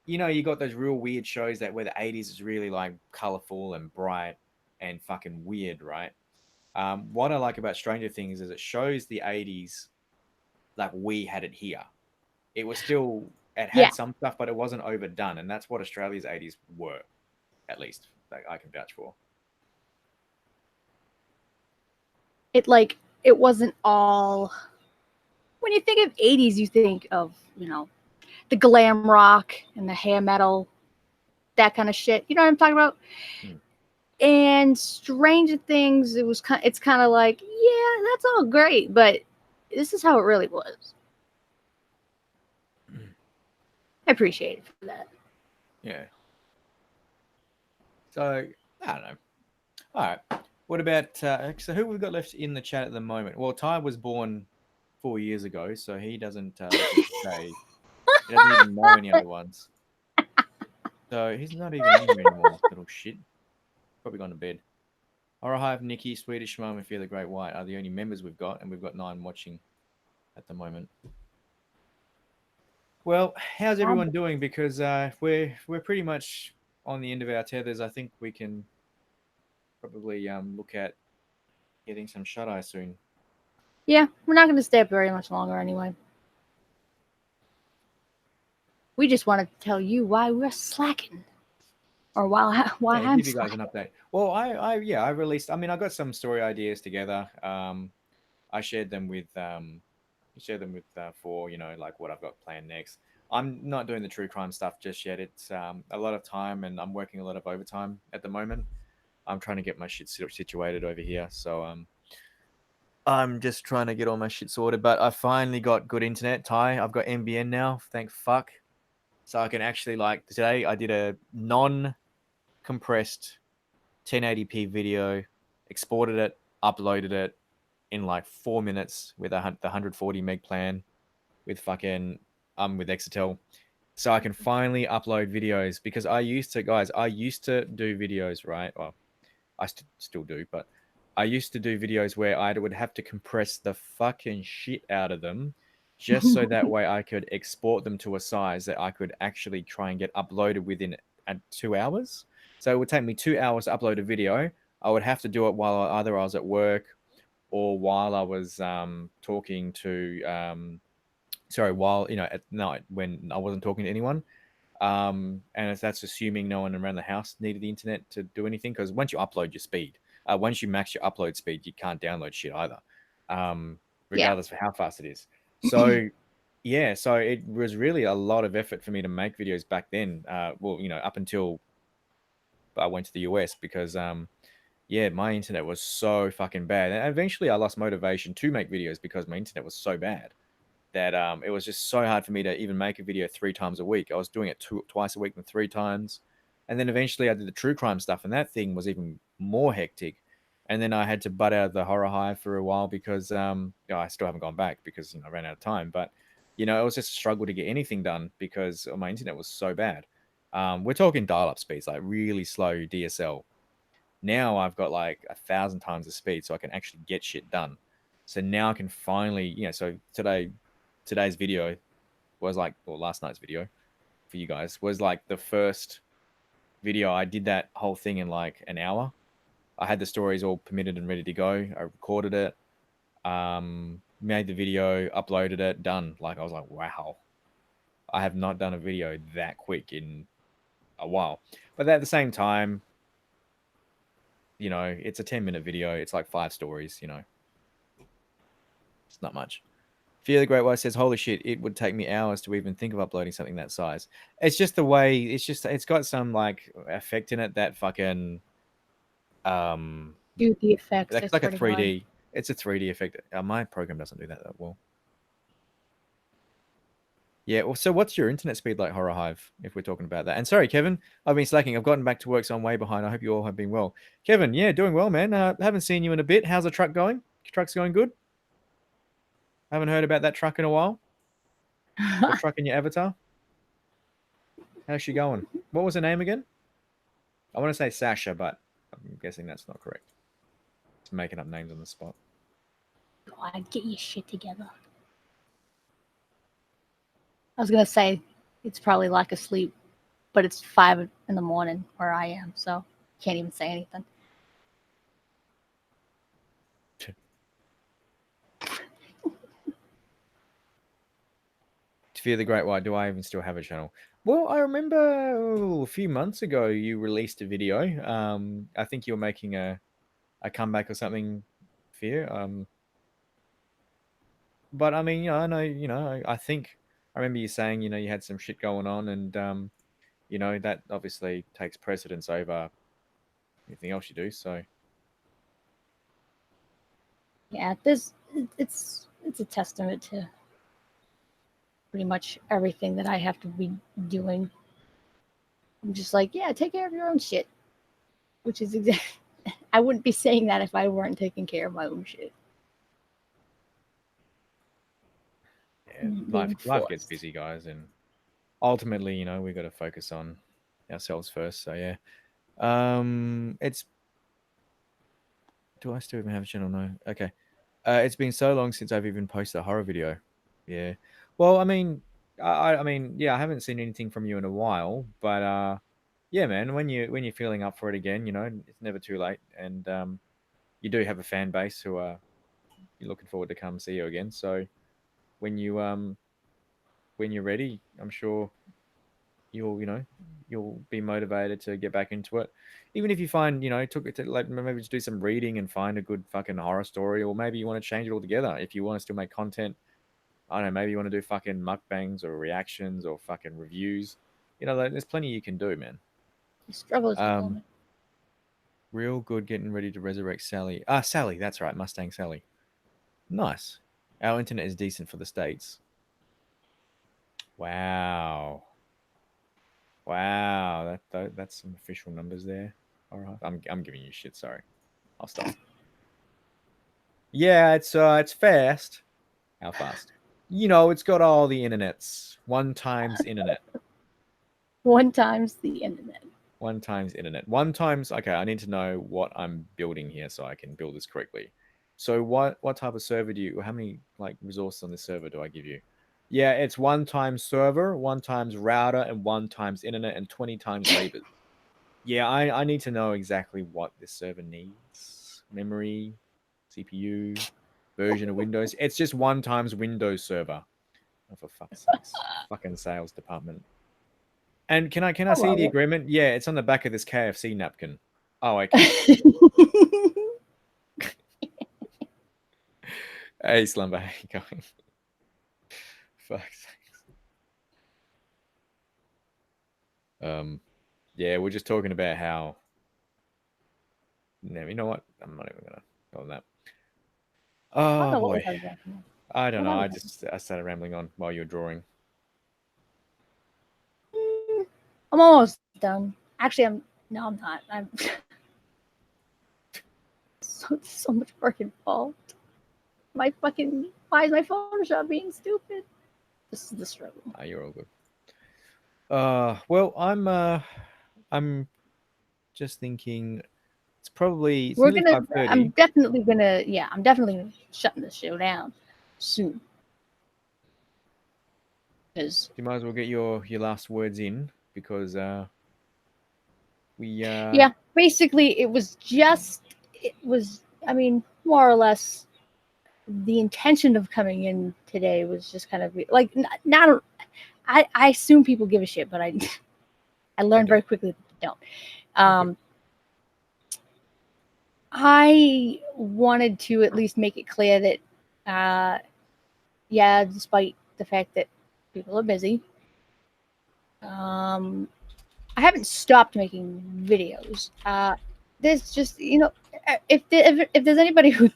you got those real weird shows where the 80s is really like colorful and bright and fucking weird, right? What I like about Stranger Things is it shows the 80s like we had it here. It was still, it had some stuff, but it wasn't overdone, and that's what Australia's 80s were, at least I can vouch for. It wasn't all. When you think of 80s, you think of the glam rock and the hair metal, that kind of shit. You know what I'm talking about? And Stranger Things, it's kind of like, yeah, that's all great, but this is how it really was. I appreciate it for that. Yeah. So I don't know. All right. What about so who we've got left in the chat at the moment? Well, Ty was born 4 years ago, so he doesn't say. He doesn't even know any other ones. So he's not even in here anymore, little shit. Probably gone to bed. Orahive, Nikki, Swedish Mum, and Fear the Great White are the only members we've got, and we've got 9 watching at the moment. Well, how's everyone doing? Because we're pretty much on the end of our tethers. I think we can probably look at getting some shut-eye soon. Yeah, we're not going to stay up very much longer anyway. We just wanted to tell you why we're slacking, or why I'm give you guys an update. Well, I released. I mean, I got some story ideas together. I shared them with for like what I've got planned next. I'm not doing the true crime stuff just yet. It's a lot of time, and I'm working a lot of overtime at the moment. I'm trying to get my shit situated over here, so I'm just trying to get all my shit sorted. But I finally got good internet. Ty, I've got NBN now. Thank fuck. So I can actually, like, today I did a non-compressed 1080p video, exported it, uploaded it, in like 4 minutes with the 140 meg plan with fucking with Exetel. So I can finally upload videos because I used to do videos, right? Well, I still do, but I used to do videos where I would have to compress the fucking shit out of them just so that way I could export them to a size that I could actually try and get uploaded within 2 hours. So it would take me 2 hours to upload a video. I would have to do it while either I was at work or while I was talking to while at night when I wasn't talking to anyone. And if that's assuming no one around the house needed the internet to do anything, because once you upload your speed, once you max your upload speed, you can't download shit either, regardless of how fast it is. So, yeah, so it was really a lot of effort for me to make videos back then. Up until I went to the US because, yeah, my internet was so fucking bad. And eventually I lost motivation to make videos because my internet was so bad that it was just so hard for me to even make a video 3 times a week. I was doing it twice a week and 3 times. And then eventually I did the true crime stuff, and that thing was even more hectic. And then I had to butt out of the horror hive for a while because I still haven't gone back because I ran out of time. But it was just a struggle to get anything done because my internet was so bad. We're talking dial-up speeds, like really slow DSL. Now I've got like 1,000 times the speed, so I can actually get shit done. So now I can finally, so today's video was like, or last night's video for you guys was like the first video. I did that whole thing in like an hour. I had the stories all permitted and ready to go. I recorded it, made the video, uploaded it, done. Like I was like, wow, I have not done a video that quick in a while. But at the same time, it's a 10-minute video. It's like 5 stories, it's not much. Fear the Great White says, holy shit, it would take me hours to even think of uploading something that size. It's just the way, it's got some like effect in it that fucking, Do the effects. like It's a pretty 3D, hard. it's a 3D effect. My program doesn't do that well. Yeah, well, so what's your internet speed like, Horror Hive, if we're talking about that? And sorry, Kevin, I've been slacking. I've gotten back to work, so I'm way behind. I hope you all have been well. Kevin, yeah, doing well, man. Haven't seen you in a bit. How's the truck going? Truck's going good? Haven't heard about that truck in a while. The truck in your avatar? How's she going? What was her name again? I want to say Sasha, but I'm guessing that's not correct. It's making up names on the spot. God, get your shit together. I was gonna say it's probably like asleep, but it's 5 in the morning where I am, so can't even say anything. To Fear the Great White, do I even still have a channel? Well, I remember a few months ago you released a video. I think you were making a comeback or something, Fear. But I mean, I know, I think I remember you saying, you had some shit going on, and that obviously takes precedence over anything else you do. So Yeah, it's a testament to pretty much everything that I have to be doing. I'm just like, yeah, take care of your own shit, which is exactly. I wouldn't be saying that if I weren't taking care of my own shit. yeah, life gets busy, guys, and ultimately, we got to focus on ourselves first. So yeah, it's. Do I still even have a channel? No. Okay. It's been so long since I've even posted a horror video. Yeah. Well, I mean, I mean, yeah, I haven't seen anything from you in a while, but yeah, man, when you're feeling up for it again, it's never too late, and you do have a fan base who are you're looking forward to come see you again. So when you're ready, I'm sure you'll be motivated to get back into it. Even if you find, took it to like maybe just do some reading and find a good fucking horror story, or maybe you want to change it all together. If you want to still make content, I don't know, maybe you want to do fucking mukbangs or reactions or fucking reviews. There's plenty you can do, man. The struggle is a moment. Real good getting ready to resurrect Sally. Sally, that's right, Mustang Sally. Nice. Our internet is decent for the States. Wow. Wow, that's some official numbers there. All right, I'm giving you shit. Sorry, I'll stop. Yeah, it's fast. How fast? You know, it's got all the internets. 1 times internet. 1 times the internet. 1 times internet. 1 times. Okay, I need to know what I'm building here so I can build this correctly. So what type of server do you? How many like resources on this server do I give you? Yeah, it's 1 times server, 1 times router, and 1 times internet, and 20 times labor. Yeah, I need to know exactly what this server needs. Memory, CPU, version of Windows. It's just 1 times Windows server. Oh, for fuck's sakes. Fucking sales department. And can I see the agreement? Yeah, it's on the back of this KFC napkin. Oh, okay. Hey, Slumber, how you going? Fuck's sakes. Yeah, we're just talking about how. No, you know what? I'm not even gonna go on that. Oh boy, I don't know. I started rambling on while you were drawing. I'm almost done. Actually, I'm not. I'm so much work involved. Why is my Photoshop being stupid? This is the struggle. You're all good. Well, I'm just thinking it's probably We're gonna. 5:30. I'm definitely gonna. Yeah, I'm definitely gonna be shutting this show down soon. Because You might as well get your last words in because we yeah, basically it was. I mean, more or less, the intention of coming in today was just kind of like not. I assume people give a shit, but I learned very quickly that they don't. I wanted to at least make it clear that, yeah, despite the fact that people are busy, I haven't stopped making videos. There's just, if there's anybody who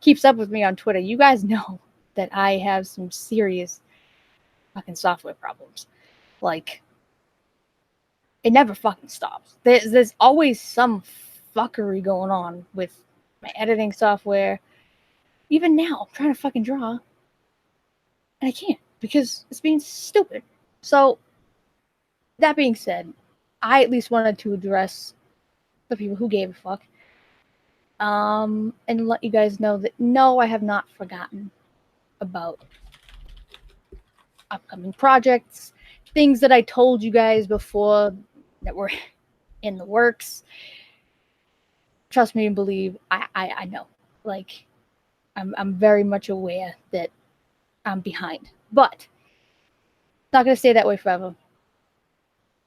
keeps up with me on Twitter, you guys know that I have some serious fucking software problems. Like, it never fucking stops. There's always some fuckery going on with my editing software. Even now, I'm trying to fucking draw, and I can't because it's being stupid. So, that being said, I at least wanted to address the people who gave a fuck, and let you guys know that no, I have not forgotten about upcoming projects, things that I told you guys before that were in the works. Trust me and believe, I know. Like, I'm very much aware that I'm behind. But it's not gonna stay that way forever.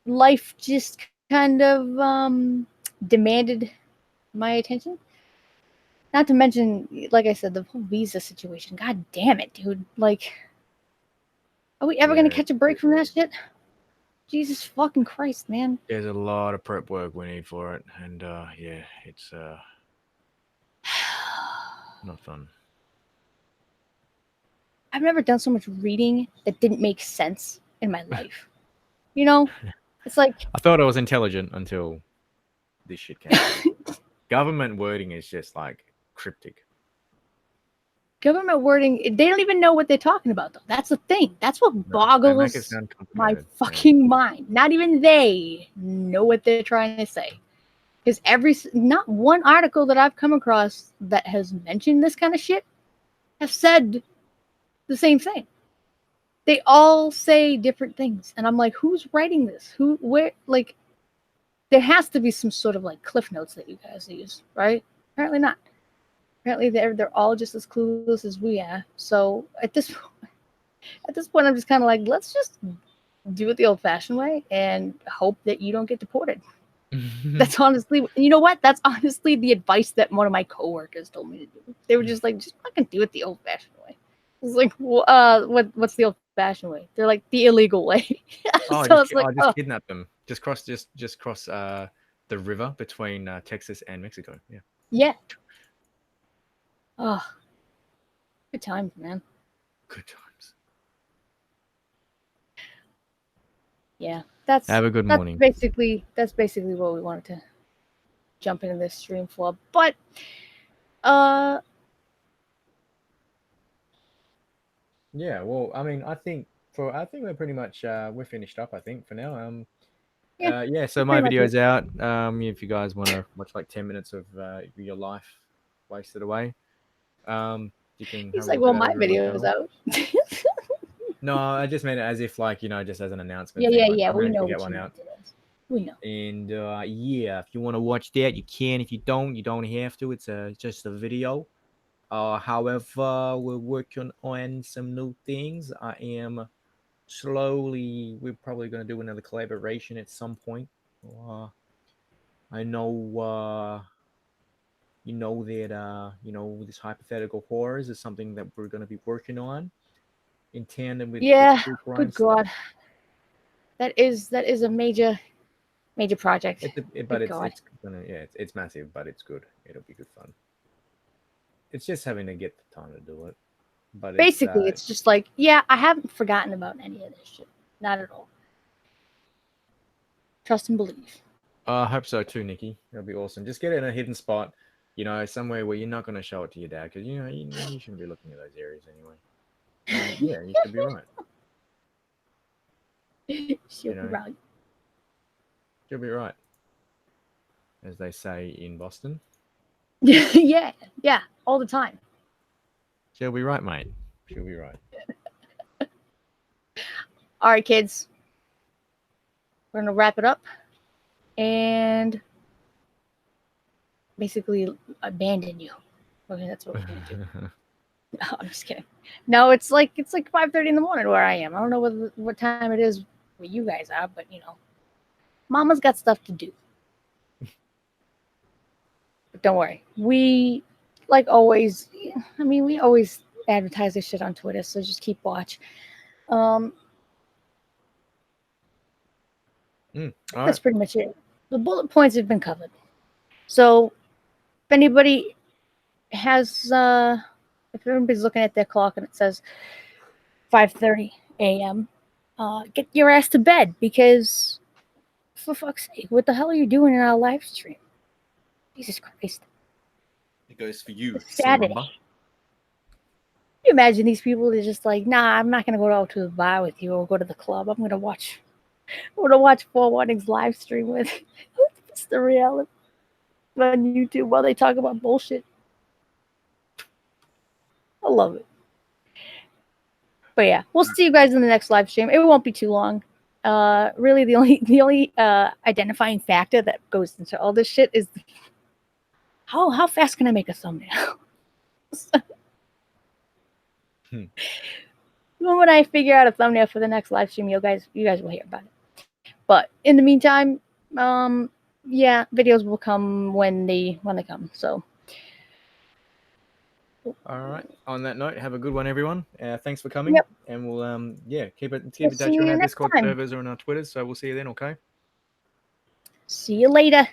Life just kind of demanded my attention. Not to mention, like I said, the whole visa situation. God damn it, dude. Like, are we ever gonna catch a break from that shit? Jesus fucking Christ, man. There's a lot of prep work we need for it, and yeah, it's not fun. I've never done so much reading that didn't make sense in my life. You know? It's like, I thought I was intelligent until this shit came out. Government wording is just like cryptic. Government wording, they don't even know what they're talking about, though. That's the thing. That's what boggles my fucking mind. Not even they know what they're trying to say. Because not one article that I've come across that has mentioned this kind of shit have said the same thing. They all say different things. And I'm like, who's writing this? Where, like, there has to be some sort of, like, cliff notes that you guys use, right? Apparently not. Apparently they're all just as clueless as we are. So at this point, I'm just kind of like, let's just do it the old-fashioned way and hope that you don't get deported. That's honestly, you know what? That's honestly the advice that one of my coworkers told me to do. They were just like, just fucking do it the old-fashioned way. It's like, what's the old-fashioned way? They're like the illegal way. So just kidnap them. Just cross the river between Texas and Mexico. Yeah. Yeah. Oh, good times, man. Good times. Yeah, have a good morning. That's basically what we wanted to jump into this stream for. But Yeah, well, I mean, I think we're pretty much we're finished up. I think for now. Yeah, So my pretty much video's out. If you guys want to watch like 10 minutes of your life wasted away, you can He's have a like, look well, at that my over on my video is channel. out. No, I just meant it as if like just as an announcement yeah, thing. yeah, Like, yeah. I We managed know to get what one you out. meant it is. We know. And yeah, if you want to watch that, you can. If you don't have to. It's just a video. However, we're working on some new things. I am slowly. We're probably going to do another collaboration at some point. I know. That this hypothetical horrors is something that we're going to be working on in tandem with the Yeah. true crime Good stuff. God. That is a major project. But Good God. it's massive, but it's good. It'll be good fun. It's just having to get the time to do it. But Basically, it's just like, yeah, I haven't forgotten about any of this shit. Not at all. Trust and believe. I hope so too, Nikki. It'll be awesome. Just get it in a hidden spot, somewhere where you're not going to show it to your dad, because you shouldn't be looking at those areas anyway. Yeah, you should be right. She'll be right. You'll be right, as they say in Boston. Yeah, all the time. She'll be right, mate. She'll be right. All right, kids. We're gonna wrap it up and basically abandon you. Okay, that's what we're gonna do. No, I'm just kidding. No, it's like 5:30 in the morning where I am. I don't know what time it is where you guys are, but Mama's got stuff to do. But don't worry. We, like always, we always advertise this shit on Twitter, so just keep watch. That's pretty much it. The bullet points have been covered. So if anybody has if everybody's looking at their clock and it says 5:30 a.m., get your ass to bed, because for fuck's sake, what the hell are you doing in our live stream? Jesus Christ. It goes for you, It's Saturday. Slumber. You imagine these people, they're just like, nah, I'm not gonna go out to the bar with you or go to the club. I'm gonna watch Four Warnings live stream with Mr. Reality on YouTube while they talk about bullshit. I love it. But yeah, we'll see you guys in the next live stream. It won't be too long. Really, the only identifying factor that goes into all this shit is how fast can I make a thumbnail? When I figure out a thumbnail for the next live stream, you guys will hear about it. But in the meantime, yeah, videos will come when they come. So. All right. On that note, have a good one, everyone. Thanks for coming. Yep. And we'll keep in We'll touch see on you our next Discord time. servers or on our Twitters. So we'll see you then. Okay. See you later.